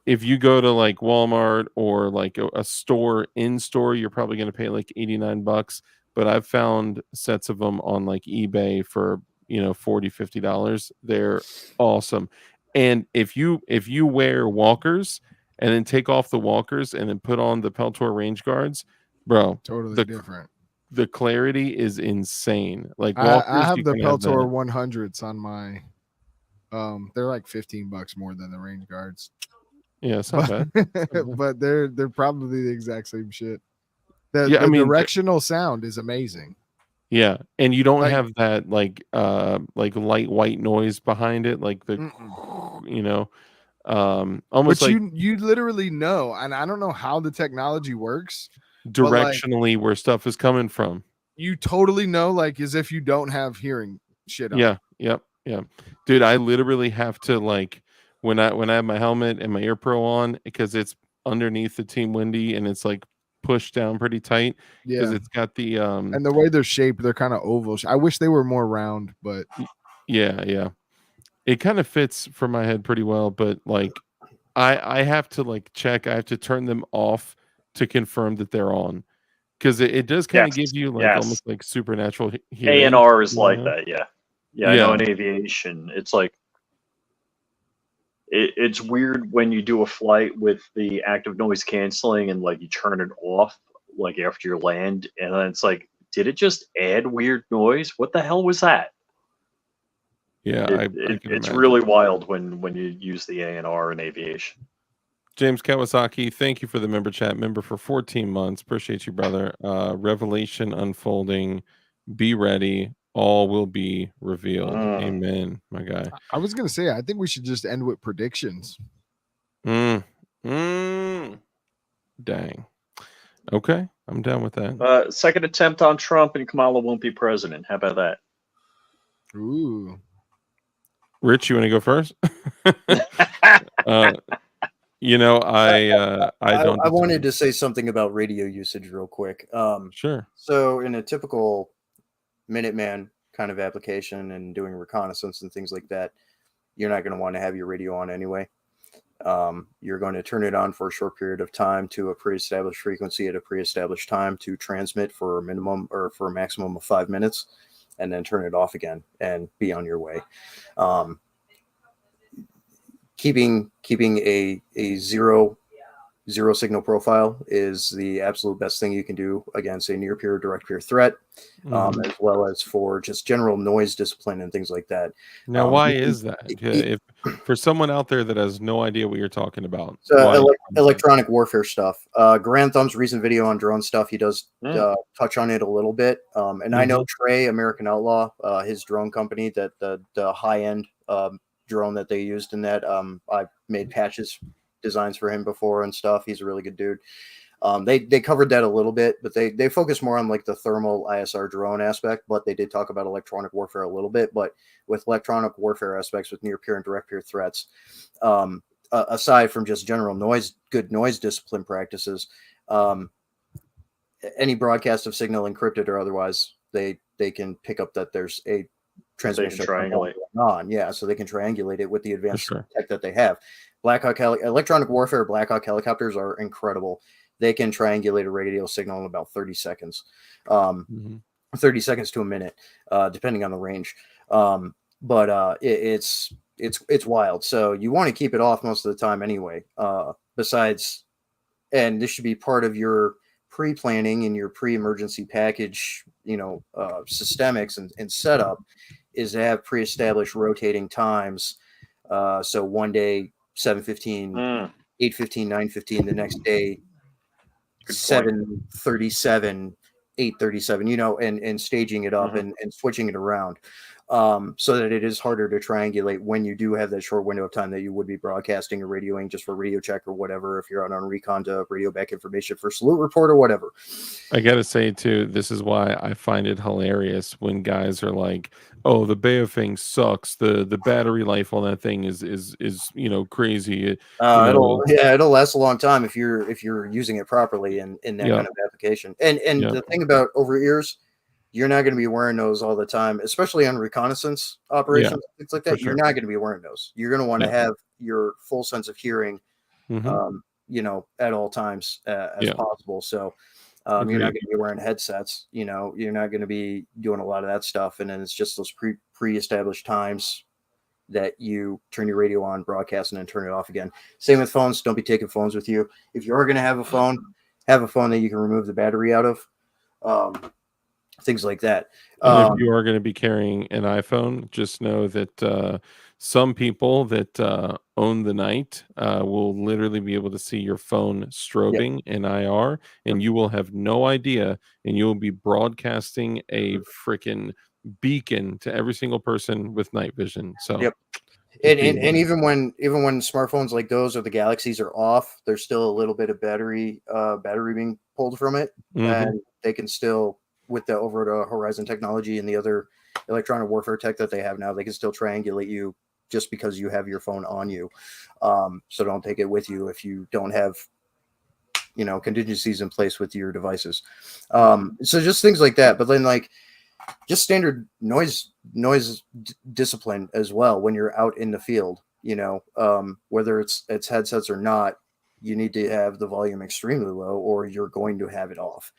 if you go to like Walmart or like a store in store, you're probably going to pay like $89. But I've found sets of them on like eBay for $40-$50. They're awesome. And if you wear walkers and then take off the walkers and then put on the Peltor range guards, bro, totally different. The clarity is insane. Like walkers, I have the Peltor 100s on my. They're like $15 more than the range guards. Yeah, it's not bad. But they're probably the exact same shit. The directional sound is amazing. Yeah, and you don't have that like light white noise behind it, like the almost but like you literally know, and I don't know how the technology works, directionally where stuff is coming from. You totally know, like, as if you don't have hearing shit on. Yeah. Yep. Yeah. Dude, I literally have to, like, when I have my helmet and my ear pro on, because it's underneath the Team Windy and it's like pushed down pretty tight because Yeah. it's got the And the way they're shaped, they're kind of oval. I wish they were more round, but yeah. It kind of fits for my head pretty well, but like I have to like check, I have to turn them off to confirm that they're on. Because it does kind of Yes, give you like yes. almost like supernatural hearing. A&R is you like know? that, yeah. Yeah, I know in aviation, it's like it's weird when you do a flight with the active noise canceling and like you turn it off like after you land, and then it's like, did it just add weird noise? What the hell was that? Yeah, I can it's imagine. really wild when you use the A&R in aviation. James Kawasaki, thank you for the member chat. Member for 14 months. Appreciate you, brother. Revelation unfolding. Be ready. All will be revealed. Amen, my guy. I was gonna say, I think we should just end with predictions. Dang. Okay, I'm down with that. Second attempt on Trump and Kamala won't be president. How about that? Ooh. Rich, you want to go first? You know, I don't. I wanted to say something about radio usage real quick. Sure. So in a typical Minuteman kind of application and doing reconnaissance and things like that, you're not going to want to have your radio on anyway. You're going to turn it on for a short period of time to a pre-established frequency at a pre-established time to transmit for a minimum or for a maximum of 5 minutes, and then turn it off again and be on your way. Keeping a zero signal profile is the absolute best thing you can do against a near peer, direct peer threat, as well as for just general noise discipline and things like that. Now, why is that? If for someone out there that has no idea what you're talking about, electronic warfare stuff. Grand Thumb's recent video on drone stuff, he does touch on it a little bit. And I know Trey, American Outlaw, his drone company, that the high end drone that they used in that, I've made patches designs for him before and stuff. He's a really good dude. They covered that a little bit, but they focus more on like the thermal ISR drone aspect, but they did talk about electronic warfare a little bit. But with electronic warfare aspects with near peer and direct peer threats, aside from just general good noise discipline practices, any broadcast of signal, encrypted or otherwise, they can pick up that there's a transmission triangulate on. Yeah, so they can triangulate it with the advanced tech that they have. Electronic warfare Black Hawk helicopters are incredible. They can triangulate a radio signal in about 30 seconds, 30 seconds to a minute, depending on the range. But it's wild. So you want to keep it off most of the time anyway. Besides, and this should be part of your pre-planning and your pre-emergency package, systemics and setup, is to have pre-established rotating times. So one day 7:15, 8:15, 9:15, the next day 7:37, 8:37, and staging it up and switching it around, so that it is harder to triangulate when you do have that short window of time that you would be broadcasting or radioing just for radio check or whatever, if you're out on recon to radio back information for salute report or whatever. I gotta say too, this is why I find it hilarious when guys are like, "Oh, the Baofeng sucks. The battery life on that thing is crazy." It'll last a long time if you're using it properly in that kind of application. And the thing about over ears, you're not going to be wearing those all the time, especially on reconnaissance operations, things like that. You're not going to be wearing those. You're going to want to have your full sense of hearing, at all times as possible. So you're not going to be wearing headsets. You're not going to be doing a lot of that stuff. And then it's just those pre-established times that you turn your radio on, broadcast, and then turn it off again. Same with phones. Don't be taking phones with you. If you are going to have a phone that you can remove the battery out of. Things like that. And if you are going to be carrying an iPhone, just know that some people that own the night will literally be able to see your phone strobing in IR, and you will have no idea, and you will be broadcasting a freaking beacon to every single person with night vision. So And even when smartphones like those or the Galaxies are off, there's still a little bit of battery being pulled from it, and they can still, with the over the horizon technology and the other electronic warfare tech that they have now, they can still triangulate you just because you have your phone on you. So don't take it with you if you don't have, contingencies in place with your devices. So just things like that. But then like just standard noise discipline as well when you're out in the field, whether it's headsets or not, you need to have the volume extremely low or you're going to have it off.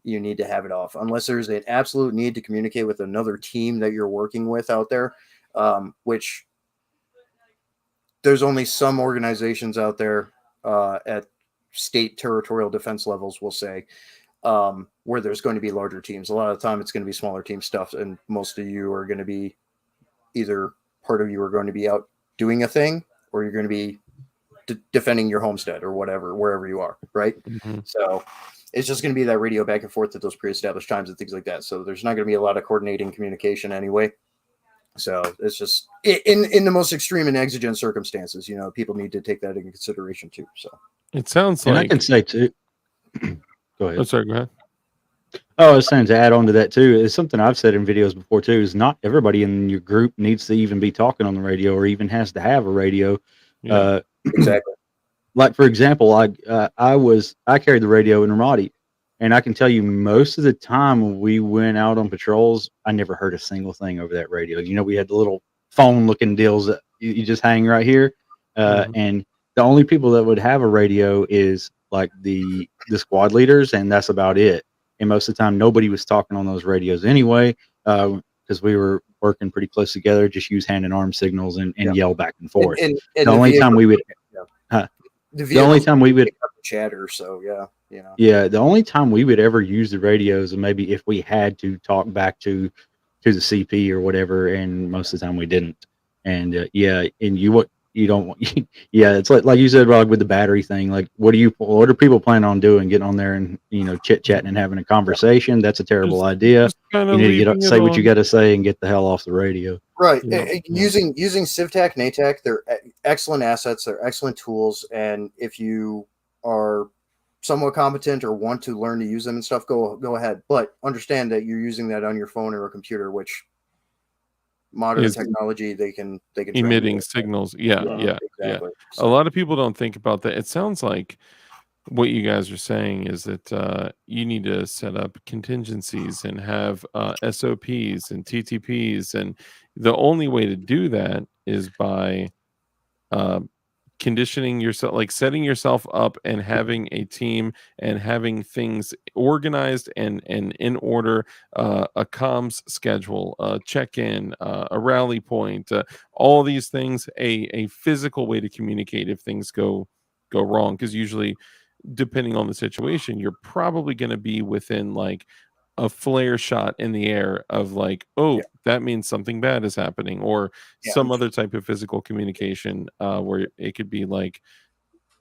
You need to have it off unless there's an absolute need to communicate with another team that you're working with out there, which there's only some organizations out there at state territorial defense levels, we'll say, where there's going to be larger teams. A lot of the time it's going to be smaller team stuff, and most of you are going to be either part of you are going to be out doing a thing or you're going to be defending your homestead or whatever, wherever you are, right? So it's just going to be that radio back and forth at those pre-established times and things like that. So there's not going to be a lot of coordinating communication anyway. So it's just in the most extreme and exigent circumstances, people need to take that into consideration too. So it sounds and like I can say too. Go ahead. Oh, sorry, go ahead. Oh, I was saying to add on to that too, is something I've said in videos before too, is not everybody in your group needs to even be talking on the radio or even has to have a radio. Yeah. Exactly. Like for example, I carried the radio in Ramadi, and I can tell you most of the time when we went out on patrols, I never heard a single thing over that radio. We had the little phone looking deals that you just hang right here, and the only people that would have a radio is like the squad leaders, and that's about it. And most of the time, nobody was talking on those radios anyway, because we were working pretty close together. Just use hand and arm signals and yell back and forth. And the only time we would, the only time we would chatter. So yeah, the only time we would ever use the radios, and maybe if we had to talk back to the CP or whatever, and most of the time we didn't. And and you don't want, it's like you said, Rod, with the battery thing. Like, what are people planning on doing? Getting on there and chit chatting and having a conversation? That's a terrible idea. You need to get up, say what you got to say, and get the hell off the radio. Right. Using CivTech, NATEC, they're excellent assets. They're excellent tools, and if you are somewhat competent or want to learn to use them and stuff, go ahead. But understand that you're using that on your phone or a computer, which modern technology they can emitting signals. Yeah. A lot of people don't think about that. It sounds like what you guys are saying is that you need to set up contingencies and have SOPs and TTPs, and the only way to do that is by conditioning yourself, like setting yourself up and having a team and having things organized and in order, a comms schedule, a check-in, a rally point, all these things, a physical way to communicate if things go wrong, because usually, depending on the situation, you're probably going to be within like a flare shot in the air of like, that means something bad is happening, or some other type of physical communication, where it could be like,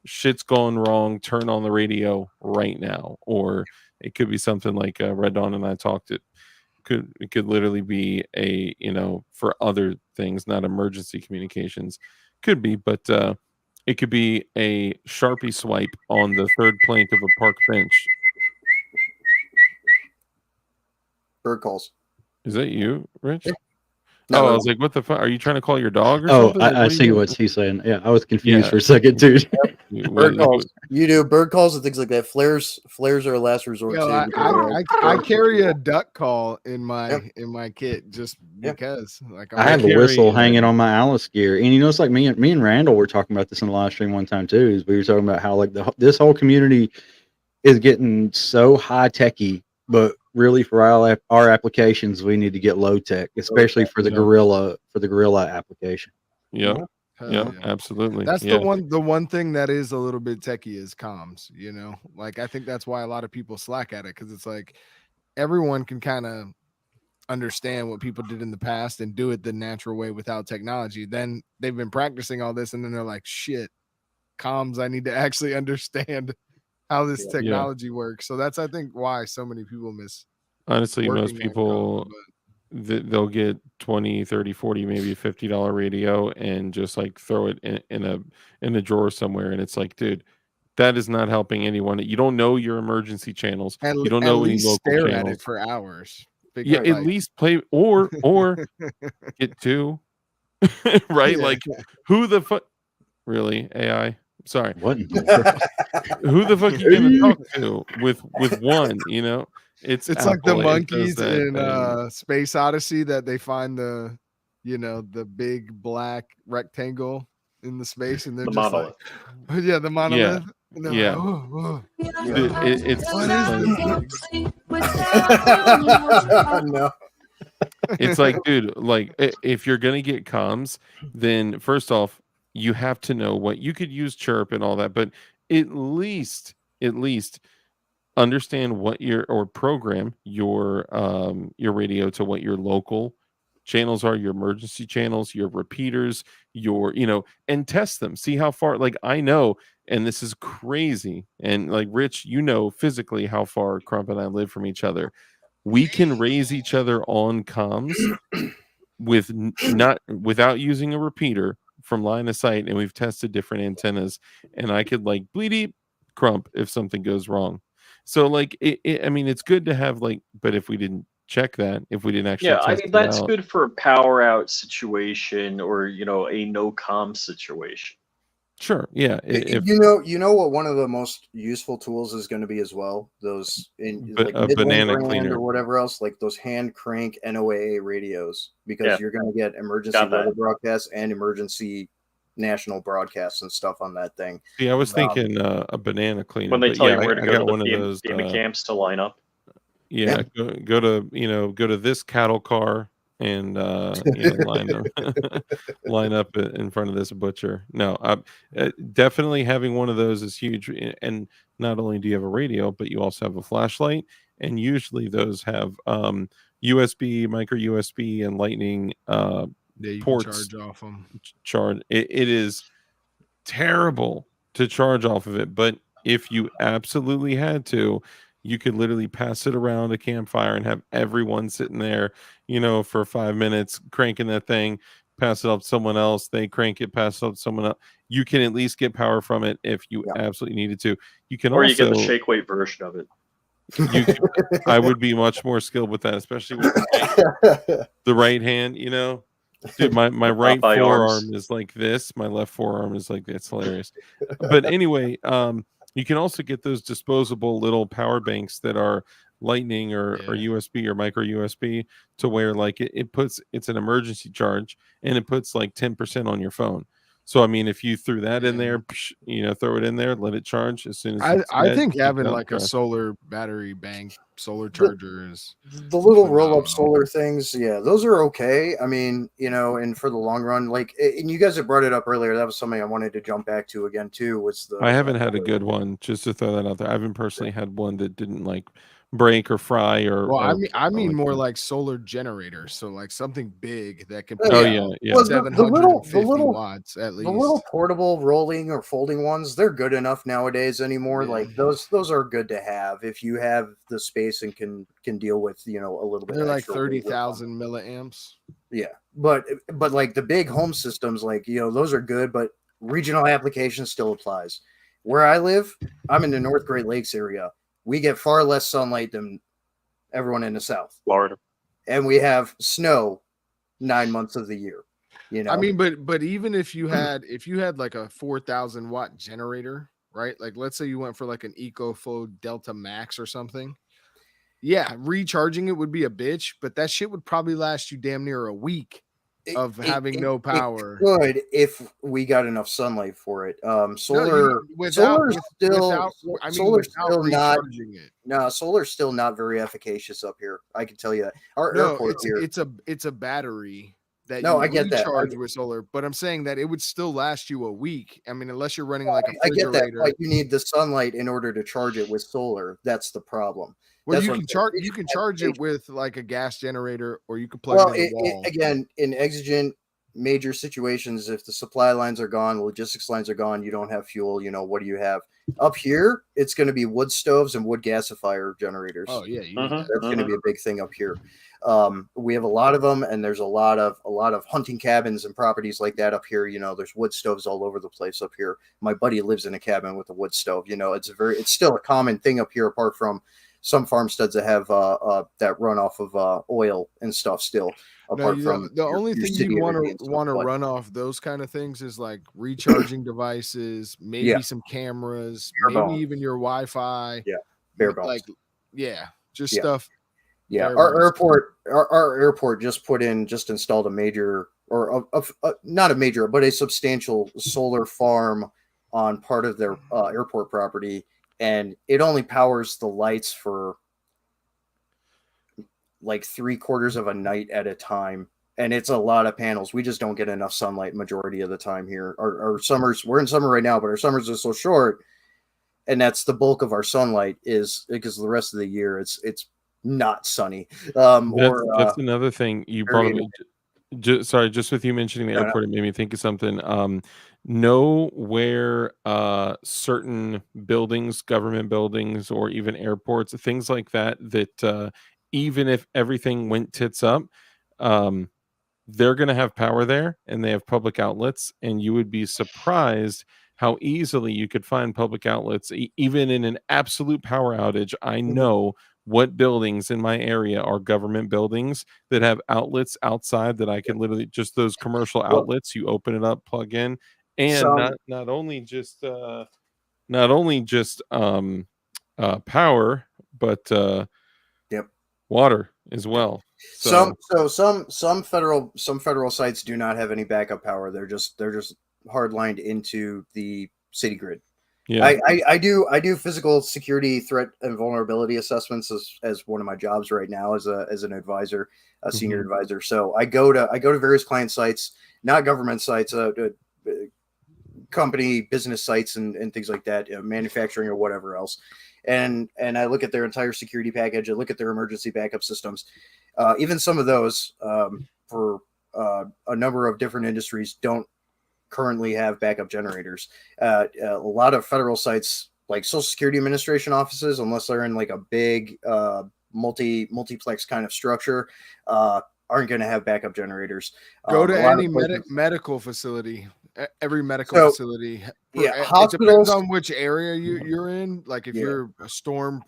shit's going wrong, turn on the radio right now. Or it could be something like Red Dawn and I talked, it could literally be a, for other things, not emergency communications, could be, but it could be a Sharpie swipe on the third plank of a park bench. Bird calls. Is that you, Rich? Yeah. No, I was like, what the fuck? Are you trying to call your dog or Oh, something? Like, I see what he's saying. Yeah, I was confused for a second too. Bird calls. You do bird calls and things like that. Flares are a last resort. I carry a duck call in my kit just because. Like, I have a whistle hanging on my Alice gear, and it's like me and Randall were talking about this in the live stream one time too. Is we were talking about how like this whole community is getting so high techy, but really for our applications, we need to get low tech, especially for the guerrilla application. Yeah. Absolutely. That's the one thing that is a little bit techie is comms, like I think that's why a lot of people slack at it, because it's like everyone can kind of understand what people did in the past and do it the natural way without technology. Then they've been practicing all this and then they're like, shit, comms, I need to actually understand how this technology works. So that's, I think, why so many people miss. Honestly, most people they'll get 20, 30, 40, maybe $50 radio and just like throw it in a drawer somewhere. And it's like, dude, that is not helping anyone. You don't know your emergency channels. You don't At know any least local stare at channels. it for hours. Yeah, Because, at least play or get two. Right? Yeah. Like who the fuck really AI? Sorry. What in the world? Who the fuck you gonna talk to with one, you know? It's like the Apple, it does monkeys that in thing. Space Odyssey that they find the big black rectangle in the space, and they're The just monolith. like, yeah, the monolith. And they're Yeah. like, oh. Dude, it's What is like No. it's like, dude, like if you're gonna get comms, then first off, you have to know what you could use chirp and all that, but at least understand what or program your radio to what your local channels are, your emergency channels, your repeaters, your and test them, see how far. Like I know, and this is crazy, and like Rich, physically how far Crump and I live from each other. We can raise each other on comms with not without using a repeater from line of sight, and we've tested different antennas, and I could like bleedy Crump if something goes wrong. So like I mean, it's good to have like, but if we didn't check that, if we didn't actually Yeah, I test mean it that's out, good for a power out situation or a no comm situation. sure, yeah. If You know what one of the most useful tools is going to be as well? Those in But like a Midland banana brand cleaner. or whatever else, like those hand crank NOAA radios, because Yeah. you're going to get emergency Got that. weather broadcasts and emergency national broadcasts and stuff on that thing. See, I was thinking a banana cleaner, When they but tell yeah, you where to I go got to the one of those. FEMA camps to line up. Yeah, go to this cattle car and line up in front of this butcher. No, definitely having one of those is huge. And not only do you have a radio, but you also have a flashlight. And usually those have USB, micro USB, and Lightning Yeah, you can ports. charge off them. It is terrible to charge off of it, but if you absolutely had to, you could literally pass it around a campfire and have everyone sitting there, for 5 minutes, cranking that thing, pass it up to someone else, they crank it, pass it up to someone else. You can at least get power from it if you absolutely needed to. You can Or also you get the shake weight version of it. I would be much more skilled with that, especially with the right hand, Dude, my right Popeye forearm arms. is like this. My left forearm is like it's hilarious. But anyway, you can also get those disposable little power banks that are Lightning or USB or micro USB, to where like it's an emergency charge and it puts like 10% on your phone. So I mean, if you threw that in there, throw it in there, let it charge as soon as it's I dead, think keep having it out, like a charge. solar battery bank, solar charger is The little roll phenomenal. up solar things, yeah, those are okay. I mean, and for the long run, like, and you guys have brought it up earlier. That was something I wanted to jump back to again too. Was the I haven't had a good one, just to throw that out there. I haven't personally had one that didn't like break or fry or. Well, I or mean more that. like solar generators, so like something big that can. Oh, yeah, yeah. Well, 750 watts at least. The little portable rolling or folding ones, they're good enough nowadays anymore. Yeah. Like those are good to have if you have the space and can deal with a little bit. They're like extra weight with them. 30,000 milliamps. Yeah, but like the big home systems, like those are good, but regional application still applies. Where I live, I'm in the North Great Lakes area. We get far less sunlight than everyone in the South, Florida, and we have snow 9 months of the year. I mean, but even if you had like a 4,000 watt generator, right? Like let's say you went for like an EcoFlow Delta Max or something. Yeah, recharging it would be a bitch, but that shit would probably last you damn near a week of having no power. It could if we got enough sunlight for it. Solar's still not very efficacious up here. I can tell you that. Our airport here, it's a battery that I get that. Recharge with solar, but I'm saying that it would still last you a week. I mean, unless you're running like a refrigerator. I get that, but you need the sunlight in order to charge it with solar. That's the problem. Well, That's you can charge it with like a gas generator, or you can plug it in the wall. Again, in exigent major situations, if the supply lines are gone, logistics lines are gone, you don't have fuel, what do you have? Up here, it's going to be wood stoves and wood gasifier generators. Oh yeah, you Mhm, need That's going to mhm. be a big thing up here. We have a lot of them, and there's a lot of hunting cabins and properties like that up here. There's wood stoves all over the place up here. My buddy lives in a cabin with a wood stove. It's still a common thing up here, apart from some farmsteads that have that run off of oil and stuff still. No, Apart from the only your thing city you'd want energy to and stuff, but run off those kind of things is like recharging devices, maybe yeah, some cameras, bare maybe bones. even your Wi-Fi. Yeah, bare bones. Like, yeah, just Yeah. stuff. Yeah, bare our bones. our airport just installed a major, or not a major, but a substantial solar farm on part of their airport property, and it only powers the lights for like 3/4 of a night at a time. And it's a lot of panels. We just don't get enough sunlight majority of the time here. Our summers, we're in summer right now, but our summers are so short, and that's the bulk of our sunlight, is because the rest of the year it's not sunny. That's another thing you brought up. very Sorry, just with you mentioning the No, no. airport, it made me think of something. Know where certain buildings, government buildings, or even airports, things like that, even if everything went tits up, um, they're going to have power there, and they have public outlets, and you would be surprised how easily you could find public outlets, even in an absolute power outage. I know what buildings in my area are government buildings that have outlets outside that I can literally, just those commercial Well, outlets, you open it up, plug in, and some not only just power, but Yep. water as well. Some federal sites do not have any backup power. They're just hardlined into the city grid. Yeah. I do physical security threat and vulnerability assessments as one of my jobs right now as an advisor, a senior advisor. So I go to various client sites, not government sites, company business sites and things like that, manufacturing or whatever else. And I look at their entire security package. I look at their emergency backup systems. Even some of those for a number of different industries don't currently have backup generators. A lot of federal sites, like Social Security Administration offices, unless they're in like a big multiplex kind of structure, aren't going to have backup generators. Go to A lot any of places- medical facility. Every medical So, facility. yeah, It hospitals- depends on which area you're in. Like if Yeah. you're a storm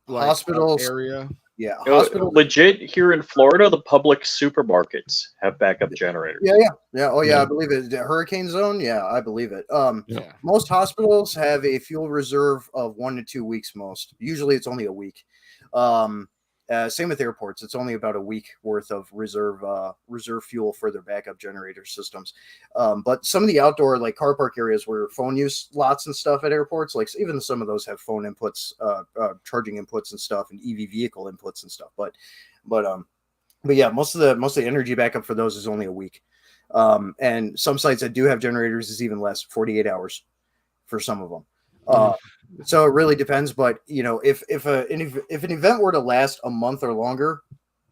Hospitals- area. Yeah, Hospital legit here in Florida, the public supermarkets have backup generators. Yeah. Oh yeah, Yeah. I believe it. The hurricane zone. Yeah, I believe it. Yeah. Most hospitals have a fuel reserve of 1 to 2 weeks. Most usually it's only a week. Same with airports. It's only about a week worth of reserve fuel for their backup generator systems. But some of the outdoor, like car park areas where phone use lots and stuff at airports, like even some of those have phone inputs, charging inputs and stuff, and EV vehicle inputs and stuff. But yeah, most of the energy backup for those is only a week. And some sites that do have generators is even less, 48 hours for some of them. So it really depends, but if an event were to last a month or longer,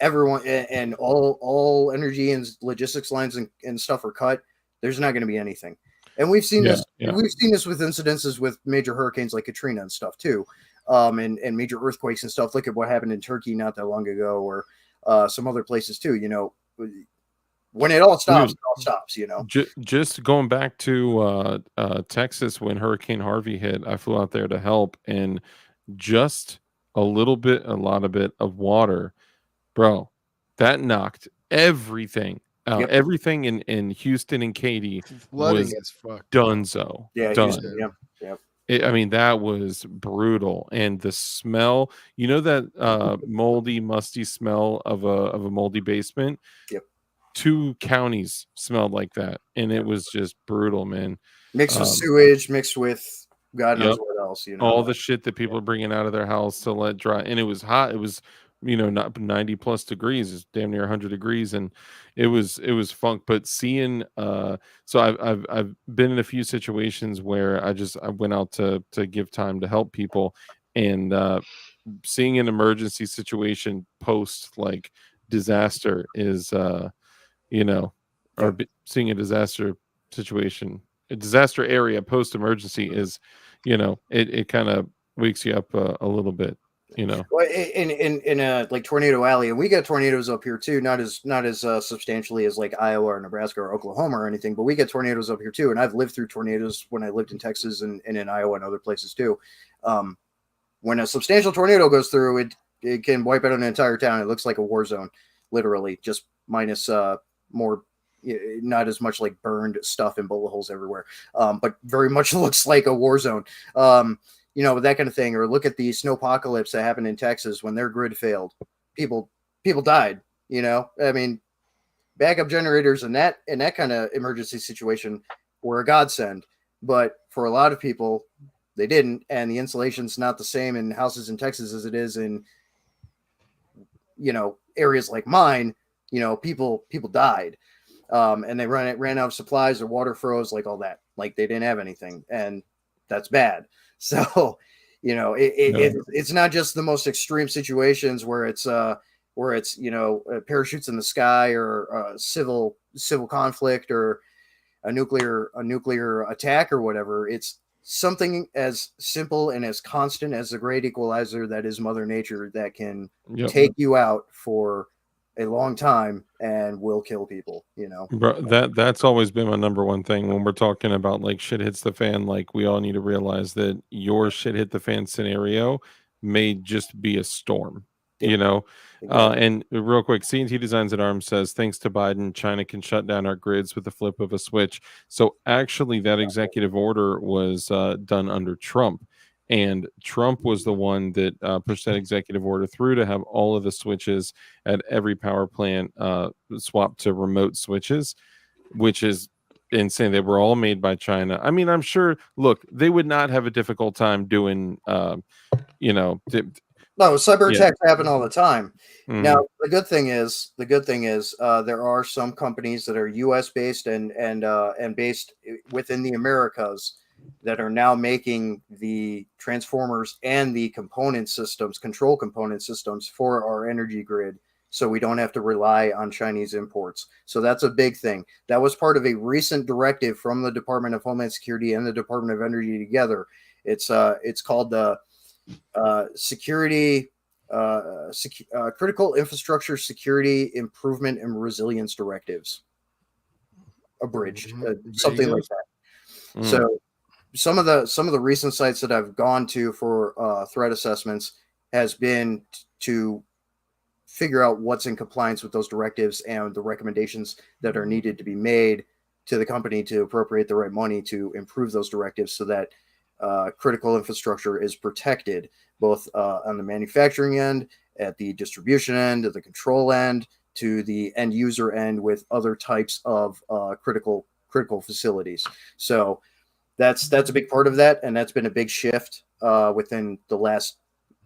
everyone and all energy and logistics lines and stuff are cut, there's not going to be anything. And we've seen this. Yeah. We've seen this with incidences with major hurricanes like Katrina and stuff too, and major earthquakes and stuff. Look at what happened in Turkey not that long ago, or some other places too. When it all stops, it all stops. Just going back to Texas when Hurricane Harvey hit, I flew out there to help, and just a lot of water, bro, that knocked everything out. Yep. Everything in Houston and Katy Flooding was is fucked. donezo. Yeah, done. Houston, yeah. I mean, that was brutal, and the smell. That moldy, musty smell of a moldy basement. Yep. 2 counties smelled like that, and it was just brutal, man. Mixed with sewage, mixed with God knows what else. All the shit that people are bringing out of their house to let dry, and it was hot. It was not 90 plus degrees. It's damn near 100 degrees, and it was funk. But seeing so I've been in a few situations where I went out to give time to help people, and seeing an emergency situation post like disaster is or seeing a disaster situation, a disaster area post emergency is, it kind of wakes you up a little bit, Well, in like Tornado Alley, and we get tornadoes up here too, not as substantially as like Iowa or Nebraska or Oklahoma or anything, but we get tornadoes up here too. And I've lived through tornadoes when I lived in Texas and in Iowa and other places too. When a substantial tornado goes through, it can wipe out an entire town. It looks like a war zone, literally, just minus more, not as much like burned stuff and bullet holes everywhere, but very much looks like a war zone. That kind of thing. Or look at the snowpocalypse that happened in Texas when their grid failed. People died. I mean, backup generators in that kind of emergency situation were a godsend, but for a lot of people, they didn't, and the insulation's not the same in houses in Texas as it is in areas like mine. People died, and they ran out of supplies, or water froze, like all that. Like they didn't have anything, and that's bad. So, it's not just the most extreme situations where it's parachutes in the sky, or civil conflict, or a nuclear attack or whatever. It's something as simple and as constant as the great equalizer that is Mother Nature that can take you out for a long time and will kill people. Bro, that's always been my number one thing when we're talking about like shit hits the fan. Like we all need to realize that your shit hit the fan scenario may just be a storm. Exactly. And real quick, C&T Designs at Arms says, thanks to Biden, China can shut down our grids with the flip of a switch. So actually that executive order was done under Trump, and Trump was the one that pushed that executive order through to have all of the switches at every power plant swapped to remote switches, which is insane. They were all made by China. I mean, I'm sure, look, they would not have a difficult time doing, no, cyber attacks happen all the time. Mhm. Now, the good thing is, there are some companies that are U.S. based and based within the Americas that are now making the transformers and the control component systems for our energy grid, so we don't have to rely on Chinese imports. So that's a big thing. That was part of a recent directive from the Department of Homeland Security and the Department of Energy together. It's called the Critical Infrastructure Security Improvement and Resilience Directives, abridged, something like that. So some of the recent sites that I've gone to for threat assessments has been to figure out what's in compliance with those directives and the recommendations that are needed to be made to the company to appropriate the right money to improve those directives so that critical infrastructure is protected, both on the manufacturing end, at the distribution end, at the control end, to the end user end with other types of critical facilities. So that's a big part of that, and that's been a big shift within the last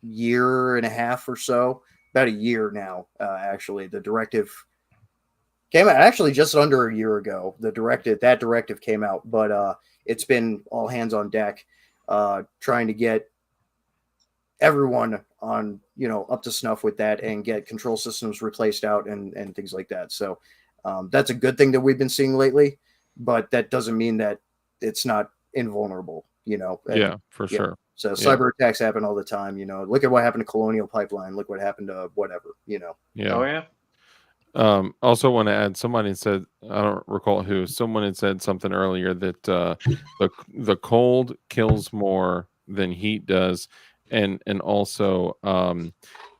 year and a half or so. About a year now, actually. The directive came out actually just under a year ago. That directive came out, but it's been all hands on deck, trying to get everyone on up to snuff with that and get control systems replaced out and things like that. So that's a good thing that we've been seeing lately, but that doesn't mean that it's not invulnerable. For sure. So cyber attacks happen all the time. Look at what happened to Colonial Pipeline. Look what happened to whatever. Yeah. Oh yeah. Also want to add, somebody said, I don't recall who, someone had said something earlier that the cold kills more than heat does, and also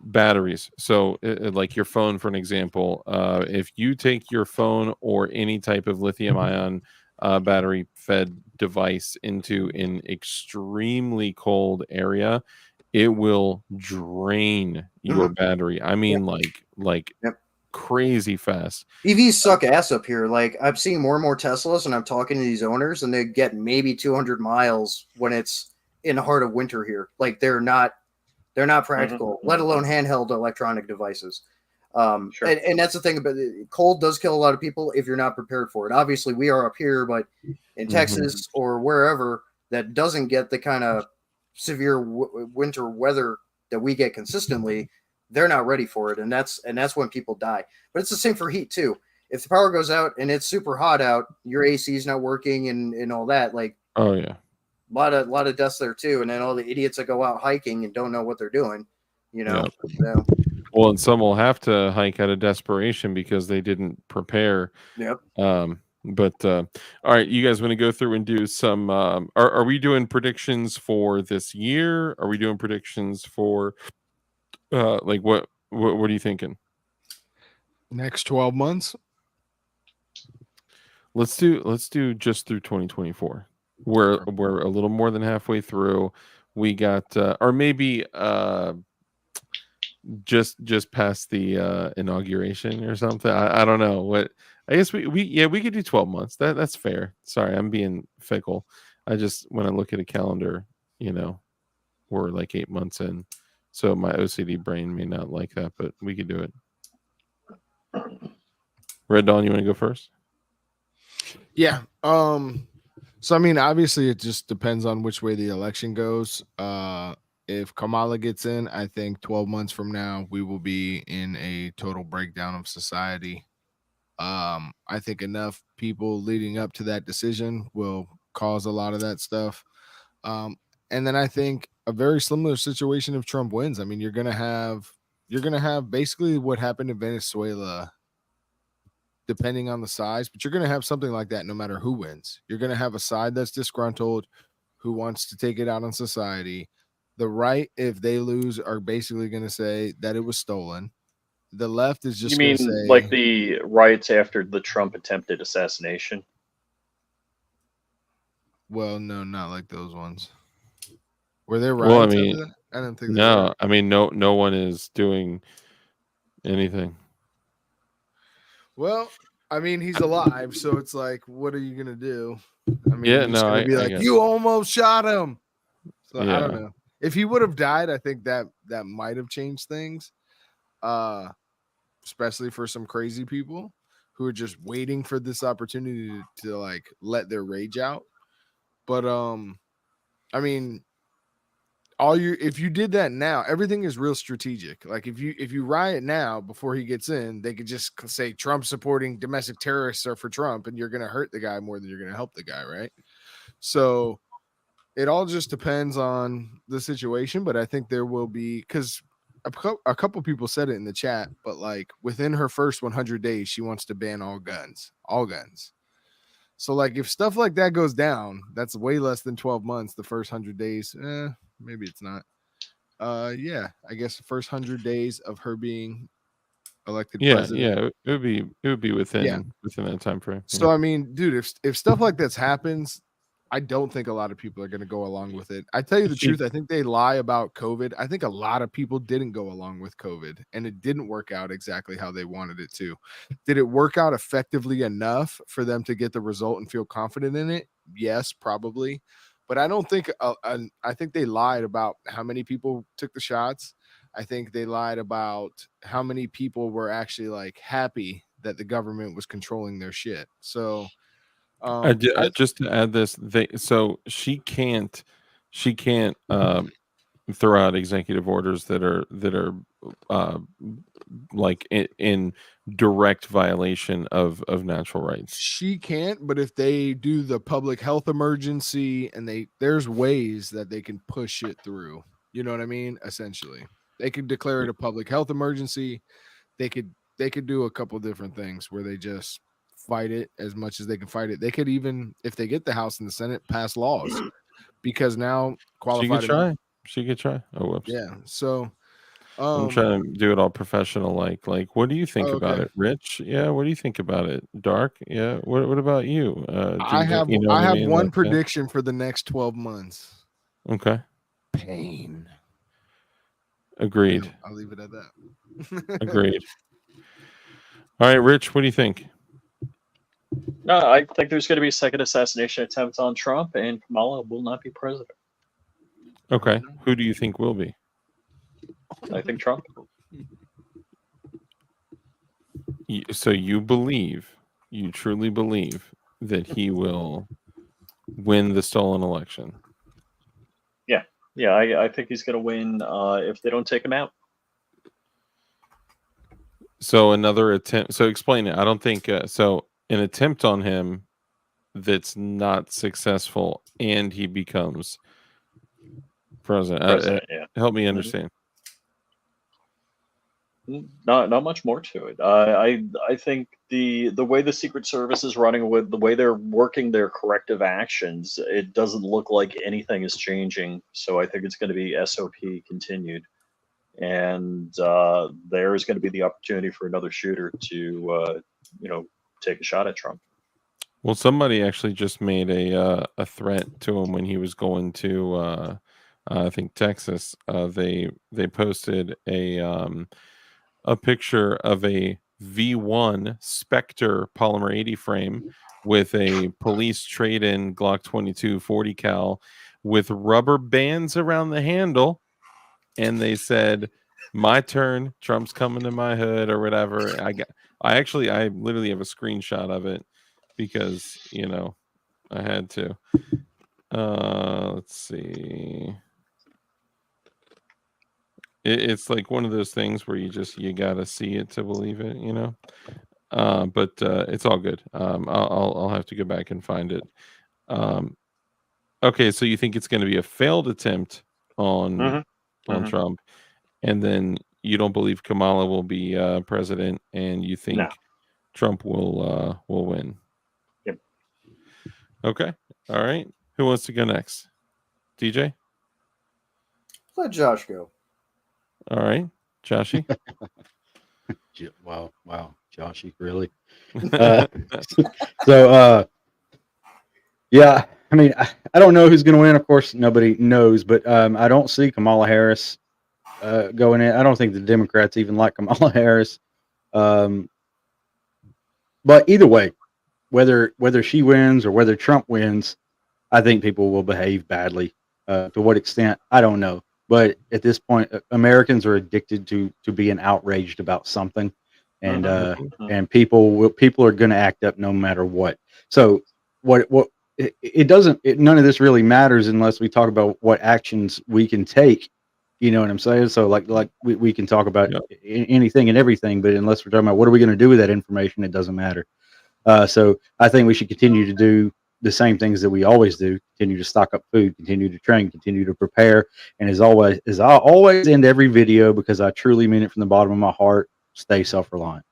batteries. So like your phone, for an example, if you take your phone or any type of lithium ion battery fed device into an extremely cold area, it will drain your battery. I mean, like crazy fast. EVs suck ass up here. Like, I'm seeing more and more Teslas, and I'm talking to these owners, and they get maybe 200 miles when it's in the heart of winter here. Like, they're not practical, let alone handheld electronic devices. Sure. And that's the thing about it. Cold does kill a lot of people if you're not prepared for it. Obviously, we are up here, but in Texas or wherever that doesn't get the kind of severe winter weather that we get consistently, they're not ready for it, and that's when people die. But it's the same for heat too. if the power goes out and it's super hot out, your AC is not working and all that. Like, Oh yeah. a lot of deaths there too. And then all the idiots that go out hiking and don't know what they're doing, you know. Yep. So, Well, and some will have to hike out of desperation because they didn't prepare. yep. But all right, you guys want to go through and do some? Are we doing predictions for this year? Are we doing predictions for like what are you thinking? Next 12 months. Let's do just through 2024. We're a little more than halfway through. We got or maybe just past the inauguration or something. I don't know what. I guess we could do 12 months. That's fair. Sorry, I'm being fickle. I just when I look at a calendar, we're like 8 months in, so my OCD brain may not like that, but we could do it. Red Dawn, you want to go first? Yeah. So I mean, obviously, it just depends on which way the election goes. If Kamala gets in, I think 12 months from now we will be in a total breakdown of society. I think enough people leading up to that decision will cause a lot of that stuff. And then I think a very similar situation if Trump wins. I mean, you're gonna have basically what happened in Venezuela, depending on the size, but you're gonna have something like that no matter who wins. You're gonna have a side that's disgruntled, who wants to take it out on society. The right, if they lose, are basically gonna say that it was stolen. The left is just You mean gonna say, like the riots after the Trump attempted assassination? well, no, not like those ones. Were there Well, I riots mean, after that? I don't think there were. no. I mean, no one is doing anything. Well, I mean, he's alive, so it's like, what are you gonna do? I mean, Yeah, you're just no, gonna be I like, get you almost shot him. So I Yeah. don't know. If he would have died, I think that might have changed things. Especially for some crazy people who are just waiting for this opportunity to like let their rage out. But I mean, if you did that now, everything is real strategic. Like if you riot now before he gets in, they could just say Trump supporting domestic terrorists are for Trump, and you're gonna hurt the guy more than you're gonna help the guy, right? So it all just depends on the situation, but I think there will be, because a couple people said it in the chat, but like within her first 100 days, she wants to ban all guns. So like if stuff like that goes down, that's way less than 12 months. The first 100 days, maybe it's not. Yeah, I guess the first 100 days of her being elected president. Yeah. It would be within that time frame. So I mean, dude, if stuff like this happens, I don't think a lot of people are going to go along with it. I tell you the truth, I think they lie about COVID. I think a lot of people didn't go along with COVID, and it didn't work out exactly how they wanted it to. Did it work out effectively enough for them to get the result and feel confident in it? Yes, probably. But I don't think I think they lied about how many people took the shots. I think they lied about how many people were actually like happy that the government was controlling their shit. So just to add this, she can't throw out executive orders that are like in direct violation of natural rights. She can't, but if they do the public health emergency and there's ways that they can push it through. You know what I mean? Essentially, they could declare it a public health emergency. They could do a couple different things where they just fight it as much as they can fight it. They could even, if they get the House and the Senate, pass laws, because now qualified. She could try. Oh, whoops. Yeah. So I'm trying to do it all professional. Like, what do you think about okay. it, Rich? Yeah. What do you think about it, Dark? Yeah. What about you? I have one prediction for the next 12 months. Okay. Pain. Agreed. I'll leave it at that. Agreed. All right, Rich, what do you think? No, I think there's going to be a second assassination attempt on Trump, and Kamala will not be president. Okay. Who do you think will be? I think Trump. So you truly believe that he will win the stolen election? Yeah, I think he's going to win if they don't take him out. So another attempt. So explain it. I don't think so. An attempt on him that's not successful, and he becomes president. President, yeah. Help me Mhm. understand. Not much more to it. I think the way the Secret Service is running, with the way they're working their corrective actions, it doesn't look like anything is changing. So I think it's going to be SOP continued, and there is going to be the opportunity for another shooter to take a shot at Trump. Well, somebody actually just made a threat to him when he was going to I think Texas. They posted a picture of a V1 Spectre polymer 80 frame with a police trade-in Glock 22 40 cal with rubber bands around the handle, and they said, "My turn. Trump's coming to my hood," or whatever. I literally have a screenshot of it because I had to. Let's see. It's like one of those things where you gotta see it to believe it, but it's all good. I'll have to go back and find it. Okay, so you think it's going to be a failed attempt on Mhm. Trump, and then you don't believe Kamala will be president, and you think No. Trump will win. Yep. Okay, all right. Who wants to go next? DJ. Let Josh go. All right, Joshy. Wow, Joshy, really? So, yeah, I mean, I don't know who's going to win. Of course, nobody knows, but I don't see Kamala Harris going in. I don't think the Democrats even like Kamala Harris. But either way, whether she wins or whether Trump wins, I think people will behave badly. To what extent, I don't know. But at this point, Americans are addicted to being outraged about something, and and people are going to act up no matter what. So what it doesn't none of this really matters unless we talk about what actions we can take. You know what I'm saying? So like we can talk about anything and everything, but unless we're talking about what are we going to do with that information, it doesn't matter. So I think we should continue to do the same things that we always do: continue to stock up food, continue to train, continue to prepare. And as I always end every video, because I truly mean it from the bottom of my heart, stay self-reliant.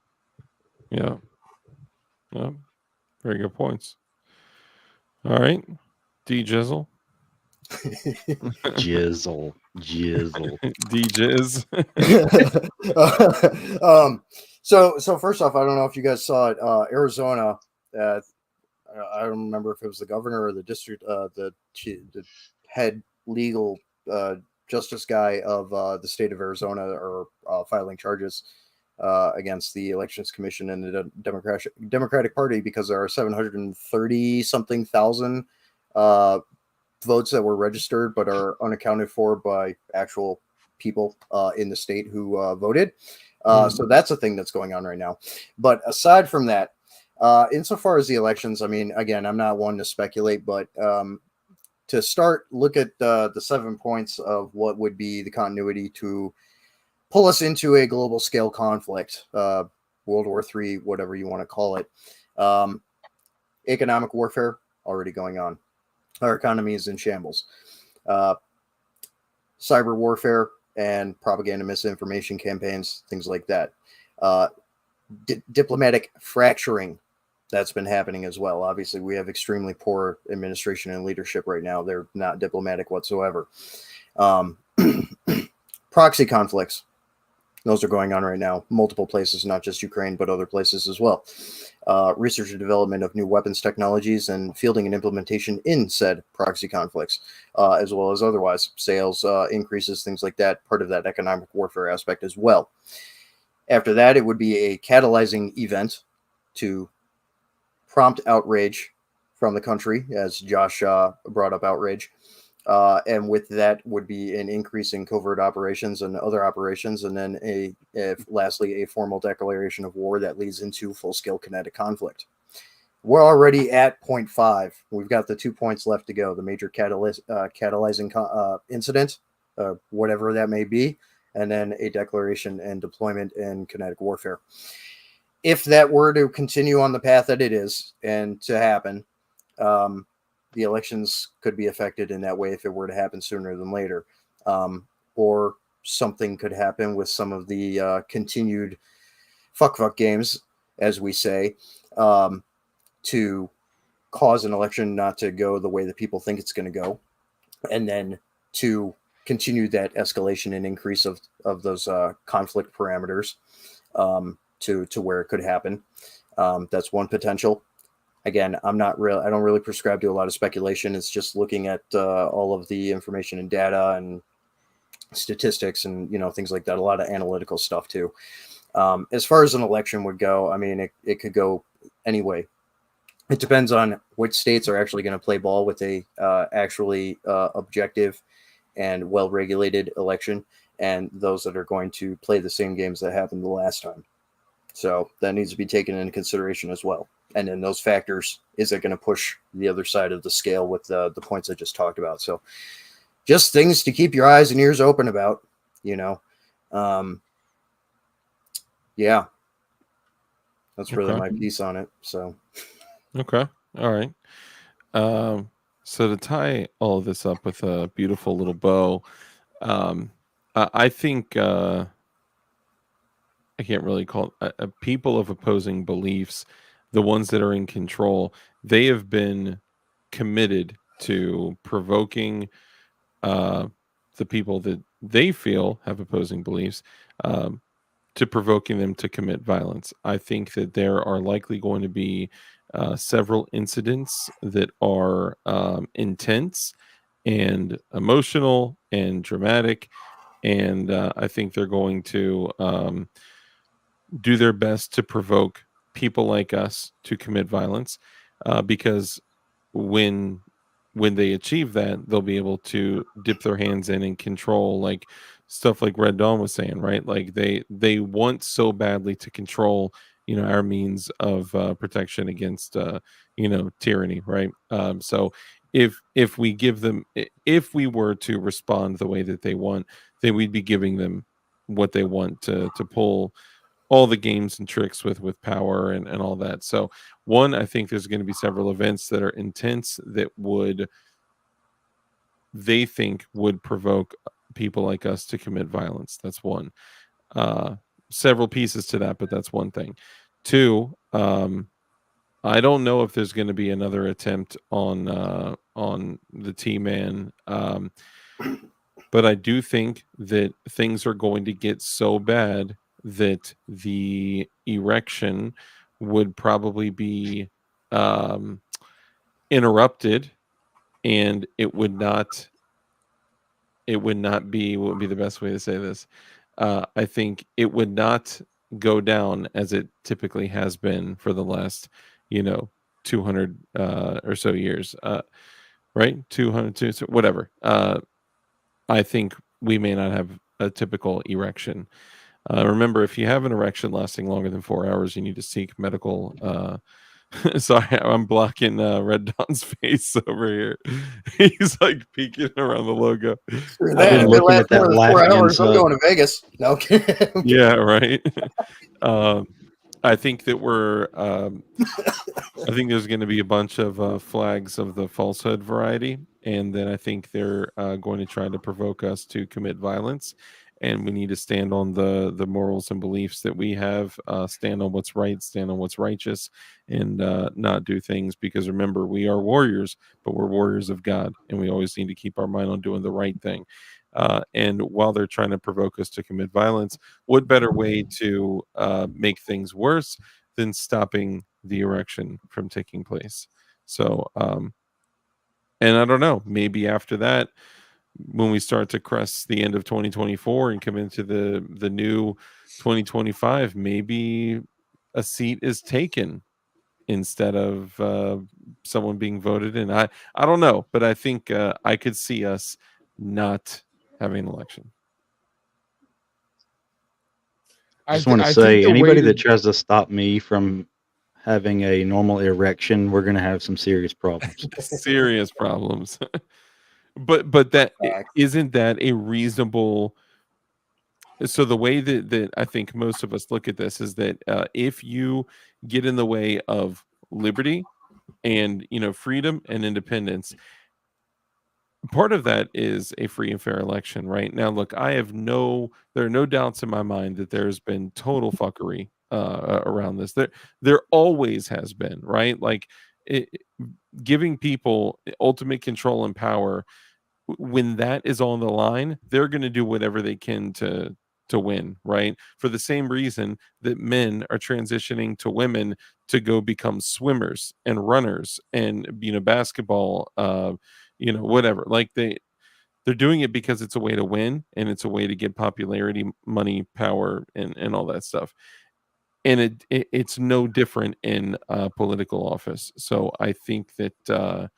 Yeah. Very good points. All right, D Jizzle. Jizzle. D Jizz. So first off, I don't know if you guys saw it. Arizona. I don't remember if it was the governor or the district, the head legal justice guy of the state of Arizona, or filing charges against the Elections Commission and the Democratic Party because there are 730 something thousand votes that were registered but are unaccounted for by actual people in the state who voted. So that's a thing that's going on right now. But aside from that, insofar as the elections, I mean, again, I'm not one to speculate, but to start, look at the 7 points of what would be the continuity to pull us into a global scale conflict, World War III, whatever you want to call it. Economic warfare already going on. Our economy is in shambles. Cyber warfare and propaganda misinformation campaigns, things like that. Diplomatic fracturing, that's been happening as well. Obviously, we have extremely poor administration and leadership right now. They're not diplomatic whatsoever. Proxy conflicts, those are going on right now. Multiple places, not just Ukraine, but other places as well. Research and development of new weapons technologies and fielding and implementation in said proxy conflicts, as well as otherwise. Sales increases, things like that, part of that economic warfare aspect as well. After that, it would be a catalyzing event to prompt outrage from the country, as Josh brought up outrage. And with that would be an increase in covert operations and other operations, and then lastly, a formal declaration of war that leads into full-scale kinetic conflict. We're already at 0.5. We've got the 2 points left to go. The major catalyzing incident, whatever that may be, and then a declaration and deployment in kinetic warfare. If that were to continue on the path that it is and to happen, the elections could be affected in that way if it were to happen sooner than later. Or something could happen with some of the continued fuck games, as we say, to cause an election not to go the way that people think it's going to go, and then to continue that escalation and increase of those conflict parameters to where it could happen. That's one potential. Again, I don't really prescribe to a lot of speculation. It's just looking at all of the information and data and statistics and things like that. A lot of analytical stuff too. As far as an election would go, I mean, it could go anyway. It depends on which states are actually going to play ball with a actually objective and well-regulated election, and those that are going to play the same games that happened the last time. So that needs to be taken into consideration as well. And then those factors, is it going to push the other side of the scale with the points I just talked about? So just things to keep your eyes and ears open about, yeah, that's really my piece on it. So, okay. All right. So to tie all of this up with a beautiful little bow, I think, I can't really call it people of opposing beliefs, the ones that are in control, they have been committed to provoking the people that they feel have opposing beliefs, to provoking them to commit violence. I think that there are likely going to be several incidents that are intense and emotional and dramatic, and I think they're going to do their best to provoke people like us to commit violence, because when they achieve that, they'll be able to dip their hands in and control, like stuff like Red Dawn was saying, right? Like they want so badly to control our means of protection against tyranny, right? So if we give them, if we were to respond the way that they want, then we'd be giving them what they want to pull all the games and tricks with power and all that. So one, I think there's going to be several events that are intense that they think would provoke people like us to commit violence. That's one. Several pieces to that, but that's one thing. Two, I don't know if there's going to be another attempt on the T-Man, but I do think that things are going to get so bad that the erection would probably be interrupted, and it would not be, what would be the best way to say this? I think it would not go down as it typically has been for the last 200 or so years, right? 200, whatever. I think we may not have a typical erection. Remember, if you have an erection lasting longer than 4 hours, you need to seek medical. Sorry, I'm blocking Red Dawn's face over here. He's like peeking around the logo. Screw that. If it lasts more than 4 hours, I'm going to Vegas. No. Yeah, right. I think that I think there's going to be a bunch of flags of the falsehood variety, and then I think they're going to try to provoke us to commit violence, and we need to stand on the morals and beliefs that we have, stand on what's right, stand on what's righteous, and not do things, because remember, we are warriors, but we're warriors of God, and we always need to keep our mind on doing the right thing. And while they're trying to provoke us to commit violence, what better way to make things worse than stopping the erection from taking place? So, and I don't know, maybe after that, when we start to crest the end of 2024 and come into the new 2025, maybe a seat is taken instead of someone being voted in. I don't know, but I think I could see us not having an election. I just want to say, anybody that tries to stop me from having a normal erection, we're going to have some serious problems. Serious problems. But that isn't that a reasonable So the way that I think most of us look at this is that if you get in the way of liberty and freedom and independence, part of that is a free and fair election. Right now, look, there are no doubts in my mind that there's been total fuckery around this. There always has been, right? Like it, giving people ultimate control and power, when that is on the line, they're going to do whatever they can to win, right? For the same reason that men are transitioning to women to go become swimmers and runners and basketball, whatever. Like they're doing it because it's a way to win, and it's a way to get popularity, money, power, and all that stuff. And it's no different in political office. So I think that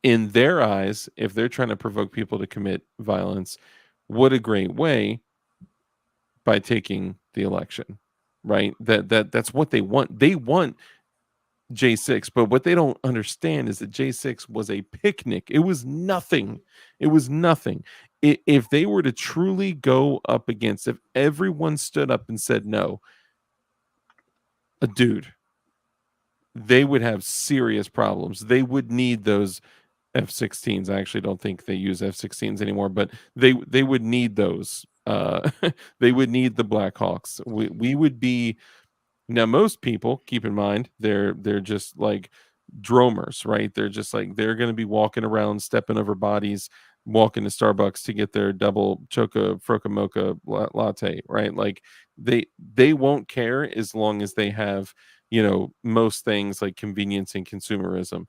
in their eyes, if they're trying to provoke people to commit violence, what a great way, by taking the election, right? That's what they want. They want J6, but what they don't understand is that J6 was a picnic. It was nothing. It was nothing. If they were to truly go up against, if everyone stood up and said no, dude, they would have serious problems. They would need those F-16s. I actually don't think they use F-16s anymore, but they would need those. They would need the Black Hawks. We would be. Now, most people, keep in mind, they're just like dromers, right? They're just like, they're going to be walking around, stepping over bodies, walking to Starbucks to get their double choca froca mocha latte, right? Like they won't care as long as they have most things like convenience and consumerism.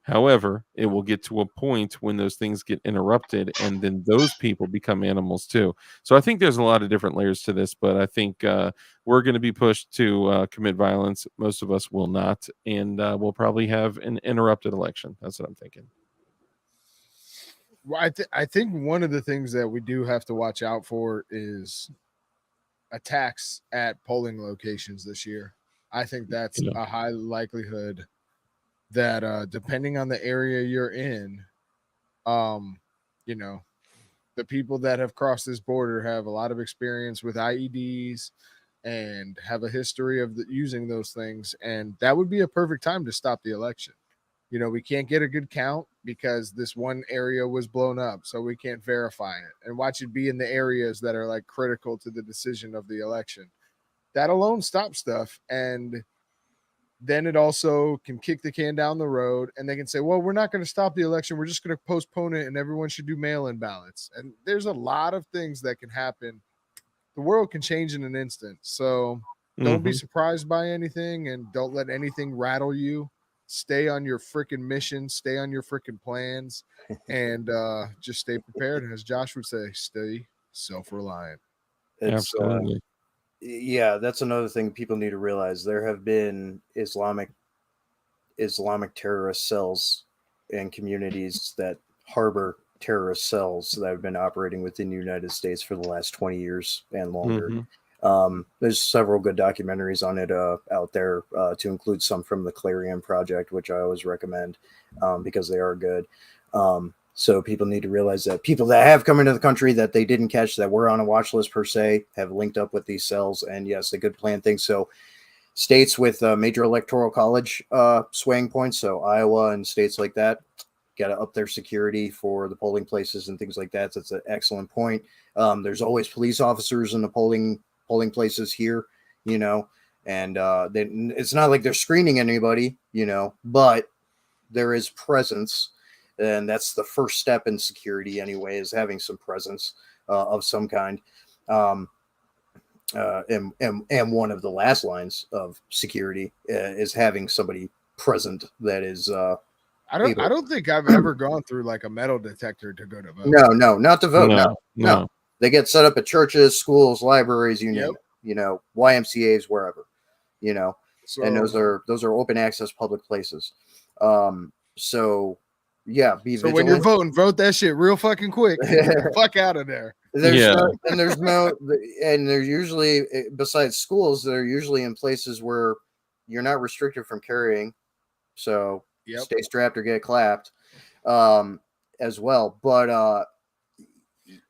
However, it will get to a point when those things get interrupted, and then those people become animals too. So I think there's a lot of different layers to this, but I think we're going to be pushed to commit violence. Most of us will not, and we'll probably have an interrupted election. That's what I'm thinking. Well, I think one of the things that we do have to watch out for is attacks at polling locations this year. I think that's a high likelihood that depending on the area you're in, you know, the people that have crossed this border have a lot of experience with IEDs and have a history of using those things, and that would be a perfect time to stop the election. We can't get a good count because this one area was blown up, so we can't verify it. And watch it be in the areas that are like critical to the decision of the election. That alone stops stuff, and then it also can kick the can down the road, and they can say, well, we're not going to stop the election. We're just going to postpone it, and everyone should do mail-in ballots. And there's a lot of things that can happen. The world can change in an instant. So don't be surprised by anything, and don't let anything rattle you. Stay on your freaking mission. Stay on your freaking plans, and just stay prepared. And as Josh would say, stay self-reliant. Absolutely. Yeah, that's another thing people need to realize. There have been Islamic terrorist cells and communities that harbor terrorist cells that have been operating within the United States for the last 20 years and longer. There's several good documentaries on it out there, to include some from the Clarion Project, which I always recommend because they are good. So people need to realize that people that have come into the country that they didn't catch, that were on a watch list per se, have linked up with these cells. And yes, they could plan things. So states with major electoral college swaying points, so Iowa and states like that, got to up their security for the polling places and things like that. That's an excellent point. There's always police officers in the polling places here, and it's not like they're screening anybody, but there is presence. And that's the first step in security anyway, is having some presence of some kind. And one of the last lines of security is having somebody present that is. I don't think I've ever gone through like a metal detector to go to vote. No, not to vote. No. They get set up at churches, schools, libraries, you name it. YMCA's, wherever. So, and those are open access public places. So. Yeah, be vigilant. When you're voting, vote that shit real fucking quick. Fuck out of there. There's usually, besides schools, they're usually in places where you're not restricted from carrying. So stay strapped or get clapped as well. But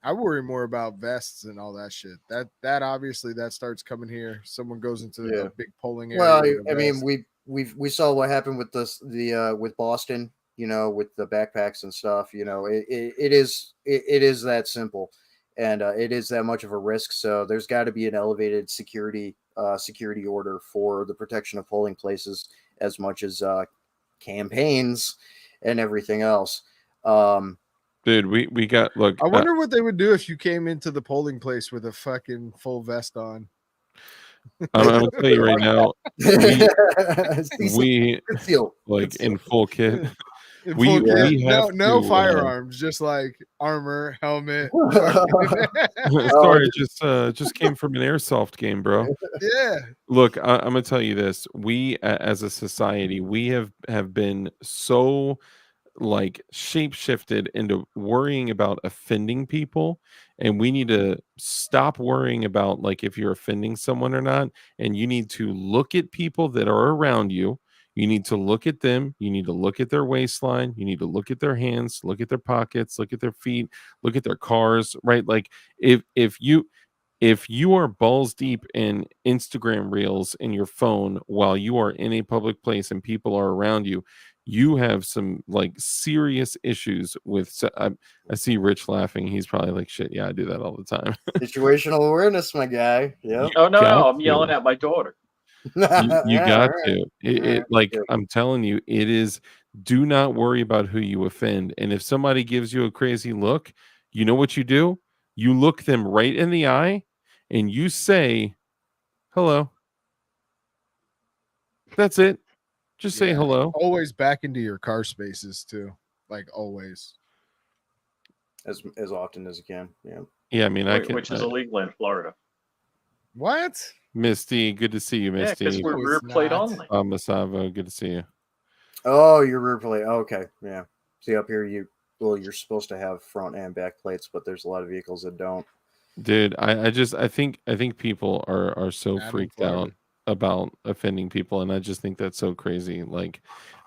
I worry more about vests and all that shit. That obviously that starts coming here. Someone goes into a big polling area. Well, with a I mean, vest. we saw what happened with with Boston, you know, with the backpacks and stuff. You know, it is that simple, and it is that much of a risk. So there's got to be an elevated security order for the protection of polling places as much as campaigns and everything else. Dude, we got look. I wonder what they would do if you came into the polling place with a fucking full vest on. I'm gonna tell you right now. We Conceal. like in full kit. In We full kit. we have no to, firearms, just like armor, helmet. Sorry, just came from an airsoft game, bro. Yeah. Look, I'm gonna tell you this. We as a society, we have been so like shape shifted into worrying about offending people, and we need to stop worrying about like if you're offending someone or not, and you need to look at people that are around you. You need to look at them, you need to look at their waistline, you need to look at their hands, look at their pockets, look at their feet, look at their cars, right? Like if you are balls deep in Instagram reels in your phone while you are in a public place and people are around you, you have some like serious issues with. I see Rich laughing. He's probably like, "Shit, yeah, I do that all the time." Situational awareness, my guy. Yeah. Oh no, Got I'm yelling to. at my daughter. You got All to. It right. like I'm telling you, it is. Do not worry about who you offend, and if somebody gives you a crazy look, you know what you do? You look them right in the eye, and you say, "Hello." That's it. Just say Yeah. hello. Always back into your car spaces too. Like always. as often as you can. Yeah. Yeah, I mean, I can. Which is illegal in Florida. What? Misty, good to see you, Yeah, because Misty. we're No, rear it's plate not. only. Masavo, good to see you. Oh, your rear plate. Okay. Yeah. See up here, you're supposed to have front and back plates, but there's a lot of vehicles that don't. Dude, I think people are so Not in freaked Florida. out about offending people, and I just think that's so crazy. Like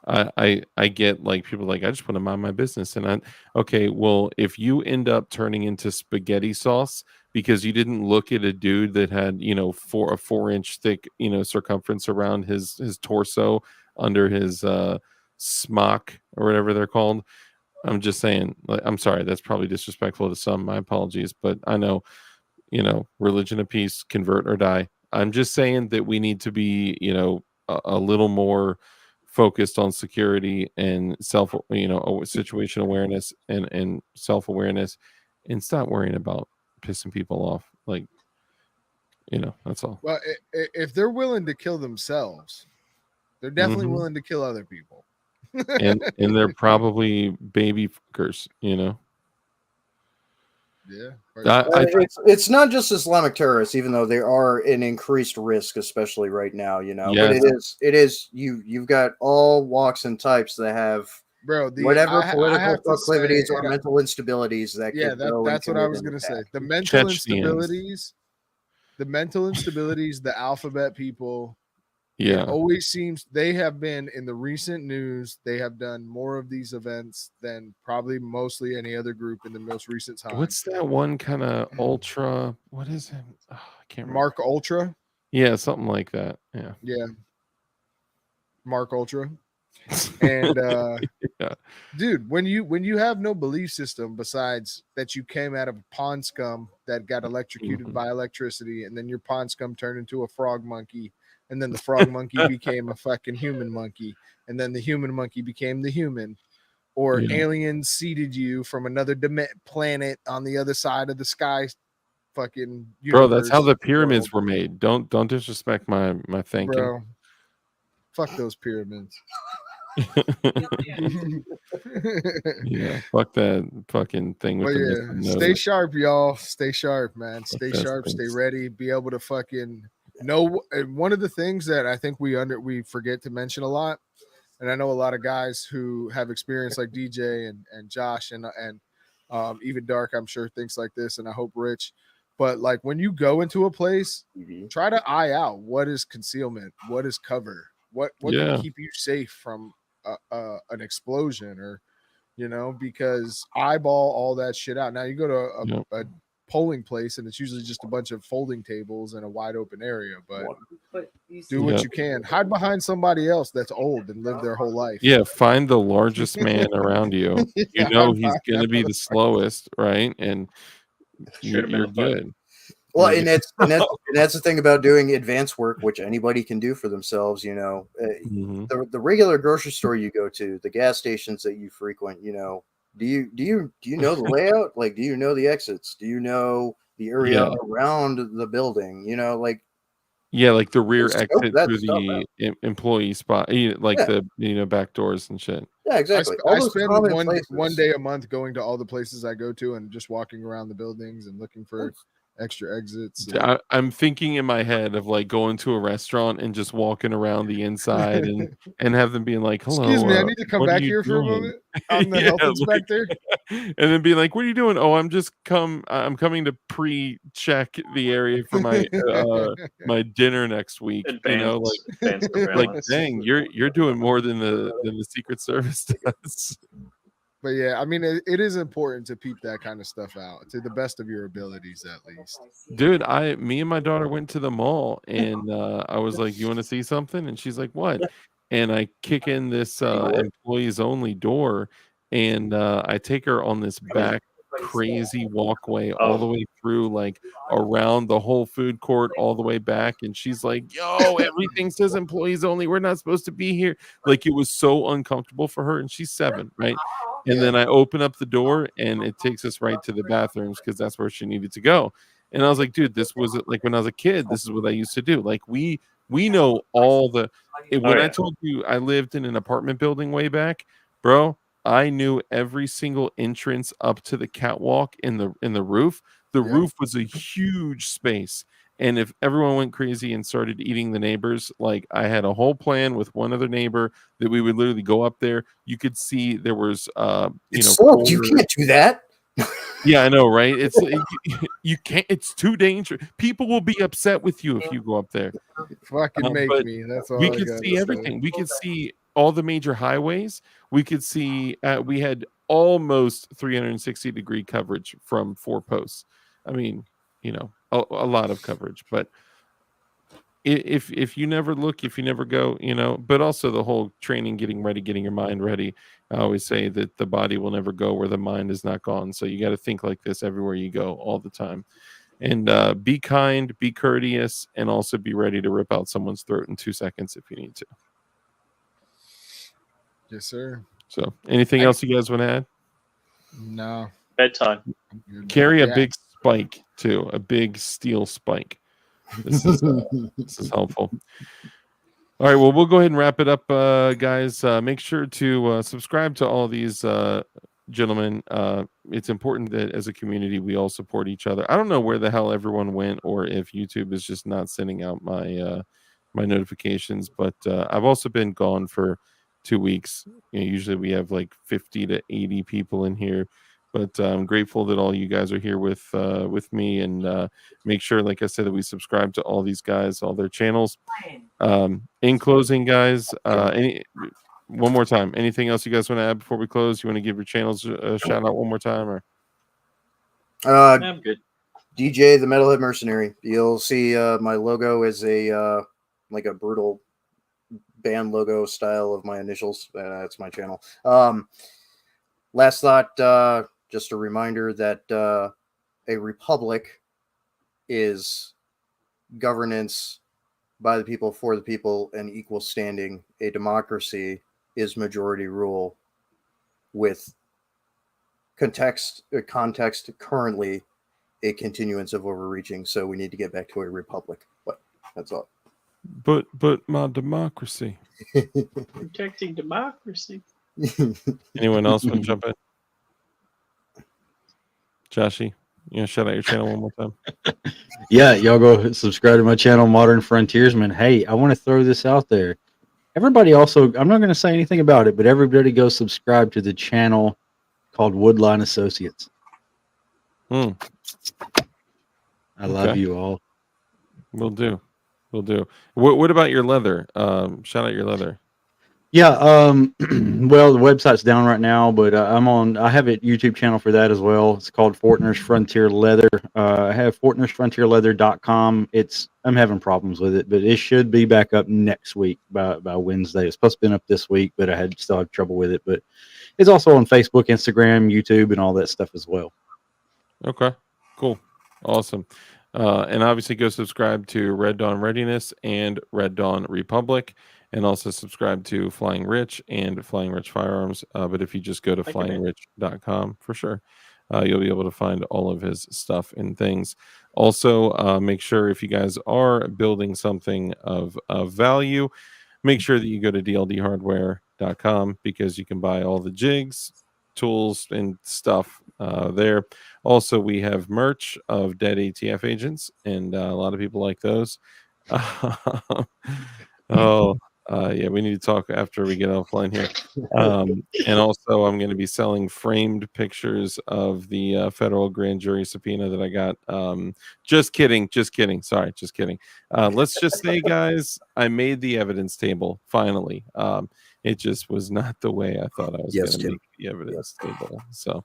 I get like people like I just want to mind my business, and okay, well, if you end up turning into spaghetti sauce because you didn't look at a dude that had, you know, a 4-inch thick, you know, circumference around his torso under his smock or whatever they're called. I'm just saying, like, I'm sorry, that's probably disrespectful to some. My apologies, but I know, you know, religion of peace, convert or die. I'm just saying that we need to be, you know, a little more focused on security and situation awareness and self awareness, and stop worrying about pissing people off. Like, you know, that's all. Well, if they're willing to kill themselves, they're definitely Mhm. willing to kill other people. And they're probably baby fuckers, you know. Yeah. It's not just Islamic terrorists, even though they are an increased risk, especially right now. You know, but Yes. it is you've got all walks and types that have Bro, whatever I political have to proclivities say, or mental instabilities that yeah, could go and that's what I commit was an gonna say. attack. The mental Chechens. instabilities, the alphabet people. Yeah. It always seems they have been in the recent news. They have done more of these events than probably mostly any other group in the most recent time. What's that one kind of ultra? What is it? Oh, I can't remember. Mark Ultra? Yeah, something like that. Yeah. Yeah. Mark Ultra. And Yeah. dude, when you have no belief system besides that you came out of a pond scum that got electrocuted Mhm. by electricity, and then your pond scum turned into a frog monkey, and then the frog monkey became a fucking human monkey, and then the human monkey became the human, or Yeah. aliens seeded you from another planet on the other side of the sky, fucking universe. Bro, that's how the world. pyramids were made. Don't disrespect my thinking. Bro. Fuck those pyramids. Yeah, fuck that fucking thing with But the yeah, missing stay nose. sharp, y'all. Stay sharp, man. Stay that sharp. Stay stinks. ready. Be able to fucking know. And one of the things that I think we forget to mention a lot, and I know a lot of guys who have experience like DJ and Josh and even Dark, I'm sure thinks like this, and I hope Rich. But like when you go into a place, try to eye out what is concealment, what is cover, what Yeah. can keep you safe from an explosion, or you know, because eyeball all that shit out. Now you go to a polling place and it's usually just a bunch of folding tables in a wide open area, but do what you can. Hide behind somebody else that's old and lived their whole life. Yeah, find the largest man around you. You Yeah, know he's going to be the slowest, right? And you're good. Well, and that's the thing about doing advanced work, which anybody can do for themselves. You know, the regular grocery store you go to, the gas stations that you frequent. You know, do you know the layout? Like, do you know the exits? Do you know the area around the building? You know, like. Yeah, like the rear exit through stuff the employee spot, like the back doors and shit. Yeah, exactly. I spend one day a month going to all the places I go to and just walking around the buildings and looking for extra exits. I'm thinking in my head of like going to a restaurant and just walking around the inside and have them being like, "Hello, excuse me, I need to come back here for a moment. I'm the health inspector." And then be like, "What are you doing?" "Oh, I'm coming to pre-check the area for my my dinner next week." You know, like dang, you're doing more than the Secret Service does. But yeah, I mean, it is important to peep that kind of stuff out to the best of your abilities, at least. Dude, me and my daughter went to the mall, and I was like, "You want to see something?" And she's like, "What?" And I kick in this employees only door, and I take her on this back crazy walkway all the way through, like around the whole food court, all the way back. And she's like, "Yo, everything says employees only. We're not supposed to be here." Like, it was so uncomfortable for her, and she's 7, right? And then I open up the door, and it takes us right to the bathrooms because that's where she needed to go. And I was like, "Dude, this was like when I was a kid. This is what I used to do. Like, we know all the." When I told you I lived in an apartment building way back, bro, I knew every single entrance up to the catwalk in the roof. The roof was a huge space. And if everyone went crazy and started eating the neighbors, like, I had a whole plan with one other neighbor that we would literally go up there. You could see there was, you can't do that. Yeah, I know, right? It's you can't. It's too dangerous. People will be upset with you if you go up there. Fucking make me. That's all. We could see everything. We could see all the major highways. We could see. We had almost 360-degree coverage from 4 posts. I mean, a lot of coverage. But if you never look, if you never go, but also the whole training, getting ready, getting your mind ready. I always say that the body will never go where the mind is not gone. So you got to think like this everywhere you go, all the time. And be kind, be courteous, and also be ready to rip out someone's throat in 2 seconds if you need to. Yes, sir. So anything else you guys want to add? No. Bedtime. Carry a big spike too, a big steel spike. This is helpful. All right, well, we'll go ahead and wrap it up, guys. Make sure to subscribe to all these gentlemen. It's important that as a community we all support each other. I don't know where the hell everyone went, or if YouTube is just not sending out my my notifications, but I've also been gone for 2 weeks. Usually we have like 50 to 80 people in here. But I'm grateful that all you guys are here with me, and make sure, like I said, that we subscribe to all these guys, all their channels. In closing, guys, one more time, anything else you guys want to add before we close? You want to give your channels a shout out one more time, or? I'm good. DJ, the Metalhead Mercenary. You'll see my logo is a like a brutal band logo style of my initials. That's my channel. Last thought. Just a reminder that a republic is governance by the people, for the people, and equal standing. A democracy is majority rule with context currently a continuance of overreaching. So we need to get back to a republic. But that's all. But my democracy. Protecting democracy. Anyone else want to jump in? Joshy, shout out your channel one more time. Yeah, y'all go subscribe to my channel, Modern Frontiersman. Hey, I want to throw this out there. Everybody also, I'm not going to say anything about it, but everybody go subscribe to the channel called Woodline Associates. I love you all. Will do. What about your leather? Shout out your leather. Yeah, well, the website's down right now, but I have a YouTube channel for that as well. It's called Fortner's Frontier Leather. I have Fortner'sFrontierLeather.com. I'm having problems with it, but it should be back up next week by Wednesday. It's supposed to be up this week, but I still have trouble with it. But it's also on Facebook, Instagram, YouTube, and all that stuff as well. Okay, cool, awesome. And obviously go subscribe to Red Dawn Readiness and Red Dawn Republic, and also subscribe to Flying Rich and Flying Rich Firearms. But if you just go to Thank you, man. flyingrich.com for sure, you'll be able to find all of his stuff and things. Also, make sure if you guys are building something of value, make sure that you go to dldhardware.com because you can buy all the jigs, tools, and stuff there. Also, we have merch of dead ATF agents, and a lot of people like those. Yeah, we need to talk after we get offline here. And also, I'm going to be selling framed pictures of the federal grand jury subpoena that I got. Just kidding. Sorry, just kidding. Let's just say, guys, I made the evidence table finally. It just was not the way I thought I was Yes, going to Tim. make the evidence table. So,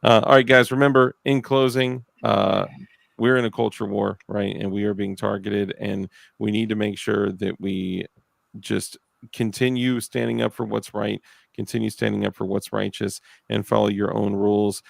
all right, guys, remember, in closing, we're in a culture war, right? And we are being targeted, and we need to make sure that we just continue standing up for what's right, continue standing up for what's righteous, and follow your own rules.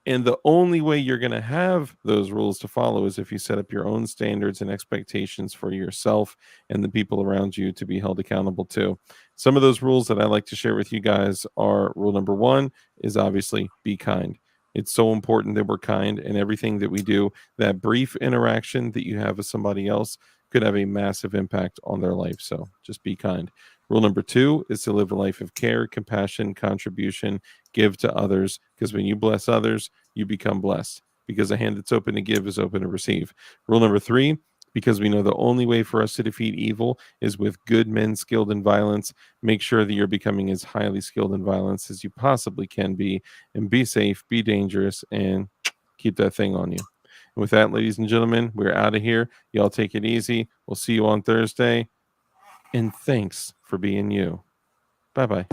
And the only way you're going to have those rules to follow is if you set up your own standards and expectations for yourself and the people around you to be held accountable to. Some of those rules that I like to share with you guys are: rule number one is obviously be kind. It's so important that we're kind, and everything that we do, that brief interaction that you have with somebody else, could have a massive impact on their life. So just be kind. Rule number two is to live a life of care, compassion, contribution, give to others, because when you bless others, you become blessed, because a hand that's open to give is open to receive. Rule number three, because we know the only way for us to defeat evil is with good men skilled in violence, make sure that you're becoming as highly skilled in violence as you possibly can be, and be safe, be dangerous, and keep that thing on you. And with that, ladies and gentlemen, we're out of here. Y'all take it easy. We'll see you on Thursday. And thanks for being you. Bye bye.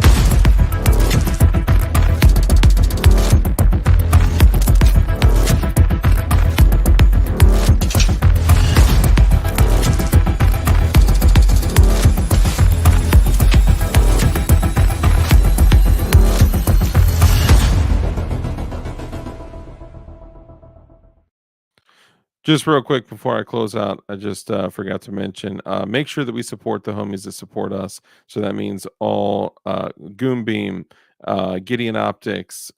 Just real quick before I close out, I just forgot to mention, make sure that we support the homies that support us. So that means all Goon Beam, Gideon Optics,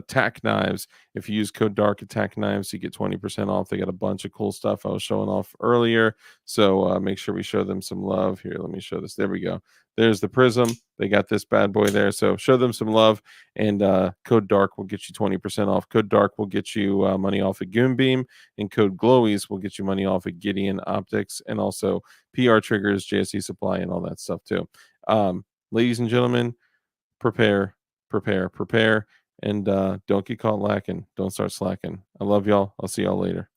Tack Knives. If you use code Dark at Tack Knives, you get 20% off. They got a bunch of cool stuff I was showing off earlier. So make sure we show them some love. Here, let me show this. There we go. There's the Prism. They got this bad boy there. So show them some love. And code Dark will get you 20% off. Code Dark will get you money off at Goon Beam, and code Glowies will get you money off at Gideon Optics, and also PR Triggers, JSE Supply, and all that stuff too. Ladies and gentlemen, prepare, and don't get caught lacking. Don't start slacking. I love y'all. I'll see y'all later.